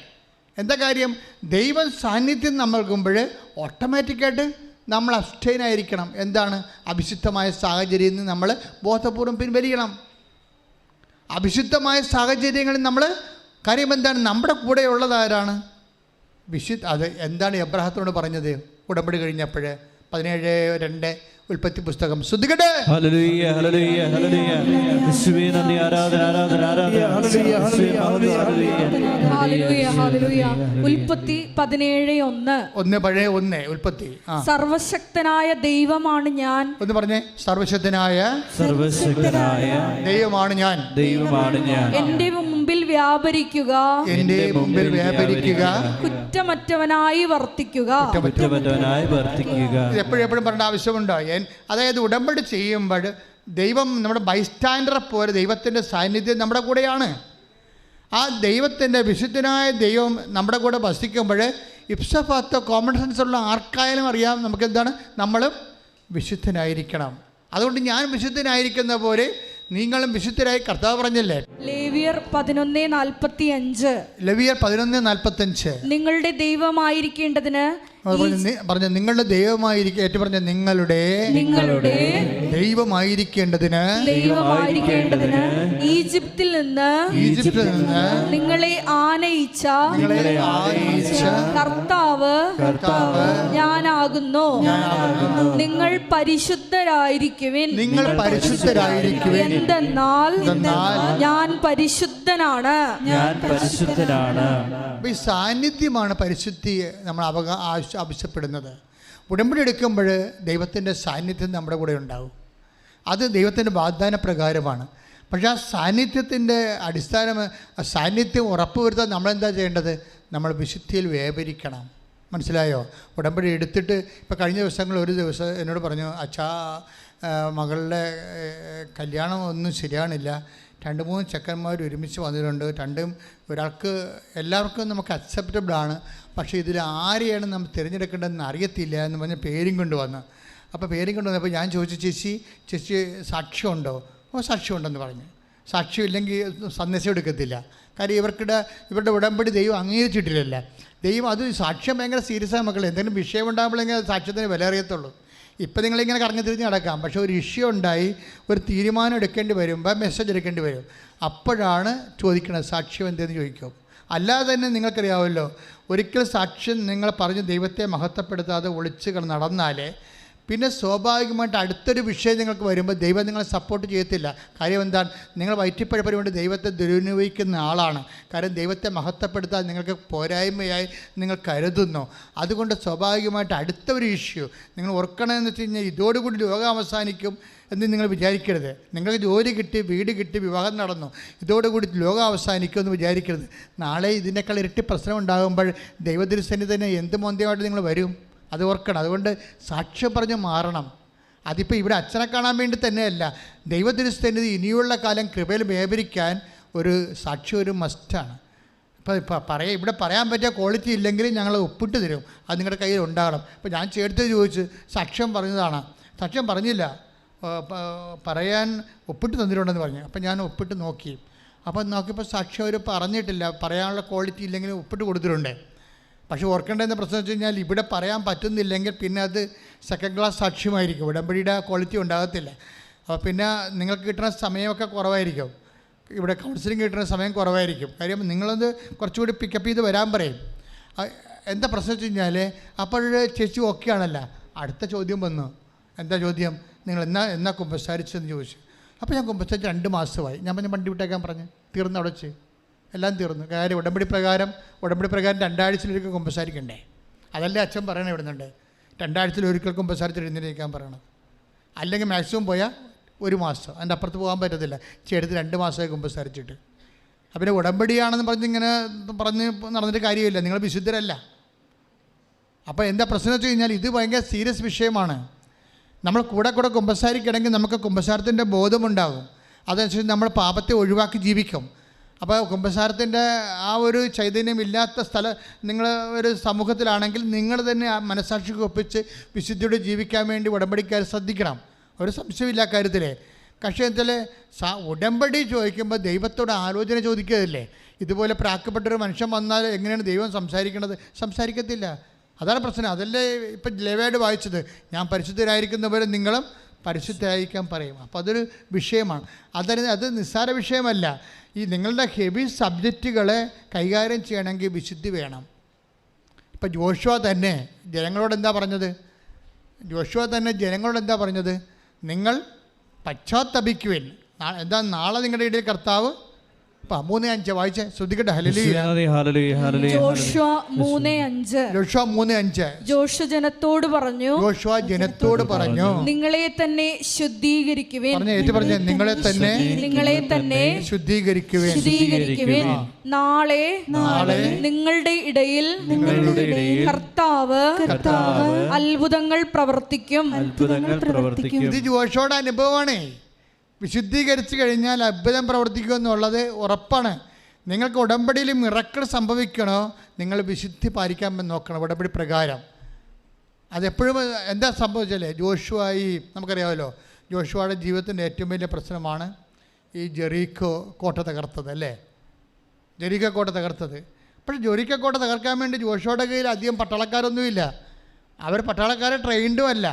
എന്താ കാര്യം? ദൈവം സാന്നിധ്യം നമ്മൾക്കുമ്പോൾ ഓട്ടോമാറ്റിക്കായിട്ട് നമ്മൾ അബ്സ്റ്റൈൻ ആയിരിക്കണം. എന്താണ്? അവിശുദ്ധമായ സാഹചര്യത്തിൽ നിന്ന് നമ്മൾ ബോധപൂർവം പിൻവലിക്കണം. അവിശുദ്ധമായ സാഹചര്യങ്ങളിൽ നമ്മൾ കാര്യം എന്താണ്? നമ്മുടെ കൂടെ ഉള്ളതാരാണ്? അത് എന്താണ് എബ്രാഹത്തോട് പറഞ്ഞത് ഉടമ്പടി കഴിഞ്ഞപ്പോൾ? 17:2 ഉൽപ്പത്തി പുസ്തകം. ശ്രദ്ധിക്കട്ടെ. ഹല്ലേലൂയ ഹല്ലേലൂയ ഹല്ലേലൂയ. യേശുവേ നന്ദി, ആരാധന ആരാധന ആരാധന. ഹല്ലേലൂയ ഹല്ലേലൂയ. ഉൽപ്പത്തി 17:1 പഴയ 1 ഉൽപ്പത്തി. സർവശക്തനായ ദൈവമാണ് ഞാൻ. ഒന്ന് പറഞ്ഞേ. സർവശക്തനായ ദൈവമാണ് ഞാൻ, ദൈവമാണ് ഞാൻ. എന്റെ മുമ്പിൽ വ്യാപരിക്കുക, എന്റെ മുമ്പിൽ വ്യാപരിക്കുക, കുറ്റമറ്റവനായി വർത്തിക്കുക. എപ്പോഴും പറയേണ്ട ആവശ്യമുണ്ടോ? അതായത് ഉടമ്പടി ചെയ്യുമ്പോൾ ദൈവം നമ്മുടെ ബൈസ്റ്റാൻഡറെ പോലെ ദൈവത്തിൻ്റെ സാന്നിധ്യം നമ്മുടെ കൂടെയാണ്. ആ ദൈവത്തിൻ്റെ വിശുദ്ധനായ ദൈവം നമ്മുടെ കൂടെ വസിക്കുമ്പോൾ ഇപ്സഫാത്തോ കോമൺ സെൻസ് ഉള്ള ആർക്കായാലും അറിയാം നമുക്കെന്താണ്? നമ്മൾ വിശുദ്ധനായിരിക്കണം. അതുകൊണ്ട് ഞാൻ വിശുദ്ധനായിരിക്കുന്ന പോലെ നിങ്ങളും വിശുദ്ധരായി കർത്താവ് പറഞ്ഞല്ലേ. ലേവ്യർ 11:45. ലേവ്യർ 11:45. നിങ്ങളുടെ ദൈവമായിരിക്കേണ്ടതിന് പറഞ്ഞ നിങ്ങളുടെ ദൈവമായിരിക്കും. ഏറ്റു പറഞ്ഞ നിങ്ങളുടെ ദൈവമായിരിക്കേണ്ടതിന് ഈജിപ്തിൽ നിന്ന് നിങ്ങളെ ആനയിച്ച കർത്താവ് ഞാനാകുന്നു. നിങ്ങൾ പരിശുദ്ധരായിരിക്കുവിൻ. എന്തെന്നാൽ ഞാൻ പരിശുദ്ധനാണ്. ഈ സാന്നിധ്യമാണ് പരിശുദ്ധിയെ നമ്മൾ ആവശ്യപ്പെടുന്നത്. ഉടമ്പടി എടുക്കുമ്പോൾ ദൈവത്തിൻ്റെ സാന്നിധ്യം നമ്മുടെ കൂടെ ഉണ്ടാവും. അത് ദൈവത്തിൻ്റെ വാഗ്ദാന പ്രകാരമാണ്. പക്ഷേ ആ സാന്നിധ്യത്തിൻ്റെ സാന്നിധ്യം ഉറപ്പുവരുത്താൻ നമ്മളെന്താ ചെയ്യേണ്ടത്? നമ്മൾ വിശുദ്ധിയിൽ വ്യാപരിക്കണം. മനസ്സിലായോ? ഉടമ്പടി എടുത്തിട്ട് ഇപ്പോൾ കഴിഞ്ഞ ദിവസങ്ങൾ ഒരു ദിവസം എന്നോട് പറഞ്ഞു, അച്ഛാ മകളുടെ കല്യാണം ഒന്നും ശരിയാണില്ല, 2-3 ചെക്കന്മാർ ഒരുമിച്ച് വന്നിട്ടുണ്ട്, ഒരാൾക്ക് എല്ലാവർക്കും നമുക്ക് അക്സെപ്റ്റബിളാണ്, പക്ഷേ ഇതിൽ ആരെയാണ് നമ്മൾ തിരഞ്ഞെടുക്കേണ്ടതെന്ന് അറിയത്തില്ല എന്ന് പറഞ്ഞ് പേരും കൊണ്ടുവന്നു. അപ്പോൾ പേരും കൊണ്ടുവന്നപ്പോൾ ഞാൻ ചോദിച്ചു, ചേച്ചി സാക്ഷ്യമുണ്ടോ? സാക്ഷ്യമുണ്ടെന്ന് പറഞ്ഞു. സാക്ഷ്യമില്ലെങ്കിൽ സന്ദേശം എടുക്കത്തില്ല. കാര്യം ഇവരുടെ ഉടമ്പടി ദൈവം അംഗീകരിച്ചിട്ടില്ലല്ല. ദൈവം അത് സാക്ഷ്യം ഭയങ്കര സീരിയസായ മക്കളെ. എന്തെങ്കിലും വിഷയമുണ്ടാകുമ്പോഴെങ്കിൽ അത് സാക്ഷ്യത്തിന് വില അറിയത്തുള്ളൂ. ഇപ്പം നിങ്ങളിങ്ങനെ കറങ്ങി തിരിഞ്ഞ് നടക്കാം, പക്ഷേ ഒരു ഇഷ്യൂ ഉണ്ടായി ഒരു തീരുമാനം എടുക്കേണ്ടി വരുമ്പോൾ മെസ്സേജ് എടുക്കേണ്ടി വരും. അപ്പോഴാണ് ചോദിക്കുന്നത് സാക്ഷ്യം എന്തെന്ന് ചോദിക്കും. അല്ലാതെ തന്നെ നിങ്ങൾക്കറിയാമല്ലോ, ഒരിക്കൽ സാക്ഷ്യം നിങ്ങൾ പറഞ്ഞ് ദൈവത്തെ മഹത്വപ്പെടുത്താതെ ഒളിച്ച് നടന്നാലേ പിന്നെ സ്വാഭാവികമായിട്ട് അടുത്തൊരു വിഷയം നിങ്ങൾക്ക് വരുമ്പോൾ ദൈവം നിങ്ങളെ സപ്പോർട്ട് ചെയ്യത്തില്ല. കാര്യം എന്താണ്? നിങ്ങൾ വയറ്റിപ്പഴപ്പന് വേണ്ടി ദൈവത്തെ ദുരുപയോഗിക്കുന്ന ആളാണ്. കാര്യം ദൈവത്തെ മഹത്വപ്പെടുത്താൻ നിങ്ങൾക്ക് പോരായ്മയായി നിങ്ങൾ കരുതുന്നു. അതുകൊണ്ട് സ്വാഭാവികമായിട്ട് അടുത്ത ഒരു ഇഷ്യൂ നിങ്ങൾ ഓർക്കണമെന്ന് വെച്ച് കഴിഞ്ഞാൽ ഇതോടുകൂടി ലോകം അവസാനിക്കും എന്ന് നിങ്ങൾ വിചാരിക്കരുത്. നിങ്ങൾക്ക് ജോലി കിട്ടി, വീട് കിട്ടി, വിവാഹം നടന്നു, ഇതോടുകൂടി ലോകം അവസാനിക്കുമെന്ന് വിചാരിക്കരുത്. നാളെ ഇതിനേക്കാൾ ഇരട്ടി പ്രശ്നം ഉണ്ടാകുമ്പോൾ ദൈവതിരുസന്നിധി തന്നെ എന്ത് മോന്തിയമായിട്ട് നിങ്ങൾ വരും? അത് ഓർക്കണം. അതുകൊണ്ട് സാക്ഷ്യം പറഞ്ഞ് മാറണം. അതിപ്പോൾ ഇവിടെ അച്ഛനെ കാണാൻ വേണ്ടി തന്നെയല്ല, ദൈവതിരുസന്നിധി ഇനിയുള്ള കാലം കൃപയിൽ വ്യാപരിക്കാൻ ഒരു സാക്ഷ്യം ഒരു മസ്റ്റാണ്. ഇപ്പോൾ ഇവിടെ പറയാൻ പറ്റിയ ക്വാളിറ്റി ഇല്ലെങ്കിൽ ഞങ്ങൾ ഒപ്പിട്ട് തരും, അത് നിങ്ങളുടെ കയ്യിൽ ഉണ്ടാകണം. ഇപ്പോൾ ഞാൻ ചേർത്ത് ചോദിച്ചു, സാക്ഷ്യം പറഞ്ഞതാണ്. സാക്ഷ്യം പറഞ്ഞില്ല, പറയാൻ ഒപ്പിട്ട് തന്നിട്ടുണ്ടെന്ന് പറഞ്ഞു. അപ്പം ഞാൻ ഒപ്പിട്ട് നോക്കി. അപ്പം നോക്കിയപ്പോൾ സാക്ഷ്യം അവർ പറഞ്ഞിട്ടില്ല, പറയാനുള്ള ക്വാളിറ്റി ഇല്ലെങ്കിൽ ഒപ്പിട്ട് കൊടുത്തിട്ടുണ്ട്. പക്ഷേ ഓർക്കേണ്ടതെന്ന പ്രശ്നം വെച്ച് കഴിഞ്ഞാൽ ഇവിടെ പറയാൻ പറ്റുന്നില്ലെങ്കിൽ പിന്നെ അത് സെക്കൻഡ് ക്ലാസ് സാക്ഷ്യമായിരിക്കും. ഉടമ്പടിയുടെ ക്വാളിറ്റി ഉണ്ടാകത്തില്ല. അപ്പോൾ പിന്നെ നിങ്ങൾക്ക് കിട്ടുന്ന സമയമൊക്കെ കുറവായിരിക്കും. ഇവിടെ കൗൺസിലിംഗ് കിട്ടുന്ന സമയം കുറവായിരിക്കും. കാര്യം നിങ്ങളത് കുറച്ചുകൂടി പിക്കപ്പ് ചെയ്ത് വരാൻ പറയും. എന്താ പ്രശ്നം വെച്ച് കഴിഞ്ഞാൽ അപ്പോഴൊരു ചേച്ചി ഓക്കെ ആണല്ലോ. അടുത്ത ചോദ്യം വന്നു. എന്താ ചോദ്യം? നിങ്ങൾ എന്നാ കുമ്പസാരിച്ചെന്ന് ചോദിച്ചു. അപ്പോൾ ഞാൻ കുമ്പസാരിച്ച് 2 മാസമായി. ഞാൻ പറഞ്ഞ വണ്ടി വിട്ടേക്കാൻ പറഞ്ഞു. തീർന്നു, അവിടെ വെച്ച് എല്ലാം തീർന്നു. കാര്യം ഉടമ്പടി പ്രകാരം 2 ആഴ്ചയിലൊരിക്കൽ കുമ്പസാരിക്കണ്ടേ? അതല്ലേ അച്ഛൻ പറയണേ ഇവിടുന്നുണ്ട്. 2 ആഴ്ചയിലൊരിക്കൽ കുമ്പസാരിച്ച് എഴുന്നേൽക്കാൻ പറയണം. അല്ലെങ്കിൽ മാക്സിമം പോയാൽ 1 മാസം, അതിൻ്റെ അപ്പുറത്ത് പോകാൻ പറ്റത്തില്ല. ചേട്ടത്ത് 2 മാസമായി കുമ്പസാരിച്ചിട്ട്. അപ്പം ഉടമ്പടിയാണെന്ന് പറഞ്ഞിങ്ങനെ പറഞ്ഞ് നടന്നിട്ട് കാര്യമില്ല. നിങ്ങൾ വിശുദ്ധരല്ല. അപ്പോൾ എന്താ പ്രശ്നം വെച്ച് കഴിഞ്ഞാൽ ഇത് ഭയങ്കര സീരിയസ് വിഷയമാണ്. നമ്മൾ കൂടെ കുമ്പസാരിക്കണമെങ്കിൽ നമുക്ക് കുമ്പസാരത്തിൻ്റെ ബോധമുണ്ടാകും. അതനുസരിച്ച് നമ്മൾ പാപത്തെ ഒഴിവാക്കി ജീവിക്കും. അപ്പോൾ കുമ്പസാരത്തിൻ്റെ ആ ഒരു ചൈതന്യമില്ലാത്ത നിങ്ങൾ ഒരു സമൂഹത്തിലാണെങ്കിൽ നിങ്ങൾ തന്നെ ആ മനസ്സാക്ഷിക്ക് ഒപ്പിച്ച് വിശുദ്ധിയോടെ ജീവിക്കാൻ വേണ്ടി ഉടമ്പടിക്കാർ ശ്രദ്ധിക്കണം. ഒരു സംശയമില്ല കാര്യത്തിലേ. പക്ഷേ എന്താ ഉടമ്പടി ചോദിക്കുമ്പോൾ ദൈവത്തോട് ആലോചന ചോദിക്കുകയല്ലേ. ഇതുപോലെ പ്രാക്കപ്പെട്ടൊരു മനുഷ്യൻ വന്നാൽ എങ്ങനെയാണ് ദൈവം സംസാരിക്കത്തില്ല. അതാണ് പ്രശ്നം. അതല്ലേ ഇപ്പം ലേവ്യരോട് വായിച്ചത്, ഞാൻ പരിശുദ്ധരായിരിക്കുന്നവരെ നിങ്ങളും പരിശുദ്ധരായിരിക്കാൻ പറയും. അപ്പോൾ അതൊരു വിഷയമാണ്. അത് നിസ്സാര വിഷയമല്ല. ഈ നിങ്ങളുടെ ഹെവി സബ്ജക്റ്റുകളെ കൈകാര്യം ചെയ്യണമെങ്കിൽ വിശുദ്ധി വേണം. ഇപ്പം ജോഷുവ തന്നെ ജനങ്ങളോട് എന്താ പറഞ്ഞത്? നിങ്ങൾ പശ്ചാത്തപിക്കുവിൻ. എന്താ? നാളെ നിങ്ങളുടെ ഇടയിൽ കർത്താവ് 3:5 വായിച്ചേ, ശ്രദ്ധിക്കട്ടെ. ജോഷുവ 3:5 ജോഷുവ ജനത്തോട് പറഞ്ഞു, നിങ്ങളെ തന്നെ ശുദ്ധീകരിക്കുവിൻ. നിങ്ങളെ തന്നെ ശുദ്ധീകരിക്കുവിൻ. നാളെ നിങ്ങളുടെ ഇടയിൽ കർത്താവ് അത്ഭുതങ്ങൾ പ്രവർത്തിക്കും. ഇത് ജോഷുവയുടെ അനുഭവമാണ്. വിശുദ്ധീകരിച്ച് കഴിഞ്ഞാൽ അത്ഭുതം പ്രവർത്തിക്കുമെന്നുള്ളത് ഉറപ്പാണ്. നിങ്ങൾക്ക് ഉടമ്പടിയിൽ മിറക്കിൾ സംഭവിക്കണോ, നിങ്ങൾ വിശുദ്ധി പാലിക്കാൻ നോക്കണം ഉടമ്പടി പ്രകാരം. അതെപ്പോഴും എന്താ സംഭവിച്ചാലേ, നമുക്കറിയാമല്ലോ ജോഷുവയുടെ ജീവിതത്തിൻ്റെ ഏറ്റവും വലിയ പ്രശ്നമാണ് ഈ ജെറീക്കോ കോട്ട തകർത്തത് അല്ലേ? ജെറീക്കോ കോട്ട തകർത്തത്. പക്ഷേ ജെറീക്കോ കോട്ട തകർക്കാൻ വേണ്ടി ജോഷുവയുടെ കയ്യിൽ അധികം പട്ടാളക്കാരൊന്നുമില്ല. അവർ പട്ടാളക്കാരെ ട്രെയിൻഡും അല്ല.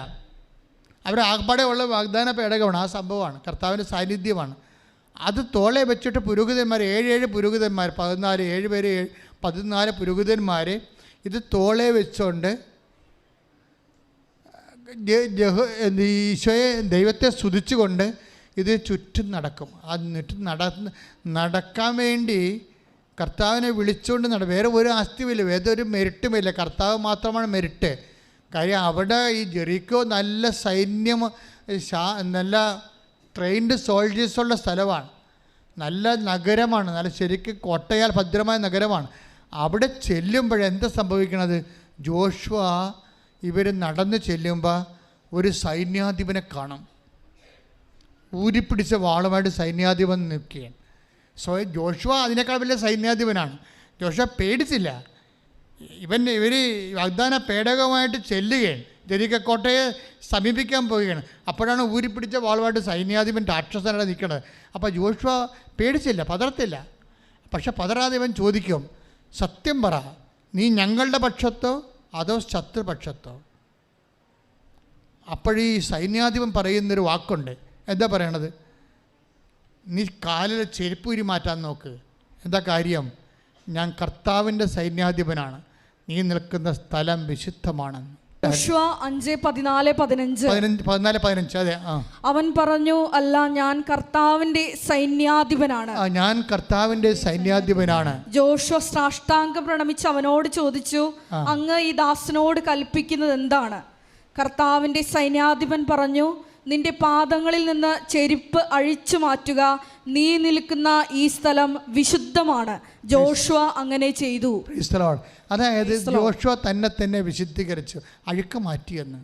അവർ ആകപ്പാടെ ഉള്ള വാഗ്ദാന പേടകമാണ്. ആ സംഭവമാണ്, കർത്താവിൻ്റെ സാന്നിധ്യമാണ്. അത് തോളെ വെച്ചിട്ട് പുരോഹിതന്മാർ 7 പുരോഹിതന്മാർ 14 പുരോഹിതന്മാർ ഇത് തോളെ വെച്ചുകൊണ്ട് ഈശോയെ ദൈവത്തെ സ്തുതിച്ചുകൊണ്ട് ഇത് ചുറ്റും നടക്കും. അത് നടക്കാൻ വേണ്ടി കർത്താവിനെ വിളിച്ചുകൊണ്ട് വേറെ ഒരു ആസ്തിയുമില്ല, വേറൊരു മെരിട്ടുമില്ല. കർത്താവ് മാത്രമാണ് മെരിട്ട്. കാര്യം അവിടെ ഈ ജെറീക്കോ നല്ല സൈന്യം, നല്ല ട്രെയിൻഡ് സോൾജേഴ്സുള്ള സ്ഥലമാണ്, നല്ല നഗരമാണ്, നല്ല ശരിക്കും കോട്ടയാൽ ഭദ്രമായ നഗരമാണ്. അവിടെ ചെല്ലുമ്പോഴെന്താ സംഭവിക്കണത്? ജോഷുവ ഇവർ നടന്ന് ചെല്ലുമ്പോൾ ഒരു സൈന്യാധിപനെ കാണും. ഊരിപ്പിടിച്ച വാളുമായിട്ട് സൈന്യാധിപൻ നിൽക്കുകയാണ്. ജോഷുവ അതിനേക്കാൾ വലിയ സൈന്യാധിപനാണ്. ജോഷുവ പേടിച്ചില്ല. ഇവർ വാഗ്ദാന പേടകമായിട്ട് ചെല്ലുകയാണ്, ജെറീക്കോ കോട്ടയെ സമീപിക്കാൻ പോവുകയാണ്. അപ്പോഴാണ് ഊരിപ്പിടിച്ച വാളുമായിട്ട് സൈന്യാധിപൻ രാക്ഷസനായിട്ട് നിൽക്കുന്നത്. അപ്പോൾ ജോഷുവ പേടിച്ചില്ല, പതറത്തില്ല. പക്ഷെ പതറാതെ ഇവൻ ചോദിക്കും, സത്യം പറ, നീ ഞങ്ങളുടെ പക്ഷത്തോ അതോ ശത്രുപക്ഷത്തോ? അപ്പോഴീ സൈന്യാധിപൻ പറയുന്നൊരു വാക്കുണ്ട്. എന്താ പറയണത്? നീ കാലിലെ ചെരുപ്പൂരി മാറ്റാൻ നോക്ക്. എന്താ കാര്യം? ഞാൻ കർത്താവിൻ്റെ സൈന്യാധിപനാണ്, നീ നിൽക്കുന്ന സ്ഥലം വിശുദ്ധമാണെന്ന്. യോശുവ 5:14-15. അതെ. അവൻ പറഞ്ഞു, അല്ല, ഞാൻ കർത്താവിന്റെ സൈന്യാധിപനാണ്. ഞാൻ കർത്താവിന്റെ സൈന്യാധിപനാണ്. ജോഷുവ സാഷ്ടാംഗം പ്രണമിച്ച് അവനോട് ചോദിച്ചു, അങ്ങ് ഈ ദാസനോട് കൽപ്പിക്കുന്നത് എന്താണ്? കർത്താവിന്റെ സൈന്യാധിപൻ പറഞ്ഞു, നിന്റെ പാദങ്ങളിൽ നിന്ന് ചെരുപ്പ് അഴിച്ചു മാറ്റുക, നീ നിൽക്കുന്ന ഈ സ്ഥലം വിശുദ്ധമാണ്. ജോഷുവ അങ്ങനെ ചെയ്തു. അതായത് ജോഷുവ തന്നെ വിശുദ്ധീകരിച്ചു, അഴുക്ക് മാറ്റിയെന്ന്.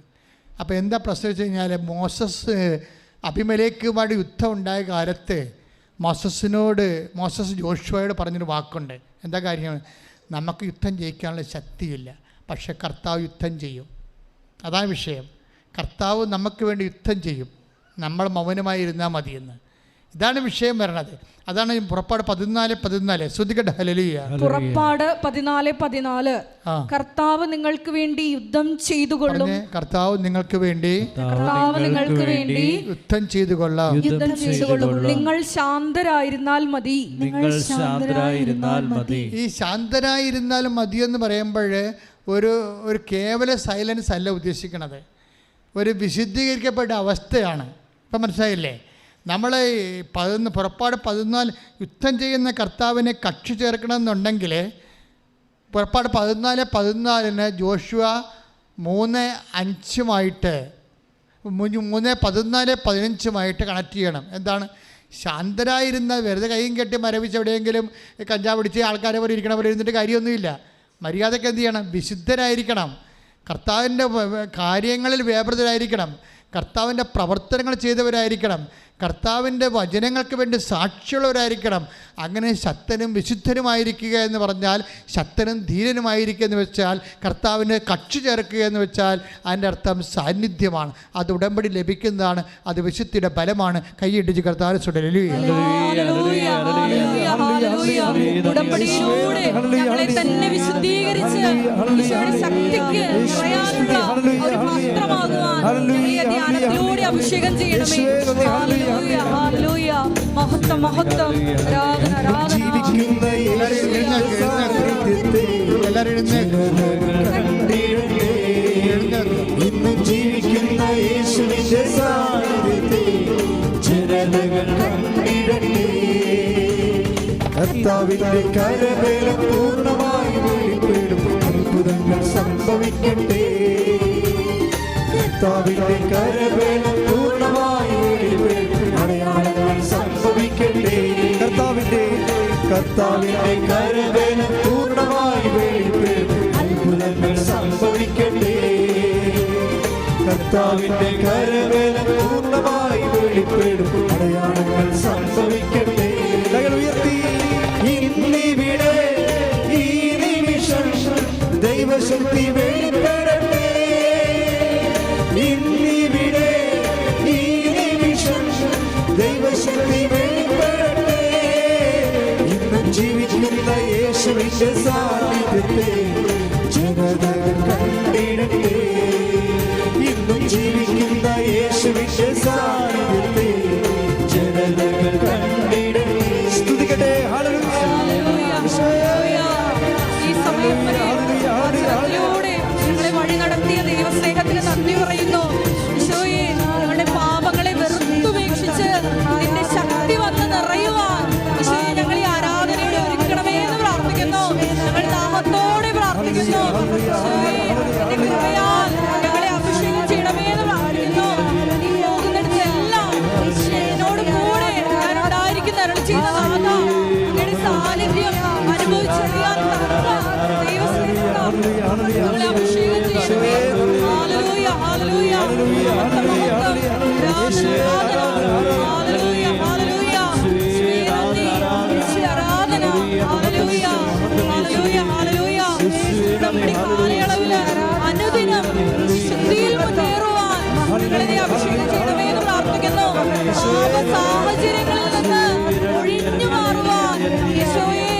അപ്പോൾ എന്താ പ്രശ്നം വെച്ച് കഴിഞ്ഞാൽ, മോസസ് അബിമേലെക്കുമായിട്ട് യുദ്ധം ഉണ്ടായ കാലത്ത് മോസസ് ജോഷുവയോട് പറഞ്ഞൊരു വാക്കുണ്ട്. എന്താ കാര്യം? നമുക്ക് യുദ്ധം ജയിക്കാനുള്ള ശക്തിയില്ല, പക്ഷെ കർത്താവ് യുദ്ധം ചെയ്യും. അതാണ് വിഷയം. കർത്താവ് നമുക്ക് വേണ്ടി യുദ്ധം ചെയ്യും, നമ്മൾ മൗനമായി ഇരുന്നാൽ മതിയെന്ന്. ഇതാണ് വിഷയം വരണത്. അതാണ് പുറപ്പാട് 14:14. ശ്രദ്ധിക്കട്ടെ. ഹല്ലേലൂയ. പുറപ്പാട് 14:14. കർത്താവ് നിങ്ങൾക്ക് വേണ്ടി യുദ്ധം ചെയ്തുകൊള്ളും. കർത്താവ് നിങ്ങൾക്ക് വേണ്ടി യുദ്ധം ചെയ്തുകൊള്ളാം. നിങ്ങൾ ശാന്തരായിരുന്നാൽ മതി. ഈ ശാന്തരായിരുന്നാൽ മതി എന്ന് പറയുമ്പോൾ ഒരു കേവല സൈലൻസ് അല്ല ഉദ്ദേശിക്കണത്, ഒരു വിശുദ്ധീകരിക്കപ്പെട്ട അവസ്ഥയാണ്. ഇപ്പം മനസ്സിലായില്ലേ? നമ്മൾ പുറപ്പാട് 14 യുദ്ധം ചെയ്യുന്ന കർത്താവിനെ കക്ഷി ചേർക്കണമെന്നുണ്ടെങ്കിൽ പുറപ്പാട് 14:14 ജോഷുവ 3:5 3:14-15 കണക്ട് ചെയ്യണം. എന്താണ്? ശാന്തരായിരുന്ന വെറുതെ കൈയും കെട്ടി മരവിച്ച് എവിടെയെങ്കിലും കഞ്ചാവ് പിടിച്ച് ആൾക്കാരെ പോലെ ഇരിക്കണ പോലെ ഇരുന്നിട്ട് കാര്യമൊന്നുമില്ല. മര്യാദയ്ക്ക് എന്ത് ചെയ്യണം? വിശുദ്ധരായിരിക്കണം, കർത്താവിൻ്റെ കാര്യങ്ങളിൽ വ്യാപൃതരായിരിക്കണം, കർത്താവിൻ്റെ പ്രവർത്തനങ്ങൾ ചെയ്തവരായിരിക്കണം, കർത്താവിൻ്റെ വചനങ്ങൾക്ക് വേണ്ടി സാക്ഷിയുള്ളവരായിരിക്കണം. അങ്ങനെ ശക്തനും വിശുദ്ധനുമായിരിക്കുക എന്ന് പറഞ്ഞാൽ, ശക്തനും ധീരനുമായിരിക്കുക എന്ന് വെച്ചാൽ, കർത്താവിനെ കക്ഷി ചേർക്കുക എന്ന് വെച്ചാൽ അതിൻ്റെ അർത്ഥം സാന്നിധ്യമാണ്. അത് ഉടമ്പടി ലഭിക്കുന്നതാണ്, അത് വിശുദ്ധിയുടെ ബലമാണ്. കൈയിടിച്ച് കർത്താവിനെ ഉടമ്പടിയിലൂടെ ഞങ്ങളെ തന്നെ വിശുദ്ധീകരിച്ച് ഈശോയുടെ ശക്തിക്ക് പറയാനുള്ള ഒരു പാത്രമാകുവാൻ ധ്യാനത്തിലൂടെ അഭിഷേകം ചെയ്യണമേ. ഹല്ലേലൂയ, ഹല്ലേലൂയ. മഹത്വം, മഹത്വം. ആരാധന, ആരാധന. ഇന്ന് ജീവിക്കുന്ന യേശുവിന്റെ സാന്നിധ്യത്തെ ജനതകൾ കണ്ടിടട്ടെ. കർത്താവിന്റെ കരവേലം പൂർണ്ണമായി വെളിപ്പെടും, അത്ഭുതങ്ങൾ സംഭവിക്കട്ടെ. കർത്താവിന്റെ കരവേലം പൂർണ്ണമായി വെളിപ്പെടും, അടയാളങ്ങൾ സംഭവിക്കട്ടെ. കർത്താവിന്റെ കരവേലം പൂർണ്ണമായി വെളിപ്പെടും, അത്ഭുതങ്ങൾ സംഭവിക്കട്ടെ. കർത്താവിന്റെ കരവേലം പൂർണ്ണമായി വെളിപ്പെടും, അടയാളങ്ങൾ സംഭവിക്കട്ടെ. ഉയർത്തി ഇന്നിവിടെ ഈ നിമിഷം ദൈവശക്തി വെളിപ്പെടട്ടെ. ഇന്നിവിടെ ഈ നിമിഷം ദൈവശക്തി വെളിപ്പെടട്ടെ. യേശുവിന്റെ സാന്നിധ്യത്തെ ജനതകൾ കണ്ടിടട്ടെ. ഇന്നും ജീവിക്കുന്ന യേശുവിന്റെ സാന്നിധ്യത്തെ ജനതകൾ കണ്ടിടട്ടെ. സ്തുതിക്കട്ടെ. ഹല്ലേലൂയ. ഈ സമയം വരെ വചനത്തിലൂടെ ഞങ്ങളെ വഴി നടത്തിയ ദൈവസ്നേഹത്തിന് നന്ദി പറയുന്നു. ഈശോയെ, ഞങ്ങളുടെ പാപങ്ങളെ വെറുത്തുപേക്ഷിച്ച് നിന്റെ ശക്തി വന്ന് നിറയുവാൻ ഈശോയെ ഞങ്ങൾ ഈ ആരാധനയുടെ ഒരുക്കണമേ എന്ന് പ്രാർത്ഥിക്കുന്നു. ഞങ്ങൾ ദാഹത്തോടെ പ്രാർത്ഥിക്കുന്നു. ഈശോയെ, നിന്റെ കൃപയാൽ ഞങ്ങളെ അഭിഷേകം ചെയ്യണമേ എന്ന് പ്രാർത്ഥിക്കുന്നു. നീ പോകുന്നിടത്തെല്ലാം എന്നോട് കൂടെ ഞാൻ ഉണ്ടായിരിക്കുന്ന അരുളി ചെയ്ത നാഥ, അങ്ങയുടെ സാന്നിധ്യം അനുഭവിച്ചറിയാൻ ഞങ്ങളെ അഭിഷേകം ചെയ്യണമേ. ഹല്ലേലൂയ, ഹല്ലേലൂയ, ഹല്ലേലൂയ, ഹല്ലേലൂയ, ഹല്ലേലൂയ. ആരാധന. ഹല്ലേലൂയ, ഹല്ലേലൂയ, ഹല്ലേലൂയ. നമ്മുടെ കാലയളവില് അനുദിനം ശുദ്ധിയിൽ മുന്നേറുവാൻ ഞങ്ങളെ നീ അഭിഷേകം ചെയ്യണമേ എന്ന് പ്രാർത്ഥിക്കുന്നു. പാപ സാഹചര്യങ്ങളിൽ നിന്ന് ഒഴിഞ്ഞു മാറുവാൻ ഈശോയെ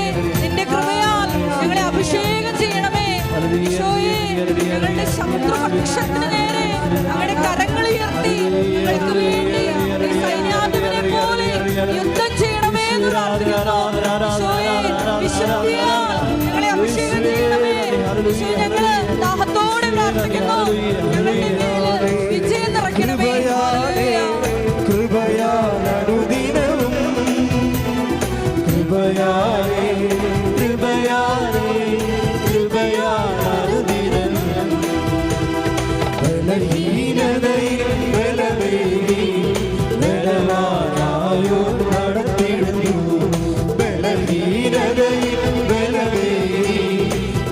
നിന്റെ കൃപയാൽ ഞങ്ങളെ അഭിഷേകം ചെയ്യണമേ. ഈശോയെ, ഞങ്ങളുടെ ശത്രുപക്ഷത്തിന് നേരെ ഞങ്ങളുടെ കരങ്ങൾ ഉയർത്തി ഞങ്ങൾക്ക് വേണ്ടി ഈ സൈന്യാധിപനെ പോലെ യുദ്ധം ചെയ്യണമേ എന്ന് പ്രാർത്ഥിക്കുന്നു. ഈശോയെ, വിശുദ്ധിയാൽ ഞങ്ങളെ അഭിഷേകം ചെയ്യണമേ. ഈശോ, ഞങ്ങള് ദാഹത്തോടെ പ്രാർത്ഥിക്കുന്നു. ഞങ്ങളുടെ മേല് വിജയം നിറയ്ക്കണമേ. ഹല്ലേലൂയ. കൃപയാൽ അനുദിനവും കൃപയാലേ കൃപയാലേ കൃപയാൽ അനുദിനവും ബലഹീനതയിൽ ബലമേകി ബലവാനായോ നടത്തിടുന്നു. ബലഹീനതയിൽ ബലമേകി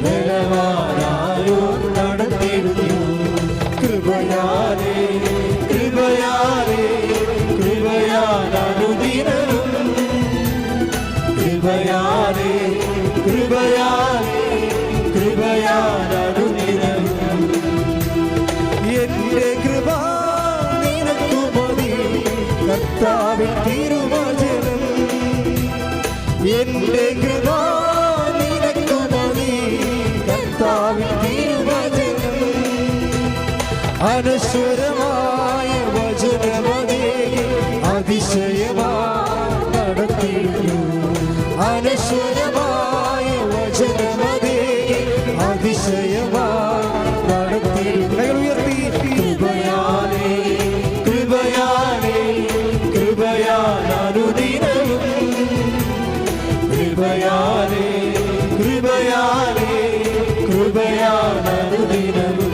ബലവാനായോ നടത്തിടുന്നു. കൃപയാലേ കൃപയാലേ കൃപയാൽ അനുദിനവും കൃപയാലേ കൃപയാലേ കൃപയാൽ അനുദിനവും. എന്റെ കൃപ നിനക്കു മതി കർത്താവിൻ തിരുവചനം. എന്റെ കൃപ നിനക്കു മതി കർത്താവിൻ തിരുവചനം. അനശ്വരമായ വചനമതേ അതിശയമായി നടത്തിയിരുന്നു. അനശ്വരമായ വചനമതേ അതിശയമായി നടത്തിയിരുന്നു. കൃപയാലേ കൃപയാലേ കൃപയാൽ അനുദിനവും കൃപയാലേ കൃപയാലേ കൃപയാൽ അനുദിനവും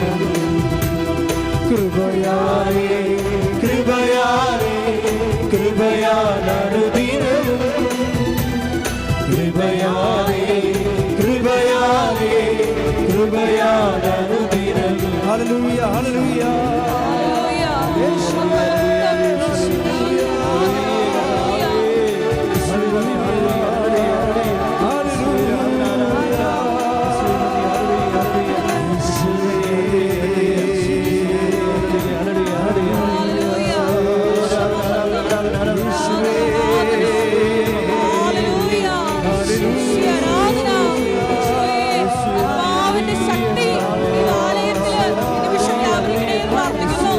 കൃപയാലേ കൃപയാലേ കൃപയാൽ അനുദിനവും കൃപയാലേ കൃപയാലേ കൃപയാൽ അനുദിനവും. Hallelujah, hallelujah. ശക്തി ഈ ആലയത്തിൽ നിമിഷം വ്യാപരിക്കണേ എന്ന് പ്രാർത്ഥിക്കുന്നു.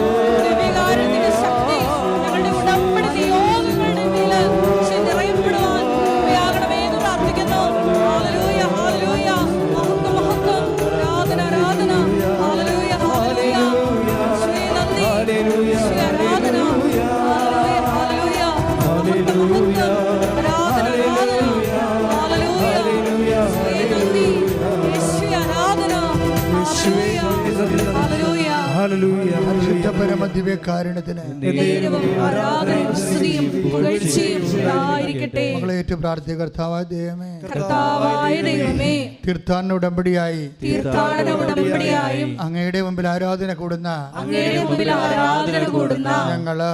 പരിശുദ്ധ പരമദിവ്യകാരുണ്യത്തിന് മകളേറ്റു പ്രാർത്ഥിക. കർത്താവായ ദൈവമേ, തീർത്ഥാടന ഉടമ്പടിയായി അങ്ങയുടെ മുമ്പിൽ ആരാധന കൂടുന്ന ഞങ്ങള്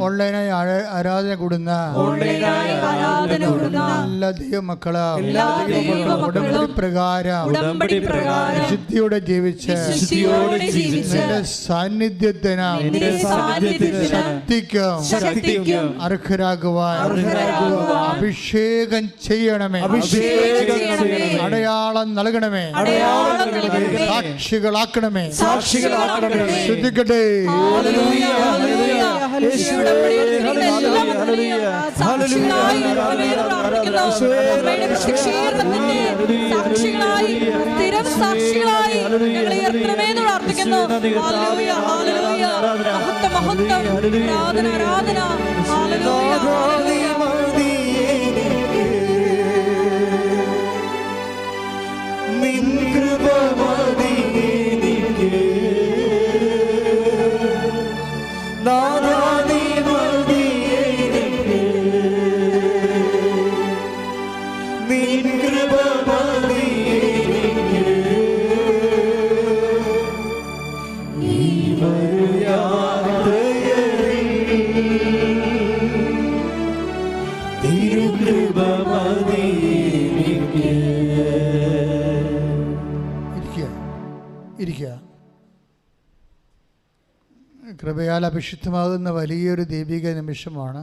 ഓൺലൈനായി ആരാധന കൂടുന്ന എല്ലാ ദൈവമക്കള് ഉടമ്പടി പ്രകാരം വിശുദ്ധിയോടെ ജീവിച്ച് നിന്റെ സാന്നിധ്യത്തിനും ശക്തിക്കും അർഹരാകുവാൻ അഭിഷേകം ചെയ്യണമേ. അടയാളം നൽകണമേ. സാക്ഷികളാക്കണമേ. ശ്രദ്ധിക്കട്ടെ. സാക്ഷികളായി ഞങ്ങളെ ഉയർത്തണമെന്ന് പ്രാർത്ഥിക്കുന്നു. Hallelujah, hallelujah. മഹത്വം, മഹത്വം, ആരാധന, ആരാധന. ഹല്ലേലൂയ, ഹല്ലേലൂയ. നിൻ കൃപ മതി എനിക്ക്, നാഥാ നീ മതി എനിക്ക്, നിൻ കൃപ മതി എനിക്ക്, ഈ യാത്രയിൽ തിരുകൃപ മതി എനിക്ക്. ഇരിക്കുക. കൃപയാൽ അഭിഷിക്തമാകുന്ന വലിയൊരു ദൈവിക നിമിഷമാണ്.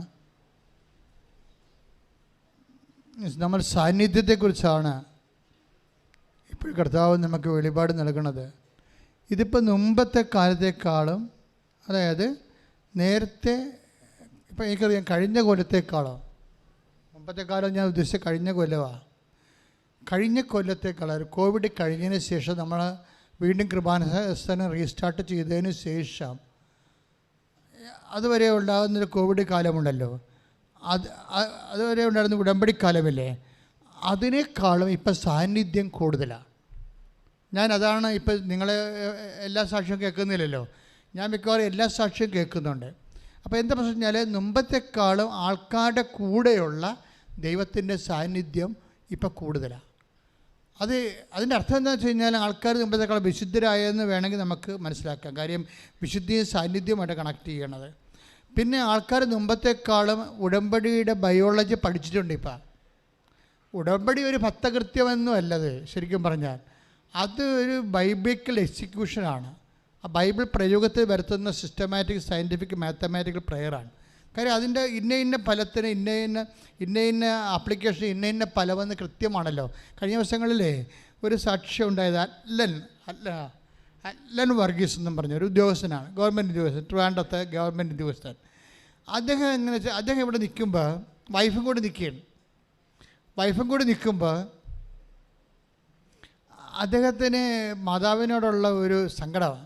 നമ്മൾ സാന്നിധ്യത്തെക്കുറിച്ചാണ് ഇപ്പോൾ കർത്താവ് നമുക്ക് വെളിപാട് നൽകുന്നത്. ഇതിപ്പോൾ മുമ്പത്തെ കാലത്തേക്കാളും, അതായത് നേരത്തെ, ഇപ്പം എനിക്കറിയാം കഴിഞ്ഞ കൊല്ലത്തേക്കാളോ, മുമ്പത്തെ കാലം ഞാൻ ഉദ്ദേശിച്ച കഴിഞ്ഞ കൊല്ലമാണ്, കഴിഞ്ഞ കൊല്ലത്തേക്കാളും കോവിഡ് കഴിഞ്ഞതിന് ശേഷം നമ്മൾ വീണ്ടും കൃപാസനം റീസ്റ്റാർട്ട് ചെയ്തതിന് ശേഷം അതുവരെ ഉണ്ടാകുന്നൊരു കോവിഡ് കാലമുണ്ടല്ലോ, അതുവരെ ഉണ്ടായിരുന്ന ഉടമ്പടി കാലമില്ലേ, അതിനേക്കാളും ഇപ്പം സാന്നിധ്യം കൂടുതലാണ്. അതാണ് ഇപ്പം നിങ്ങളെ എല്ലാ സാക്ഷ്യവും കേൾക്കുന്നില്ലല്ലോ, ഞാൻ മിക്കവാറും എല്ലാ സാക്ഷ്യവും കേൾക്കുന്നുണ്ട്. അപ്പോൾ എന്താ പ്രശ്നം വെച്ചാൽ മുമ്പത്തെക്കാളും ആൾക്കാരുടെ കൂടെയുള്ള ദൈവത്തിൻ്റെ സാന്നിധ്യം ഇപ്പം കൂടുതലാണ്. അതിൻ്റെ അർത്ഥം എന്താണെന്ന് വെച്ച് കഴിഞ്ഞാൽ ആൾക്കാർ മുമ്പത്തേക്കാളും വിശുദ്ധരായെന്ന് വേണമെങ്കിൽ നമുക്ക് മനസ്സിലാക്കാം. കാര്യം വിശുദ്ധിയും സാന്നിധ്യവുമായിട്ട് കണക്ട് ചെയ്യണത്. പിന്നെ ആൾക്കാർ മുമ്പത്തേക്കാളും ഉടമ്പടിയുടെ ബയോളജി പഠിച്ചിട്ടുണ്ട്. ഇപ്പം ഉടമ്പടി ഒരു ഭക്തകൃത്യമെന്നും അല്ലത്, ശരിക്കും പറഞ്ഞാൽ അത് ഒരു ബൈബിക്കൽ എക്സിക്യൂഷനാണ്. ആ ബൈബിൾ പ്രയോഗത്തിൽ വരുത്തുന്ന സിസ്റ്റമാറ്റിക് സയൻറ്റിഫിക് മാത്തമാറ്റിക്കൽ പ്രയറാണ്. കാര്യം അതിൻ്റെ ഇന്ന ഫലത്തിന് ഇന്ന ആപ്ലിക്കേഷൻ ഇന്ന ഫലമെന്ന് കൃത്യമാണല്ലോ. കഴിഞ്ഞ ദിവസങ്ങളിലേ ഒരു സാക്ഷ്യം ഉണ്ടായത് അല്ലൻ വർഗീസ് എന്നും പറഞ്ഞ ഒരു ഉദ്യോഗസ്ഥനാണ്, ഗവൺമെൻറ് ഉദ്യോഗസ്ഥൻ, ട്രിവാൻഡ്രത്തെ ഗവൺമെൻറ് ഉദ്യോഗസ്ഥൻ. അദ്ദേഹം എങ്ങനെ വെച്ചാൽ അദ്ദേഹം ഇവിടെ നിൽക്കുമ്പോൾ വൈഫും കൂടി നിൽക്കുമ്പോൾ അദ്ദേഹത്തിന് മാതാവിനോടുള്ള ഒരു സങ്കടമാണ്.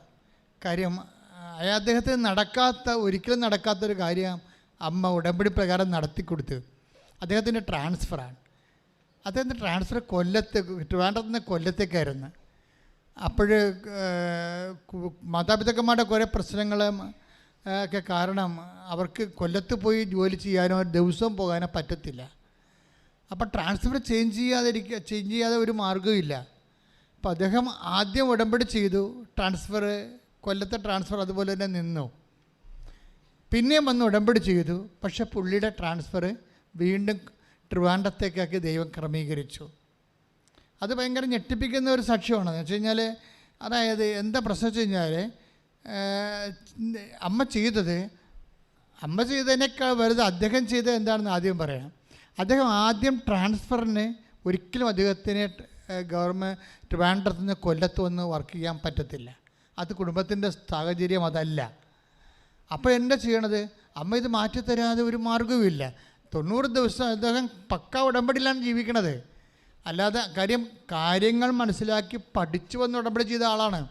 കാര്യം അദ്ദേഹത്തിന് ഒരിക്കലും നടക്കാത്തൊരു കാര്യം അമ്മ ഉടമ്പടി പ്രകാരം നടത്തിക്കൊടുത്ത് അദ്ദേഹത്തിൻ്റെ ട്രാൻസ്ഫറാണ്. അദ്ദേഹത്തിൻ്റെ ട്രാൻസ്ഫർ ട്രിവാൻഡ്രത്ത് നിന്ന് കൊല്ലത്തേക്കായിരുന്നു. അപ്പോൾ മാതാപിതാക്കന്മാരുടെ കുറേ പ്രശ്നങ്ങൾ ഒക്കെ കാരണം അവർക്ക് കൊല്ലത്ത് പോയി ജോലി ചെയ്യാനോ ദിവസവും പോകാനോ പറ്റത്തില്ല. അപ്പോൾ ട്രാൻസ്ഫർ ചേഞ്ച് ചെയ്യാതെ ഒരു മാർഗ്ഗമില്ല. അപ്പോൾ അദ്ദേഹം ആദ്യം ഉടമ്പടി ചെയ്തു, കൊല്ലത്തെ ട്രാൻസ്ഫർ അതുപോലെ തന്നെ നിന്നു. പിന്നെയും വന്ന് ഉടമ്പടി ചെയ്തു, പക്ഷേ പുള്ളിയുടെ ട്രാൻസ്ഫർ വീണ്ടും ട്രിവാൻഡ്രത്തേക്കാക്കി ദൈവം ക്രമീകരിച്ചു. അത് ഭയങ്കര ഞെട്ടിപ്പിക്കുന്ന ഒരു സാക്ഷ്യമാണ്. എന്ന് വെച്ച് കഴിഞ്ഞാൽ, അതായത് എന്താ പ്രശ്നം വെച്ച് കഴിഞ്ഞാൽ, അമ്മ ചെയ്തതിനേക്കാൾ വലുത് അദ്ദേഹം ചെയ്തത് എന്താണെന്ന് ആദ്യം പറയാം. അദ്ദേഹം ആദ്യം ട്രാൻസ്ഫറിന് ഒരിക്കലും അദ്ദേഹത്തിന് ട്രിവാൻഡ്രത്ത് നിന്ന് കൊല്ലത്ത് വന്ന് വർക്ക് ചെയ്യാൻ പറ്റത്തില്ല. അത് കുടുംബത്തിൻ്റെ സാഹചര്യം അതല്ല. അപ്പോൾ എന്താ ചെയ്യണത്? അമ്മ ഇത് മാറ്റിത്തരാതെ ഒരു മാർഗ്ഗവുമില്ല. 90 ദിവസം അദ്ദേഹം പക്ക ഉടമ്പടിയിലാണ് ജീവിക്കണത്. അല്ലാതെ കാര്യങ്ങൾ മനസ്സിലാക്കി പഠിച്ചു വന്ന് ഉടമ്പടി ചെയ്ത ആളാണ്.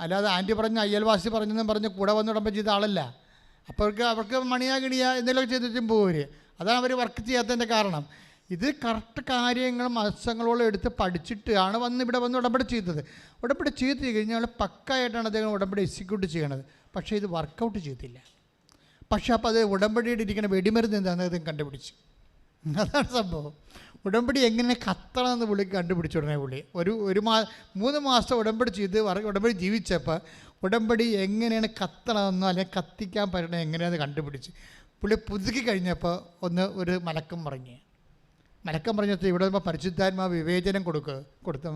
അല്ലാതെ ആൻറ്റി പറഞ്ഞ അയ്യൽവാസി പറഞ്ഞെന്നും പറഞ്ഞ് കൂടെ വന്ന് ഉടമ്പടി ചെയ്ത ആളല്ല. അപ്പോൾ അവർക്ക് മണിയാ കിണിയാ എന്തെങ്കിലുമൊക്കെ ചെയ്തിട്ടും പോവർ. അതാണ് അവർ വർക്ക് ചെയ്യാത്തതിൻ്റെ കാരണം. ഇത് കറക്റ്റ് കാര്യങ്ങൾ മാസങ്ങളോളം എടുത്ത് പഠിച്ചിട്ടാണ് ഇവിടെ വന്ന് ഉടമ്പടി ചെയ്തത്. ഉടമ്പടി ചെയ്ത് കഴിഞ്ഞാൽ പക്കായിട്ടാണ് അദ്ദേഹം ഉടമ്പടി എക്സിക്യൂട്ട് ചെയ്യണത്. പക്ഷേ ഇത് വർക്കൗട്ട് ചെയ്തില്ല. പക്ഷേ അപ്പോൾ അത് ഉടമ്പടിയുടെ ഇരിക്കുന്ന വെടിമരുന്ന് എന്താണെന്ന് അദ്ദേഹം കണ്ടുപിടിച്ചു. അതാണ് സംഭവം. ഉടമ്പടി എങ്ങനെ കത്തണമെന്ന് പുള്ളിക്ക് കണ്ടുപിടിച്ചു. ഉടനെ പുള്ളി 3 മാസം ഉടമ്പടി ചെയ്ത് ഉടമ്പടി ജീവിച്ചപ്പോൾ ഉടമ്പടി എങ്ങനെയാണ് കത്തണമെന്നോ അല്ലെങ്കിൽ കത്തിക്കാൻ പറ്റണോ എങ്ങനെയാണെന്ന് കണ്ടുപിടിച്ച് പുള്ളി പുതുക്കി കഴിഞ്ഞപ്പോൾ ഒരു മലക്കം പറഞ്ഞിട്ട് ഇവിടെ വരുമ്പോൾ പരിശുദ്ധാത്മാവ് വിവേചനം കൊടുത്തു,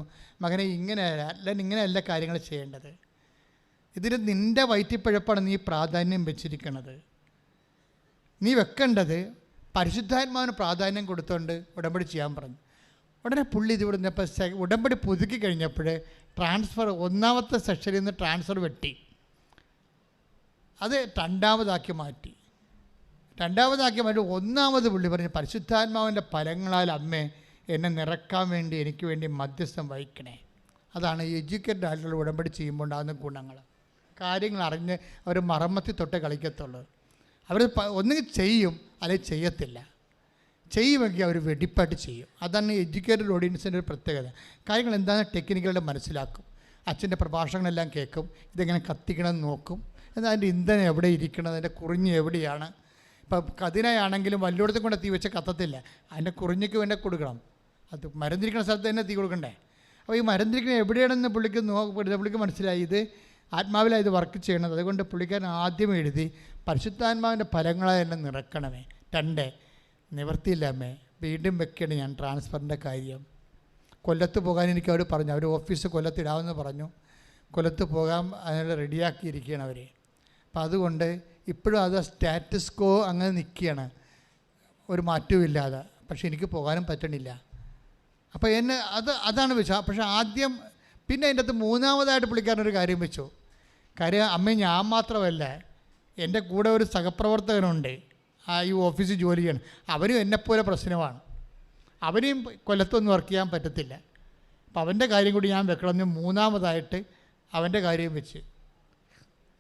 മകനെ ഇങ്ങനെയല്ല കാര്യങ്ങൾ ചെയ്യേണ്ടത്. ഇതിന് നിൻ്റെ വയറ്റിപ്പഴപ്പാണ് നീ പ്രാധാന്യം വെച്ചിരിക്കുന്നത്. നീ വെക്കേണ്ടത് പരിശുദ്ധാത്മാവിന് പ്രാധാന്യം കൊടുത്തുകൊണ്ട് ഉടമ്പടി ചെയ്യാൻ പറഞ്ഞു. ഉടനെ പുള്ളി ഇത് വിടുന്നപ്പോൾ ഉടമ്പടി പുതുക്കി കഴിഞ്ഞപ്പോൾ ട്രാൻസ്ഫർ 1ാമത്തെ സെക്ഷനിൽ നിന്ന് ട്രാൻസ്ഫർ വെട്ടി അത് 2ാമതാക്കി മാറ്റി. 1ാമത് പുള്ളി പറഞ്ഞു, പരിശുദ്ധാത്മാവിൻ്റെ ഫലങ്ങളാൽ അമ്മേ എന്നെ നിറക്കാൻ വേണ്ടി എനിക്ക് വേണ്ടി മധ്യസ്ഥം വഹിക്കണേ. അതാണ് എഡ്യൂക്കേറ്റഡ് ആയിട്ടുള്ള ഉടമ്പടി ചെയ്യുമ്പോൾ ഉണ്ടാകുന്ന ഗുണങ്ങൾ. കാര്യങ്ങൾ അറിഞ്ഞ് അവർ മറമ്മത്തി തൊട്ട് കളിക്കത്തുള്ളൂ. അവർ ഒന്നുകിൽ ചെയ്യും അല്ലെങ്കിൽ ചെയ്യത്തില്ല. ചെയ്യുമെങ്കിൽ അവർ വെടിപ്പായിട്ട് ചെയ്യും. അതാണ് എഡ്യൂക്കേറ്റഡ് ഓഡിയൻസിൻ്റെ ഒരു പ്രത്യേകത. കാര്യങ്ങൾ എന്താണെന്ന് ടെക്നിക്കുകളുടെ മനസ്സിലാക്കും. അച്ഛൻ്റെ പ്രഭാഷണങ്ങളെല്ലാം കേൾക്കും. ഇതെങ്ങനെ കത്തിക്കണമെന്ന് നോക്കും. എന്നാൽ അതിൻ്റെ ഇന്ധനം എവിടെ ഇരിക്കണം, അതിൻ്റെ കുറിഞ്ഞ് എവിടെയാണ്. ഇപ്പം കതിനായാണെങ്കിലും വല്ലോടത്തും കൊണ്ട് തീ വെച്ച് കത്തത്തില്ല. അതിൻ്റെ കുറിഞ്ഞിക്ക് വേണ്ടി കൊടുക്കണം. അത് മരുന്നിരിക്കുന്ന സ്ഥലത്ത് തന്നെ തീ കൊടുക്കണ്ടേ. അപ്പോൾ ഈ മരുന്നിരിക്കുന്നത് എവിടെയാണെന്ന് പുള്ളിക്ക് മനസ്സിലായി. ഇത് ആത്മാവിലാണ് ഇത് വർക്ക് ചെയ്യണത്. അതുകൊണ്ട് പുള്ളിക്കാരൻ ആദ്യം എഴുതി പരിശുദ്ധാത്മാവിൻ്റെ ഫലങ്ങളായി എന്നെ നിറക്കണമേ. 2 നിവർത്തിയില്ല അമ്മേ, വീണ്ടും വെക്കണം ഞാൻ ട്രാൻസ്ഫറിൻ്റെ കാര്യം. കൊല്ലത്ത് പോകാൻ എനിക്ക് അവർ പറഞ്ഞു. അവർ ഓഫീസ് കൊല്ലത്തിടാമെന്ന് പറഞ്ഞു. കൊല്ലത്ത് പോകാൻ അതിനെ റെഡിയാക്കിയിരിക്കുകയാണ് അവർ. അപ്പം അതുകൊണ്ട് ഇപ്പോഴും അത് സ്റ്റാറ്റസ് കോ അങ്ങനെ നിൽക്കുകയാണ്, ഒരു മാറ്റവും ഇല്ലാതെ. പക്ഷെ എനിക്ക് പോകാനും പറ്റണില്ല. അപ്പോൾ എന്നെ അതാണ് വെച്ചാൽ. പക്ഷേ ആദ്യം പിന്നെ അതിൻ്റെ അകത്ത് 3ാമതായിട്ട് പുള്ളിക്കാരനൊരു കാര്യം വെച്ചു. കാര്യം അമ്മ ഞാൻ മാത്രമല്ല, എൻ്റെ കൂടെ ഒരു സഹപ്രവർത്തകനുണ്ട് ഈ ഓഫീസിൽ ജോലി ചെയ്യണം. അവനും എന്നെപ്പോലെ പ്രശ്നമാണ്. അവനെയും കൊല്ലത്തൊന്നും വർക്ക് ചെയ്യാൻ പറ്റത്തില്ല. അപ്പം അവൻ്റെ കാര്യം കൂടി ഞാൻ വെക്കണമെന്ന് 3ാമതായിട്ട് അവൻ്റെ കാര്യം വെച്ച്,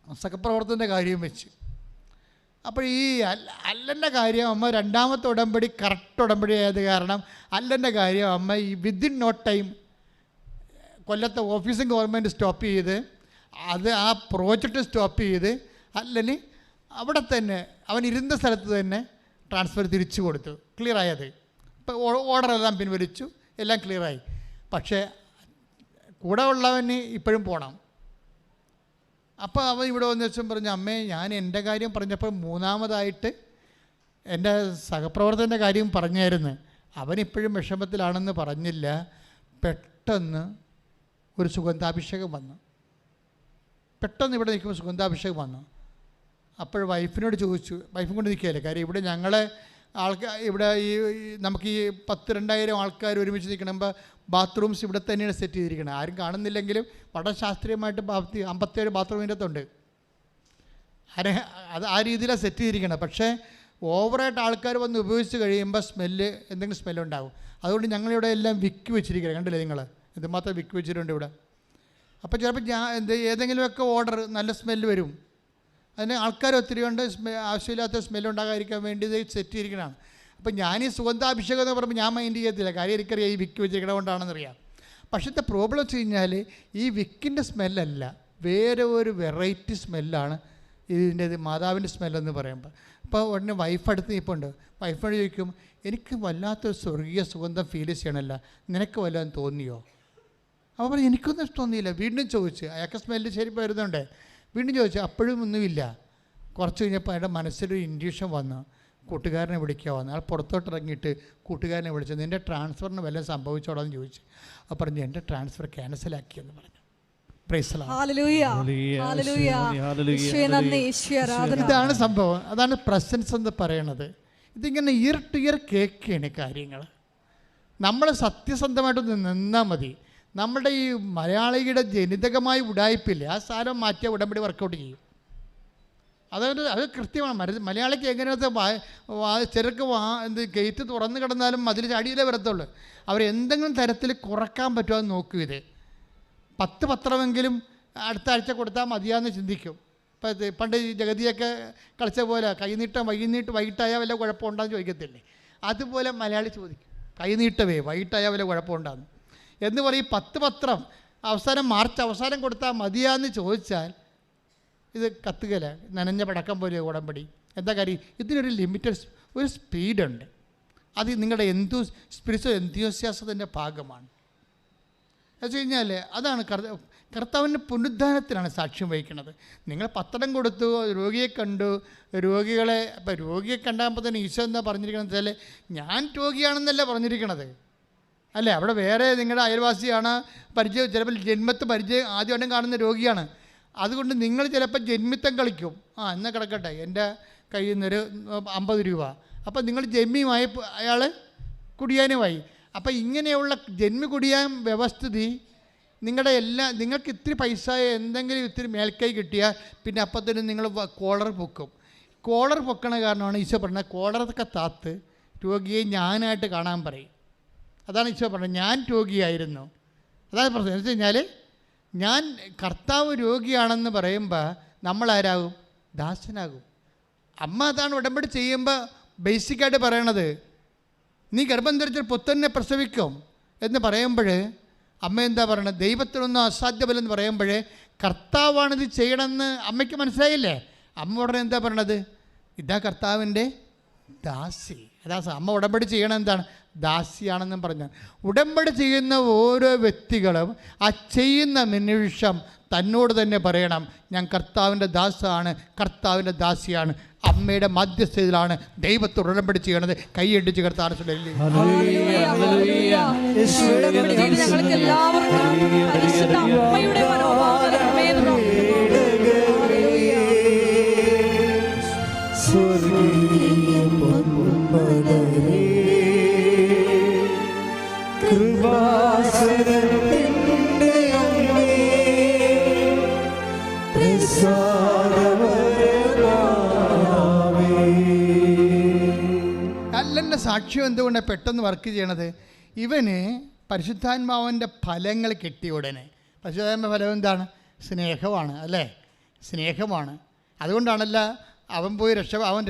സഹപ്രവർത്തകൻ്റെ കാര്യം വെച്ച്. അപ്പോൾ ഈ അല്ലൻ്റെ കാര്യം അമ്മ 2ാമത്തെ ഉടമ്പടി കറക്റ്റ് ഉടമ്പടി ആയത് കാരണം അല്ലൻ്റെ കാര്യം അമ്മ ഈ വിത്തിൻ നോ ടൈം കൊല്ലത്തെ ഓഫീസും ഗവൺമെൻറ് സ്റ്റോപ്പ് ചെയ്ത് അത് ആ പ്രോജക്റ്റ് സ്റ്റോപ്പ് ചെയ്ത് അല്ലെങ്കിൽ അവിടെ തന്നെ അവൻ ഇരുന്ന സ്ഥലത്ത് തന്നെ ട്രാൻസ്ഫർ തിരിച്ചു കൊടുത്തു. ക്ലിയറായത്. ഇപ്പോൾ ഓർഡറെല്ലാം പിൻവലിച്ചു, എല്ലാം ക്ലിയറായി. പക്ഷേ കൂടെ ഉള്ളവന് ഇപ്പോഴും പോകണം. അപ്പോൾ അവൻ ഇവിടെ വന്ന ദിവസം പറഞ്ഞു, അമ്മേ ഞാൻ എൻ്റെ കാര്യം പറഞ്ഞപ്പോൾ 3ാമതായിട്ട് എൻ്റെ സഹപ്രവർത്തകൻ്റെ കാര്യം പറഞ്ഞായിരുന്നു. അവനിപ്പോഴും വിഷമത്തിലാണെന്ന് പറഞ്ഞില്ല. പെട്ടെന്ന് ഒരു സുഗന്ധാഭിഷേകം വന്നു. പെട്ടെന്ന് ഇവിടെ നിൽക്കുമ്പോൾ സുഗന്ധാഭിഷേകം വന്നു. അപ്പോൾ വൈഫിനോട് ചോദിച്ചു, വൈഫും കൊണ്ട് നിൽക്കുകയല്ലേ. കാര്യം ഇവിടെ ഞങ്ങളെ ഇവിടെ ഈ നമുക്ക് ഈ 10,000-2,000 ആൾക്കാർ ഒരുമിച്ച് നിൽക്കണമ്പോൾ ബാത്റൂംസ് ഇവിടെ തന്നെയാണ് സെറ്റ് ചെയ്തിരിക്കുന്നത്. ആരും കാണുന്നില്ലെങ്കിലും വളരെ ശാസ്ത്രീയമായിട്ട് 57 ബാത്റൂം ഇതിൻ്റെ അകത്തുണ്ട്. അത് ആ രീതിയിലാണ് സെറ്റ് ചെയ്തിരിക്കണം. പക്ഷേ ഓവറായിട്ട് ആൾക്കാർ വന്ന് ഉപയോഗിച്ച് കഴിയുമ്പോൾ എന്തെങ്കിലും സ്മെല്ലുണ്ടാകും. അതുകൊണ്ട് ഞങ്ങളിവിടെ എല്ലാം വിക്ക് വെച്ചിരിക്കുന്നത് കണ്ടില്ലേ നിങ്ങൾ, എന്തുമാത്രം വിക്ക് വെച്ചിട്ടുണ്ട് ഇവിടെ. അപ്പോൾ ചിലപ്പോൾ ഏതെങ്കിലുമൊക്കെ ഓർഡർ നല്ല സ്മെല്ല് വരും. അതിന് ആൾക്കാർ ഒത്തിരി കൊണ്ട് ആവശ്യമില്ലാത്ത സ്മെല്ലുണ്ടാകാതിരിക്കാൻ വേണ്ടി ഇത് സെറ്റ് ചെയ്തിരിക്കണതാണ്. അപ്പം ഞാൻ ഈ സുഗന്ധാഭിഷേകം എന്ന് പറയുമ്പോൾ ഞാൻ മൈൻഡ് ചെയ്യത്തില്ല. കാര്യം എനിക്കറിയാം ഈ വിക്ക് വെച്ചിരിക്കണ കൊണ്ടാണെന്നറിയാം. പക്ഷേ ഇത് പ്രോബ്ലം വെച്ച് കഴിഞ്ഞാൽ ഈ വിക്കിൻ്റെ സ്മെല്ലല്ല, വേറെ ഒരു വെറൈറ്റി സ്മെല്ലാണ് ഇതിൻ്റെ മാതാവിൻ്റെ സ്മെല്ലെന്ന് പറയുമ്പോൾ. അപ്പോൾ ഉടനെ വൈഫ് അടുത്ത് ഇപ്പോൾ ഉണ്ട്. വൈഫോട് ചോദിക്കും, എനിക്ക് വല്ലാത്തൊരു സ്വർഗീയ സുഗന്ധം ഫീൽ ചെയ്യണമല്ല, നിനക്ക് വല്ലതും തോന്നിയോ? അപ്പോൾ പറഞ്ഞു എനിക്കൊന്നും തോന്നിയില്ല. വീണ്ടും ചോദിച്ചു, അയാൾക്ക് സ്മെല്ല് ശരി വരുന്നുണ്ട്. വീണ്ടും ചോദിച്ചു, അപ്പോഴും ഒന്നുമില്ല. കുറച്ച് കഴിഞ്ഞപ്പോൾ അയാളുടെ മനസ്സിലൊരു ഇൻഡ്യൂഷൻ വന്നു, കൂട്ടുകാരനെ വിളിക്കുക വന്നു. അയാൾ പുറത്തോട്ടിറങ്ങിയിട്ട് കൂട്ടുകാരനെ വിളിച്ചു, നിൻ്റെ ട്രാൻസ്ഫറിന് വല്ലതും സംഭവിച്ചോടാന്ന് ചോദിച്ചു. അപ്പോൾ പറഞ്ഞു എൻ്റെ ട്രാൻസ്ഫർ ക്യാൻസലാക്കിയെന്ന് പറഞ്ഞു. ഇതാണ് സംഭവം. അതാണ് പ്രസൻസ് എന്ന് പറയണത്. ഇതിങ്ങനെ ഇയർ ടു ഇയർ കേൾക്കുകയാണ് കാര്യങ്ങൾ. നമ്മൾ സത്യസന്ധമായിട്ടൊന്ന് നിന്നാൽ മതി. നമ്മുടെ ഈ മലയാളിയുടെ ജനിതകമായി ഉടായ്പില്ലേ, ആ സാധനം മാറ്റിയ ഉടമ്പടി വർക്കൗട്ട് ചെയ്യും. അത് കൃത്യമാണ്. മലയാളിക്ക് എങ്ങനെയാ ചിലർക്ക് ഗേറ്റ് തുറന്നു കിടന്നാലും അതിൽ ചാടിയിലേ വരത്തുള്ളൂ. അവരെന്തെങ്കിലും തരത്തിൽ കുറക്കാൻ പറ്റുമോ എന്ന് നോക്കും. ഇത് 10 പത്രമെങ്കിലും അടുത്ത ആഴ്ച കൊടുത്താൽ മതിയാന്ന് ചിന്തിക്കും. ഇപ്പം പണ്ട് ഈ ജഗതിയൊക്കെ കളിച്ച പോലെ വൈകിട്ടായാൽ വല്ല കുഴപ്പമുണ്ടാന്ന് ചോദിക്കത്തില്ലേ, അതുപോലെ മലയാളി ചോദിക്കും, കൈനീട്ടവേ വൈകിട്ടായാൽ വല്ല കുഴപ്പമുണ്ടാന്ന് എന്ന് പറയും. 10 പത്രം മാർച്ച് അവസാനം കൊടുത്താൽ മതിയാന്ന് ചോദിച്ചാൽ ഇത് കത്തുകയില്ല, നനഞ്ഞ പടക്കം പോലെ ഉടമ്പടി. എന്താ കാര്യം? ഇതിനൊരു ലിമിറ്റഡ് ഒരു സ്പീഡുണ്ട്. അത് നിങ്ങളുടെ സ്പിരിച്വൽ എന്തൂസിയാസത്തിൻ്റെ ഭാഗമാണ്. വെച്ച് കഴിഞ്ഞാൽ അതാണ് കർത്താവിൻ്റെ പുനരുദ്ധാനത്തിനാണ് സാക്ഷ്യം വഹിക്കുന്നത്. നിങ്ങൾ പത്രം കൊടുത്തു, രോഗിയെ കണ്ടു, രോഗിയെ കണ്ടാകുമ്പോൾ തന്നെ ഈശോ എന്താ പറഞ്ഞിരിക്കണമെന്ന് വെച്ചാൽ ഞാൻ രോഗിയാണെന്നല്ല പറഞ്ഞിരിക്കണത്, അല്ലേ? അവിടെ വേറെ നിങ്ങളുടെ അയൽവാസിയാണ്, ചിലപ്പോൾ ജന്മത്ത് ആദ്യമായിട്ടും കാണുന്ന രോഗിയാണ്. അതുകൊണ്ട് നിങ്ങൾ ചിലപ്പോൾ ജന്മിത്തം കളിക്കും. എന്നാൽ കിടക്കട്ടെ, എൻ്റെ കയ്യിൽ നിന്നൊരു 50 രൂപ. അപ്പോൾ നിങ്ങൾ ജന്മിയുമായി അയാൾ കുടിയാനുമായി. അപ്പോൾ ഇങ്ങനെയുള്ള ജന്മി കുടിയാൻ വ്യവസ്ഥിതി നിങ്ങൾക്ക് ഇത്തിരി പൈസ എന്തെങ്കിലും ഇത്തിരി മേൽക്കൈ കിട്ടിയാൽ പിന്നെ അപ്പത്തിന് നിങ്ങൾ കോളർ പൊക്കും. കോളർ പൊക്കണ കാരണമാണ് ഈശോ പറഞ്ഞത്, കോളറൊക്കെ താത്ത് രോഗിയെ ഞാനായിട്ട് കാണാൻ പറയും. അതാണ് ഈശോ പറഞ്ഞത്, ഞാൻ രോഗിയായിരുന്നു. അതാണ് പ്രശ്നം. എന്ന് വെച്ച് കഴിഞ്ഞാൽ ഞാൻ കർത്താവ് രോഗിയാണെന്ന് പറയുമ്പോൾ നമ്മളാരാകും? ദാസനാകും. അമ്മ അതാണ് ഉടമ്പടി ചെയ്യുമ്പോൾ ബേസിക്കായിട്ട് പറയണത്, നീ ഗർഭം ധരിച്ചൊരു പുത്രനെ പ്രസവിക്കും എന്ന് പറയുമ്പോൾ അമ്മ എന്താ പറയണത്? ദൈവത്തിനൊന്നും അസാധ്യമല്ലെന്ന് പറയുമ്പോൾ കർത്താവാണിത് ചെയ്യണമെന്ന് അമ്മയ്ക്ക് മനസ്സിലായില്ലേ? അമ്മ ഉടനെ എന്താ പറയണത്? ഇതാ കർത്താവിൻ്റെ ദാസി. അതാ അമ്മ ഉടമ്പടി ചെയ്യണം എന്താണ്? ദാസിയാണെന്നും പറഞ്ഞാൽ ഉടമ്പടി ചെയ്യുന്ന ഓരോ വ്യക്തികളും ആ ചെയ്യുന്ന നിമിഷം തന്നോട് തന്നെ പറയണം, ഞാൻ കർത്താവിൻ്റെ ദാസാണ്, കർത്താവിൻ്റെ ദാസിയാണ്. അമ്മയുടെ മധ്യസ്ഥയിലാണ് ദൈവത്തോട് ഉടമ്പടി ചെയ്യണത്. കൈയടിച്ച് കർത്താവ് കല്ലൻ്റെ സാക്ഷ്യം എന്തുകൊണ്ടാണ് പെട്ടെന്ന് വർക്ക് ചെയ്യണത്? ഇവന് പരിശുദ്ധാത്മാവിൻ്റെ ഫലങ്ങൾ കിട്ടിയ ഉടനെ, പരിശുദ്ധാത്മാ ഫലം എന്താണ്? സ്നേഹമാണ്, അല്ലേ? സ്നേഹമാണ്. അതുകൊണ്ടാണല്ലോ അവൻ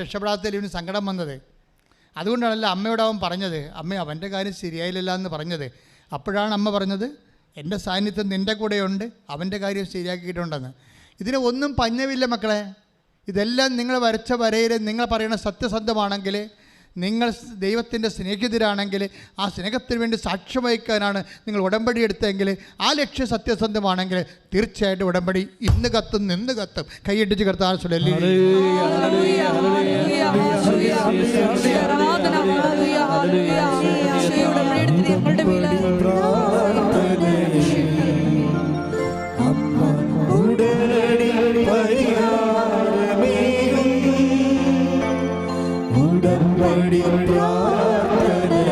രക്ഷപ്പെടാത്തതിൽ ഇവന് സങ്കടം വന്നത്. അതുകൊണ്ടാണല്ലോ അമ്മയോട് അവൻ പറഞ്ഞത്, അമ്മ അവൻ്റെ കാര്യം ശരിയായില്ല എന്ന് പറഞ്ഞത്. അപ്പോഴാണ് അമ്മ പറഞ്ഞത്, എൻ്റെ സാന്നിധ്യം നിൻ്റെ കൂടെയുണ്ട്, അവൻ്റെ കാര്യം ശരിയാക്കിയിട്ടുണ്ടെന്ന്. ഇതിന് ഒന്നും പഞ്ഞമില്ല മക്കളെ. ഇതെല്ലാം നിങ്ങൾ വരച്ച വരയിൽ നിങ്ങൾ പറയുന്ന സത്യസന്ധമാണെങ്കിൽ, നിങ്ങൾ ദൈവത്തിൻ്റെ സ്നേഹിതരാണെങ്കിൽ, ആ സ്നേഹത്തിന് വേണ്ടി സാക്ഷ്യം വഹിക്കാനാണ് നിങ്ങൾ ഉടമ്പടി എടുത്തെങ്കിൽ, ആ ലക്ഷ്യം സത്യസന്ധമാണെങ്കിൽ തീർച്ചയായിട്ടും ഉടമ്പടി ഇന്ന് കത്തും നിന്ന് കത്തും. കൈയടിച്ച് കർത്താവ് ഉടമ്പടി പ്രാർത്ഥന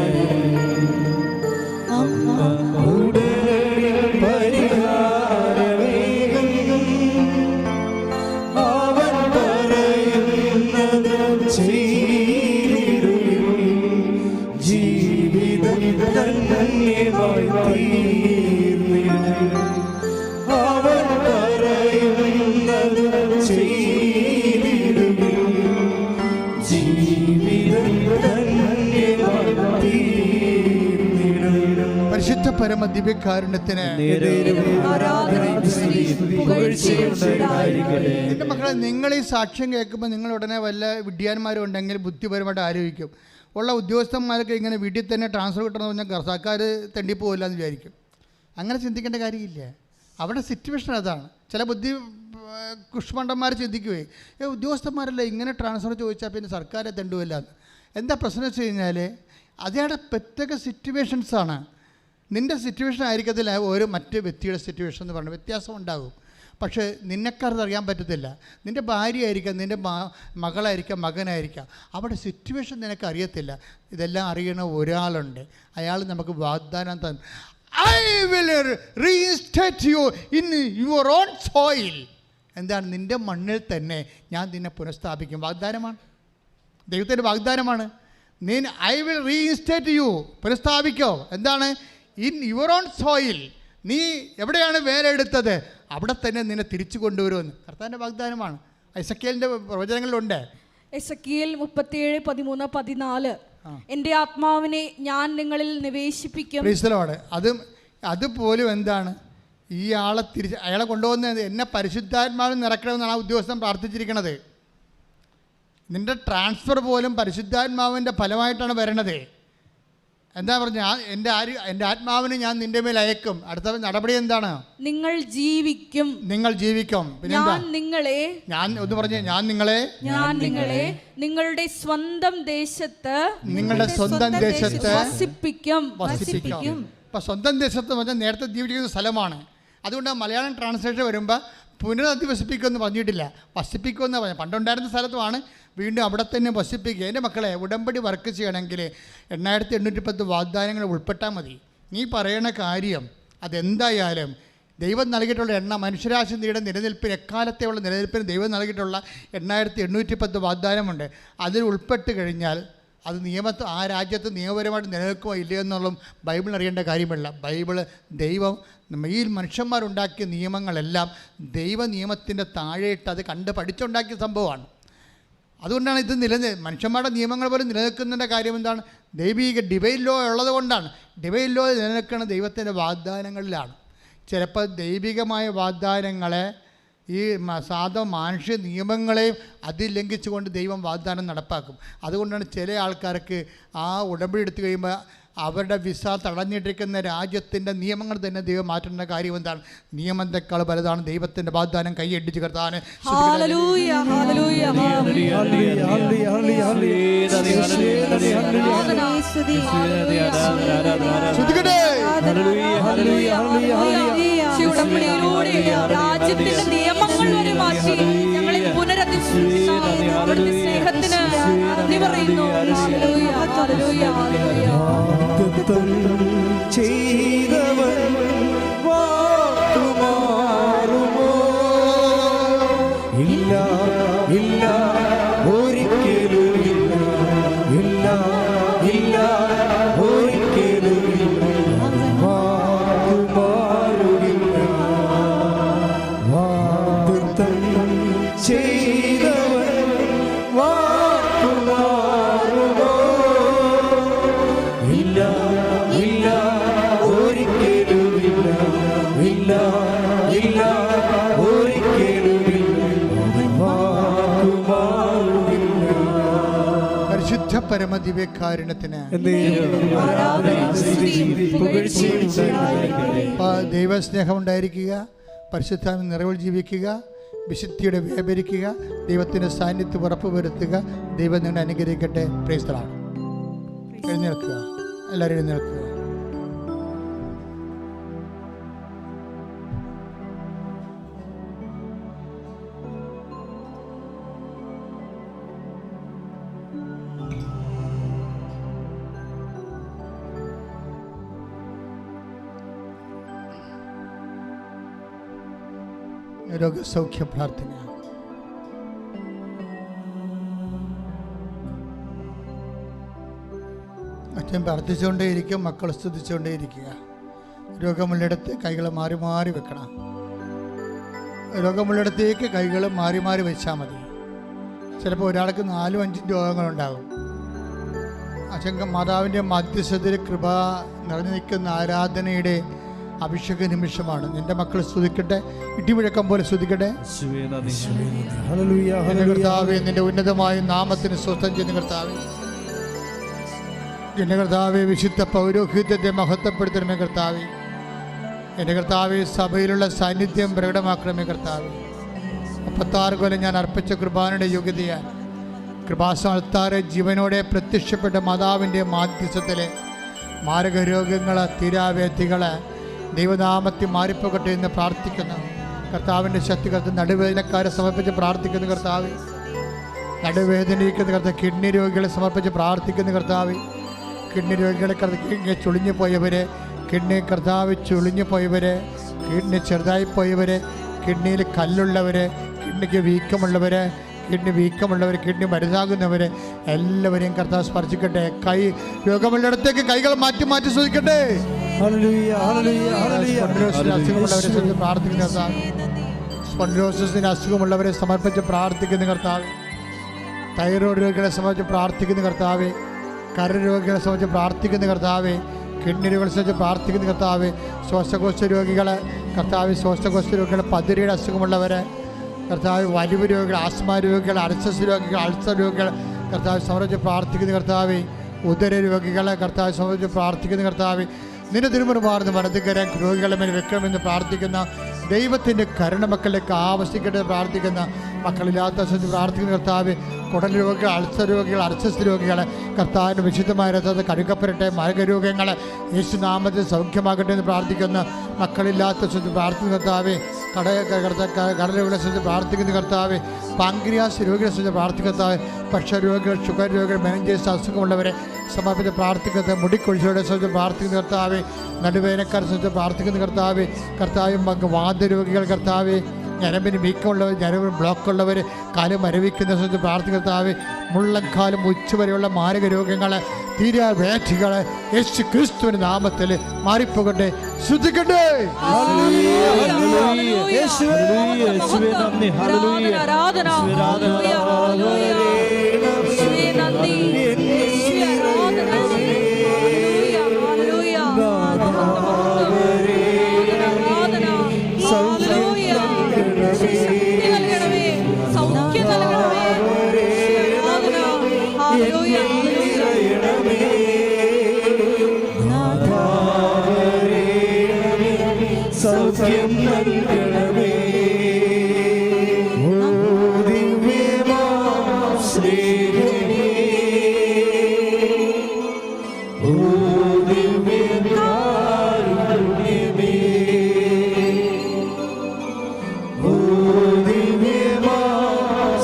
അമ്മ ഉടനടി പരിഹാരമേകും അവൻ പറയുന്നത് ചെയ്തിടും ജീവിതം ധന്യമായി തീർന്നിടും അവൻ പറയുന്നത് ചെയ്തിടും പരിശുദ്ധ പരമ ദിവ്യകാരുണ്യത്തിന് എൻ്റെ മക്കളെ, നിങ്ങൾ ഈ സാക്ഷ്യം കേൾക്കുമ്പോൾ നിങ്ങൾ ഉടനെ വല്ല വിഡ്ഢിയാന്മാരും ഉണ്ടെങ്കിൽ ബുദ്ധിപരമായിട്ട് ആലോചിക്കും. ഉള്ള ഉദ്യോഗസ്ഥന്മാരൊക്കെ ഇങ്ങനെ വീട്ടിൽ തന്നെ ട്രാൻസ്ഫർ കിട്ടണമെന്ന് പറഞ്ഞാൽ സർക്കാർ തെണ്ടിപ്പോവില്ല എന്ന് വിചാരിക്കും. അങ്ങനെ ചിന്തിക്കേണ്ട കാര്യമില്ല. അവിടെ സിറ്റുവേഷൻ അതാണ്. ചില കുഷ്മണ്ഡന്മാർ ചിന്തിക്കുകയെ ഉദ്യോഗസ്ഥന്മാരല്ല ഇങ്ങനെ ട്രാൻസ്ഫർ ചോദിച്ചാൽ പിന്നെ സർക്കാരെ തെണ്ടുവില്ല എന്ന്. എന്താ പ്രശ്നം വെച്ച് കഴിഞ്ഞാൽ അതേടെ പ്രത്യേക സിറ്റുവേഷൻസാണ്. നിൻ്റെ സിറ്റുവേഷൻ ആയിരിക്കത്തില്ല ഒരു മറ്റ് വ്യക്തിയുടെ സിറ്റുവേഷൻ എന്ന് പറഞ്ഞാൽ വ്യത്യാസം ഉണ്ടാകും. പക്ഷേ നിന്നെക്കാരത് അറിയാൻ പറ്റത്തില്ല. നിൻ്റെ ഭാര്യ ആയിരിക്കാം, നിൻ്റെ മകളായിരിക്കാം, മകനായിരിക്കാം. അവിടെ സിറ്റുവേഷൻ നിനക്ക് അറിയത്തില്ല. ഇതെല്ലാം അറിയണ ഒരാളുണ്ട്. അയാൾ നമുക്ക് വാഗ്ദാനം തന്നു, I will reinstate you in your own soil. എന്താണ്? നിൻ്റെ മണ്ണിൽ തന്നെ ഞാൻ നിന്നെ പുനഃസ്ഥാപിക്കും. വാഗ്ദാനമാണ്, ദൈവത്തിൻ്റെ വാഗ്ദാനമാണ്. I will reinstate you, പുനഃസ്ഥാപിക്കോ. എന്താണ്? In your own soil. നീ എവിടെയാണ് വേലെടുത്തത് അവിടെ തന്നെ നിന്നെ തിരിച്ചു കൊണ്ടുവരുമെന്ന് കർത്താവിൻ്റെ വാഗ്ദാനമാണ്. എസെക്കിയേലിൻ്റെ പ്രവചനങ്ങളിലുണ്ട്. എസെക്കിയേൽ 37:13-14 എൻ്റെ ആത്മാവിനെ ഞാൻ നിങ്ങളിൽ നിവേശിപ്പിക്കും. അതുപോലും എന്താണ്? ഈ അയാളെ കൊണ്ടുപോകുന്നത് എന്നെ പരിശുദ്ധാത്മാവിൽ നിറക്കണമെന്നാണ് ആ ഉദ്യോഗസ്ഥൻ പ്രാർത്ഥിച്ചിരിക്കുന്നത്. നിൻ്റെ ട്രാൻസ്ഫർ പോലും പരിശുദ്ധാത്മാവിൻ്റെ ഫലമായിട്ടാണ് വരണത്. എന്താ പറഞ്ഞാൽ എൻ്റെ ആത്മാവിനെ ഞാൻ നിൻ്റെ മേൽ അയക്കും. അടുത്ത നടപടി എന്താണ്? നിങ്ങൾ ജീവിക്കും. പിന്നെ ഞാൻ നിങ്ങളെ നിങ്ങളുടെ സ്വന്തം ദേശത്ത് വസിപ്പിക്കും. അപ്പം സ്വന്തം ദേശത്ത് പറഞ്ഞാൽ നേരത്തെ ജീവിക്കുന്ന സ്ഥലമാണ്. അതുകൊണ്ട് മലയാളം ട്രാൻസ്ലേഷൻ വരുമ്പോൾ പുനരധിവസിപ്പിക്കുമെന്ന് പറഞ്ഞിട്ടില്ല, വസിപ്പിക്കുമെന്ന് പറഞ്ഞു. പണ്ടുണ്ടായിരുന്ന സ്ഥലത്തുമാണ്, വീണ്ടും അവിടെ തന്നെ വസിപ്പിക്കുക. എൻ്റെ മക്കളെ, ഉടമ്പടി വർക്ക് ചെയ്യണമെങ്കിൽ 8810 വാഗ്ദാനങ്ങൾ ഉൾപ്പെട്ടാൽ മതി. നീ പറയണ കാര്യം അതെന്തായാലും ദൈവം നൽകിയിട്ടുള്ള മനുഷ്യരാശിയുടെ നിലനിൽപ്പിന്, എക്കാലത്തെയുള്ള നിലനിൽപ്പിന് ദൈവം നൽകിയിട്ടുള്ള 8810 വാഗ്ദാനമുണ്ട്. അതിൽ ഉൾപ്പെട്ട് കഴിഞ്ഞാൽ അത് ആ രാജ്യത്ത് നിയമപരമായിട്ട് നിലനിൽക്കുമോ ഇല്ലയോ എന്നുള്ളതും ബൈബിൾ അറിയേണ്ട കാര്യമില്ല. ദൈവം ഈ മനുഷ്യന്മാരുണ്ടാക്കിയ നിയമങ്ങളെല്ലാം ദൈവ നിയമത്തിൻ്റെ താഴെയിട്ട് അത് കണ്ട് പഠിച്ചുണ്ടാക്കിയ സംഭവമാണ്. അതുകൊണ്ടാണ് ഇത് മനുഷ്യന്മാരുടെ നിയമങ്ങൾ പോലും നിലനിൽക്കുന്നതിൻ്റെ കാര്യം എന്താണ്? ദൈവിക ഡിവൈൻ ലോ ഉള്ളത് കൊണ്ടാണ്. ഡിവൈൻ ലോ നിലനിൽക്കുന്ന ദൈവത്തിൻ്റെ വാഗ്ദാനങ്ങളിലാണ്. ചിലപ്പോൾ ദൈവികമായ വാഗ്ദാനങ്ങളെ ഈ മാനുഷ്യ നിയമങ്ങളെയും അതിലംഘിച്ചുകൊണ്ട് ദൈവം വാഗ്ദാനം നടപ്പാക്കും. അതുകൊണ്ടാണ് ചില ആൾക്കാർക്ക് ആ ഉടമ്പടി എടുത്തു കഴിയുമ്പോൾ അവരുടെ വിസ തടഞ്ഞിട്ടിരിക്കുന്ന രാജ്യത്തിൻ്റെ നിയമങ്ങൾ തന്നെ ദൈവം മാറ്റുന്ന കാര്യം എന്താണ്? നിയമത്തെക്കാൾ വലുതാണ് ദൈവത്തിൻ്റെ വാഗ്ദാനം. കൈയടിച്ച് കർത്താവിനെ രാജ്യത്തിന്റെ നിയമങ്ങൾ വരെ മാറ്റി ഞങ്ങളെ പുനരധിവസിപ്പിക്കുന്ന സ്നേഹത്തിന് നന്ദി പറയുന്നു. ചെയ്തവൻ വാക്കുമാറുമോ? ഇല്ല ഇല്ല, ഒരിക്കലും ഇല്ല ഇല്ല, ഒരിക്കലും വാക്കുമാറുകില്ല. വാഗ്ദത്തം ചെയ്തവൻ വാക്കുമാറുമോ? ഇല്ല ഇല്ല, ഒരിക്കലും ഇല്ല ഇല്ല ഇല്ല, ഒരിക്കലും വാക്കുമാറുകില്ല. പരിശുദ്ധ പരമദിവ്യകാരുണ്യത്തിന് ദൈവസ്നേഹം ഉണ്ടായിരിക്കുക, പരിശുദ്ധാത്മ നിറവിൽ ജീവിക്കുക, വിശുദ്ധിയുടെ വ്യാപരിക്കുക, ദൈവത്തിൻ്റെ സാന്നിധ്യം ഉറപ്പുവരുത്തുക. ദൈവം നിങ്ങളെ അനുഗ്രഹിക്കട്ടെ. Praise the Lord. എഴുന്നേൽക്കുക, എല്ലാവരും എഴുന്നേൽക്കുക. രോഗസൗഖ്യ പ്രാർത്ഥന. അച്ഛൻ പ്രാർത്ഥിച്ചുകൊണ്ടേയിരിക്കും, മക്കൾ സ്തുതിച്ചുകൊണ്ടേയിരിക്കുക. രോഗമുള്ളിടത്ത് കൈകൾ മാറി മാറി വെക്കണം. രോഗമുള്ളിടത്തേക്ക് കൈകൾ മാറി മാറി വെച്ചാൽ മതി. ചിലപ്പോൾ ഒരാൾക്ക് 4-5 രോഗങ്ങളുണ്ടാകും. അച്ഛൻ മാതാവിൻ്റെ മധ്യസ്ഥതയിൽ കൃപ നിറഞ്ഞു നിൽക്കുന്ന ആരാധനയുടെ അഭിഷേക നിമിഷമാണ്. നിന്റെ മക്കൾ സ്തുതിക്കട്ടെ, ഇടിമുഴക്കം പോലെ സ്തുതിക്കട്ടെ. കർത്താവേ, നിന്റെ ഉന്നതമായ നാമത്തിന് സ്വസ്ഥം ചെയ്യുന്ന കർത്താവേ, എൻ്റെ കർത്താവെ, വിശുദ്ധ പൗരോഹിത്യത്തെ മഹത്വപ്പെടുത്തണമേ കർത്താവെ. എൻ്റെ കർത്താവെ, സഭയിലുള്ള സാന്നിധ്യം പ്രകടമാക്കണമേ കർത്താവെ. 36 കൊല്ലം ഞാൻ അർപ്പിച്ച കൃപാനയുടെ യോഗ്യതയാൽ കൃപാസ്ഥാനത്താറെ ജീവനോടെ പ്രത്യക്ഷപ്പെട്ട മാതാവിൻ്റെ മാധ്യസ്ഥത്തിലെ മാരകരോഗങ്ങൾ, തീരാവേദികൾ ദൈവനാമത്തിൽ മാറിപ്പോകട്ടെ എന്ന് പ്രാർത്ഥിക്കുന്നു കർത്താവിൻ്റെ ശക്തി. കർത്താവ് നടുവേദനക്കാരെ സമർപ്പിച്ച് പ്രാർത്ഥിക്കുന്നു കർത്താവ്. നടുവേദനയ്ക്കുന്ന കർത്താവ് കിഡ്നി രോഗികളെ സമർപ്പിച്ച് പ്രാർത്ഥിക്കുന്നു കർത്താവ്. കിഡ്നി രോഗികളെ കിഡ്നി ചുളിഞ്ഞു പോയവരെ, കിഡ്നി കർത്താവ് ചുളിഞ്ഞു പോയവരെ, കിഡ്നി ചെറുതായി പോയവരെ, കിഡ്നിയിൽ കല്ലുള്ളവരെ, കിഡ്നിക്ക് വീക്കമുള്ളവരെ, കിഡ്നി വലുതാകുന്നവരെ എല്ലാവരെയും കർത്താവ് സ്പർശിക്കട്ടെ. കൈ രോഗമുള്ളിടത്തേക്ക് കൈകൾ മാറ്റി മാറ്റി ശ്രദ്ധിക്കട്ടെ. അസുഖമുള്ളവരെ പ്രാർത്ഥിക്കുന്ന കർത്താവ്, സ്പോണ്ടിലോസിസിന് അസുഖമുള്ളവരെ സമർപ്പിച്ച് പ്രാർത്ഥിക്കുന്ന കർത്താവ്, തൈറോയ്ഡ് രോഗികളെ സംബന്ധിച്ച് പ്രാർത്ഥിക്കുന്ന കർത്താവ്, കരരോഗികളെ സംബന്ധിച്ച് പ്രാർത്ഥിക്കുന്ന കർത്താവ്, കിഡ്നി രോഗികളെ സംബന്ധിച്ച് പ്രാർത്ഥിക്കുന്ന കർത്താവ്, ശ്വാസകോശ രോഗികളെ കർത്താവ്, ശ്വാസകോശ രോഗികളെ, പതിരിയുടെ അസുഖമുള്ളവരെ കർത്താവ്, വലിവ് രോഗികൾ, ആസ്മ രോഗികൾ, അൾസർ രോഗികൾ, അൾസർ രോഗികൾ കർത്താവ് സംബന്ധിച്ച് പ്രാർത്ഥിക്കുന്ന കർത്താവ്, ഉദര രോഗികളെ കർത്താവ് സംബന്ധിച്ച് പ്രാർത്ഥിക്കുന്ന കർത്താവ്, നിന്റെ തിരുമുറുമാർന്ന് വലതുകരം രോഗികളെ മേൽ വെക്കണമെന്ന് പ്രാർത്ഥിക്കുന്ന ദൈവത്തിൻ്റെ കരുണ മക്കളിലേക്ക് ആവശ്യിക്കട്ടെ പ്രാർത്ഥിക്കുന്ന മക്കളില്ലാത്ത പ്രാർത്ഥിക്കുന്ന കർത്താവ്, കുടൽ രോഗികൾ, അൾസർ രോഗികൾ, അർച്ചസ് രോഗികളെ കർത്താവിൻ്റെ വിശുദ്ധമായ രഥത്തെ കഴുകപ്പെടട്ടെ. മാരകരോഗങ്ങളെ യേശുനാമത്തിൽ സൗഖ്യമാകട്ടെ എന്ന് പ്രാർത്ഥിക്കുന്ന മക്കളില്ലാത്ത പ്രാർത്ഥിക്കുന്ന കർത്താവ്, കടലുകളെ സംബന്ധിച്ച് പ്രാർത്ഥിക്കുന്ന കർത്താവെ, പാങ്ക്രിയാസ് രോഗികളെ സംബന്ധിച്ച് പ്രാർത്ഥിക്കത്താവെ, പക്ഷരോഗികൾ, ഷുഗർ രോഗികൾ, മെനിഞ്ചൈറ്റിസ് അസുഖമുള്ളവരെ സമർപ്പിച്ച് പ്രാർത്ഥിക്കുന്നത്, മുടിക്കൊഴിച്ചവരെ സംബന്ധിച്ച് പ്രാർത്ഥിക്കുന്ന കർത്താവെ, നടുവേനക്കാരെ സംബന്ധിച്ച് പ്രാർത്ഥിക്കുന്ന കർത്താവെ, വാതരോഗികൾ കർത്താവെ, ഞരമ്പിന് വീക്കമുള്ളവർ, ഞരമ്പിന് ബ്ലോക്കുള്ളവർ, കാല് മരവിക്കുന്ന സംബന്ധിച്ച് പ്രാർത്ഥിക്കർത്താവെ, മുള്ളക്കാലും ഉച്ചവരെയുള്ള മാരക രോഗങ്ങൾ, തീരാവേധികൾ യേശു ക്രിസ്തുവിന്റെ നാമത്തിൽ മാറിപ്പോകട്ടെ. ശ്രദ്ധിക്കട്ടെ. സൗഖ്യം നൽകണമേ, സ്നേഹമേ, ദിവ്യകാരുണ്യമേ,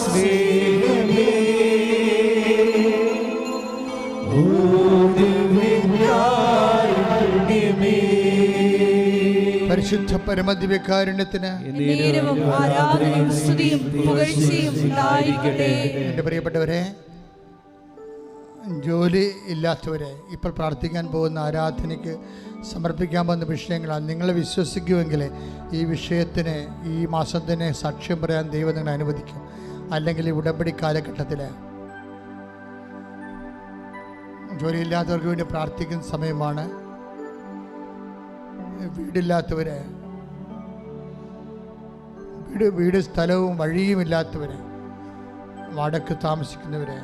സ്നേഹമേ, ദിവ്യകാരുണ്യമേ. പരിശുദ്ധ പരമദിവ്യകാരുണ്യത്തിന് എൻ്റെ പ്രിയപ്പെട്ടവരെ, ജോലി ഇല്ലാത്തവരെ, ഇപ്പോൾ പ്രാർത്ഥിക്കാൻ പോകുന്ന ആരാധനയ്ക്ക് സമർപ്പിക്കാൻ പോകുന്ന വിഷയങ്ങളാണ്. നിങ്ങൾ വിശ്വസിക്കുമെങ്കിൽ ഈ വിഷയത്തിന് ഈ മാസം തന്നെ സാക്ഷ്യം പറയാൻ ദൈവം നിങ്ങളെ അനുവദിക്കും. അല്ലെങ്കിൽ ഈ ഉടമ്പടി കാലഘട്ടത്തിൽ ജോലിയില്ലാത്തവർക്ക് വേണ്ടി പ്രാർത്ഥിക്കുന്ന സമയമാണ്. വീടില്ലാത്തവര്, വീട് സ്ഥലവും വഴിയുമില്ലാത്തവര്, വാടക താമസിക്കുന്നവര്,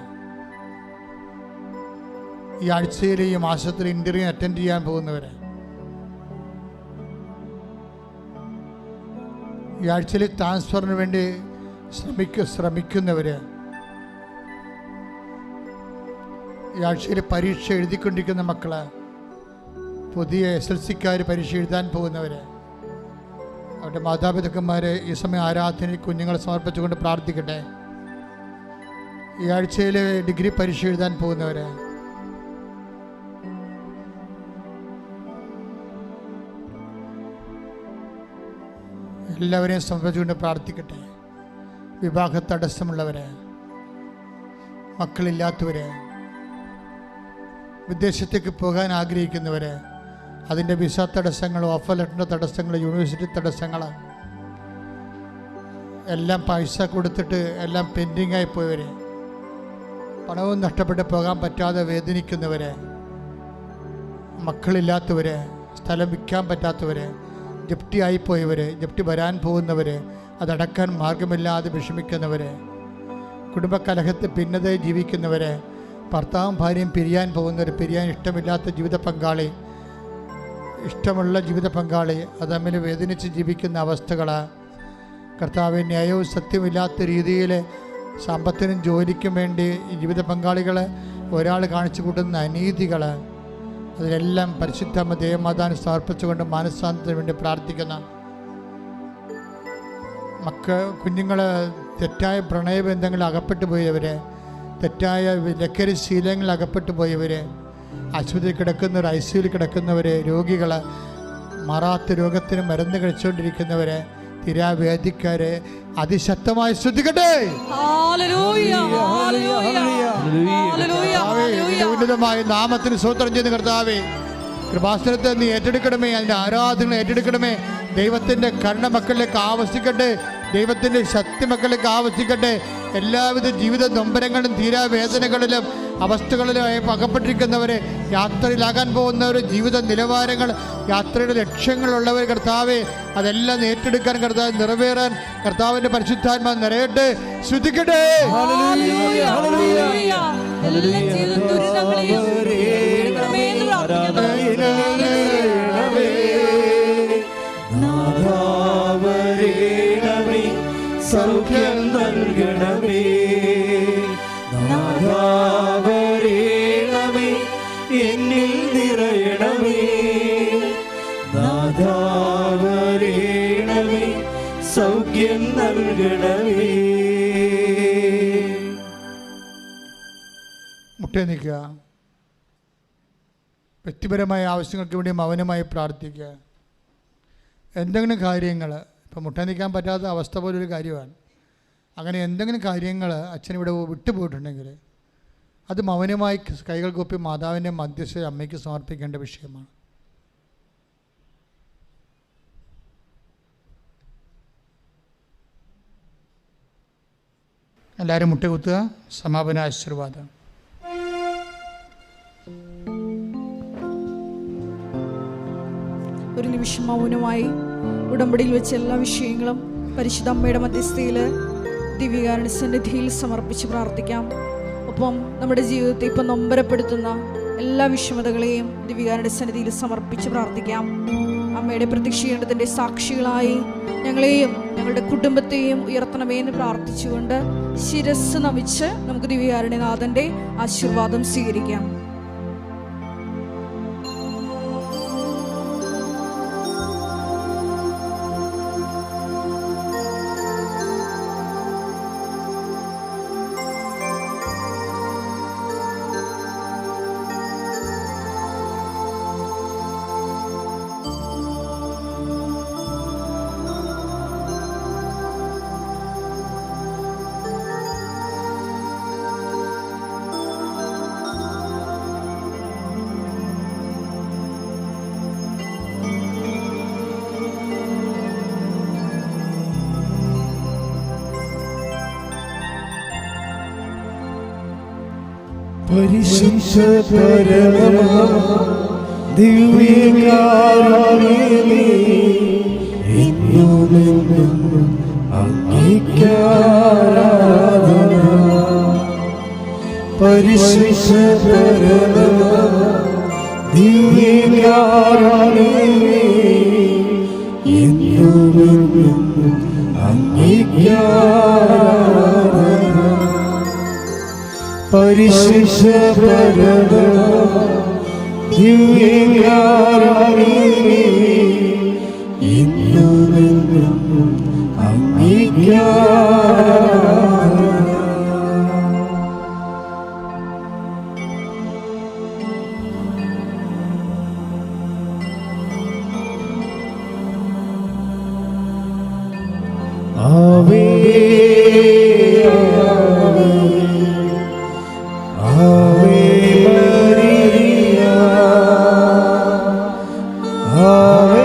ഈ ആഴ്ചയിൽ ഈ മാസത്തിൽ ഇന്റർവ്യൂ അറ്റൻഡ് ചെയ്യാൻ പോകുന്നവര്, ഈ ആഴ്ചയിൽ ട്രാൻസ്ഫറിന് വേണ്ടി ശ്രമിക്കുന്നവര്, ഈ ആഴ്ചയിൽ പരീക്ഷ എഴുതിക്കൊണ്ടിരിക്കുന്ന മക്കള്, പുതിയ SLCക്കാർ പരീക്ഷ എഴുതാൻ പോകുന്നവര്, അവരുടെ മാതാപിതാക്കന്മാരെ ഈ സമയം ആരാധനയിൽ കുഞ്ഞുങ്ങളെ സമർപ്പിച്ചുകൊണ്ട് പ്രാർത്ഥിക്കട്ടെ. ഈ ആഴ്ചയിൽ ഡിഗ്രി പരീക്ഷ എഴുതാൻ പോകുന്നവര്, എല്ലാവരെയും സമർപ്പിച്ചുകൊണ്ട് പ്രാർത്ഥിക്കട്ടെ. വിവാഹ തടസ്സമുള്ളവര്, മക്കളില്ലാത്തവര്, വിദേശത്തേക്ക് പോകാൻ ആഗ്രഹിക്കുന്നവര്, അതിൻ്റെ വിസ തടസ്സങ്ങൾ, ഓഫർ ലെറ്ററിൻ്റെ തടസ്സങ്ങൾ, യൂണിവേഴ്സിറ്റി തടസ്സങ്ങൾ, എല്ലാം പൈസ കൊടുത്തിട്ട് എല്ലാം പെൻഡിങ്ങായി പോയവർ, പണവും നഷ്ടപ്പെട്ട് പോകാൻ പറ്റാതെ വേദനിക്കുന്നവർ, മക്കളില്ലാത്തവർ, സ്ഥലം വിൽക്കാൻ പറ്റാത്തവർ, ജപ്തി ആയിപ്പോയവർ, ജപ്തി വരാൻ പോകുന്നവർ, അതടക്കാൻ മാർഗമില്ലാതെ വിഷമിക്കുന്നവർ, കുടുംബകലഹത്തിൽ ഭിന്നതയിൽ ജീവിക്കുന്നവർ, ഭർത്താവും ഭാര്യയും പിരിയാൻ പോകുന്നവർ, പിരിയാൻ ഇഷ്ടമില്ലാത്ത ജീവിത പങ്കാളി, ഇഷ്ടമുള്ള ജീവിത പങ്കാളി, അത് തമ്മിൽ വേദനിച്ച് ജീവിക്കുന്ന അവസ്ഥകൾ, കർത്താവ് ന്യായവും സത്യമില്ലാത്ത രീതിയിൽ സമ്പത്തിനും ജോലിക്കും വേണ്ടി ജീവിത പങ്കാളികൾ ഒരാൾ കാണിച്ചു കൂട്ടുന്ന അനീതികൾ, അതിലെല്ലാം പരിശുദ്ധ ദേവമാതാവിനെ സമർപ്പിച്ചുകൊണ്ട് മാനസാന്തരത്തിന് വേണ്ടി പ്രാർത്ഥിക്കുന്ന കുഞ്ഞുങ്ങൾ, തെറ്റായ പ്രണയബന്ധങ്ങളിൽ അകപ്പെട്ടു പോയവർ, തെറ്റായ ലഹരി ശീലങ്ങളിൽ അകപ്പെട്ടു പോയവർ, ആശുപത്രിയിൽ കിടക്കുന്നവർ, ICUയിൽ കിടക്കുന്നവർ, രോഗികൾ, മാറാത്ത രോഗത്തിന് മരുന്ന് കഴിച്ചുകൊണ്ടിരിക്കുന്നവർ, തിരാവേദിക്കാർ, അതിശക്തമായി ശ്രദ്ധിക്കട്ടെ. ഉന്നതമായ നാമത്തിന് സ്തോത്രം ചെയ്യുന്ന കർത്താവേ, കൃപാസനത്തെ നീ ഏറ്റെടുക്കണമേ, അതിൻ്റെ ആരാധന ഏറ്റെടുക്കണമേ. ദൈവത്തിൻ്റെ കരുണ മക്കളിലേക്ക് ആവസിക്കട്ടെ, ദൈവത്തിൻ്റെ ശക്തി മക്കളിലേക്ക് ആവസിക്കട്ടെ. എല്ലാവിധ ജീവിത നൊമ്പരങ്ങളും തീരാവേദനകളിലും അവസ്ഥകളിലും അകപ്പെട്ടിരിക്കുന്നവരെ, യാത്രയിലാകാൻ പോകുന്നവർ, ജീവിത നിലവാരങ്ങൾ, യാത്രയുടെ ലക്ഷ്യങ്ങളുള്ളവർ, കർത്താവെ അതെല്ലാം ഏറ്റെടുക്കാൻ, കർത്താവ് നിറവേറാൻ കർത്താവിൻ്റെ പരിശുദ്ധാത്മാ നിറയട്ടെ. ശ്രദ്ധിക്കട്ടെ. സൗഖ്യം നൽകണമേ, നാഥാവരേണമേ, എന്നിൽ നിറയണമേ, നാഥാവരേണമേ, സൗഖ്യം നൽകണമേ. മുട്ടേ നിൽക്കുക. വ്യക്തിപരമായ ആവശ്യങ്ങൾക്ക് വേണ്ടി മൗനമായി പ്രാർത്ഥിക്കുക. എന്തെങ്കിലും കാര്യങ്ങൾ ഇപ്പം മുട്ട നിൽക്കാൻ പറ്റാത്ത അവസ്ഥ പോലൊരു കാര്യമാണ്. അങ്ങനെ എന്തെങ്കിലും കാര്യങ്ങൾ അച്ഛനിവിടെ വിട്ടുപോയിട്ടുണ്ടെങ്കിൽ അത് മൗനമായി കൈകൾ കൂപ്പി മാതാവിൻ്റെ മധ്യസ്ഥ അമ്മയ്ക്ക് സമർപ്പിക്കേണ്ട വിഷയമാണ്. എല്ലാവരും മുട്ടുകുത്തുക. സമാപന ആശീർവാദം. ഒരു നിമിഷം മൗനമായി ഉടമ്പടിയിൽ വെച്ച എല്ലാ വിഷയങ്ങളും പരിശുദ്ധ അമ്മയുടെ മധ്യസ്ഥയിൽ ദിവ്യകാരുണ്യ സന്നിധിയിൽ സമർപ്പിച്ച് പ്രാർത്ഥിക്കാം. ഒപ്പം നമ്മുടെ ജീവിതത്തെ ഇപ്പം നൊമ്പരപ്പെടുത്തുന്ന എല്ലാ വിഷമതകളെയും ദിവ്യകാരുണ്യ സന്നിധിയിൽ സമർപ്പിച്ച് പ്രാർത്ഥിക്കാം. അമ്മയുടെ പ്രത്യക്ഷീകരണത്തിൻ്റെ സാക്ഷികളായി ഞങ്ങളെയും ഞങ്ങളുടെ കുടുംബത്തെയും ഉയർത്തണമേ എന്ന് പ്രാർത്ഥിച്ചുകൊണ്ട് ശിരസ് നമിച്ച് നമുക്ക് ദിവ്യകാരുണ്യനാഥൻ്റെ ആശീർവാദം സ്വീകരിക്കാം. പരിശുദ്ധ പരമ ദിവ്യകാരുണ്യമേ, എന്നുമെന്നും അങ്ങേയ്ക്കാരാധന. പരിശുദ്ധ പരമ ദിവ്യകാരുണ്യമേ, എന്നുമെന്നും അങ്ങേയ്ക്കാരാധന. പരിശുദ്ധ പരമ ദിവ്യകാരുണ്യമേ, എന്നുമെന്നും അങ്ങേയ്ക്കാരാധന. ആവേ Ave Maria, Ave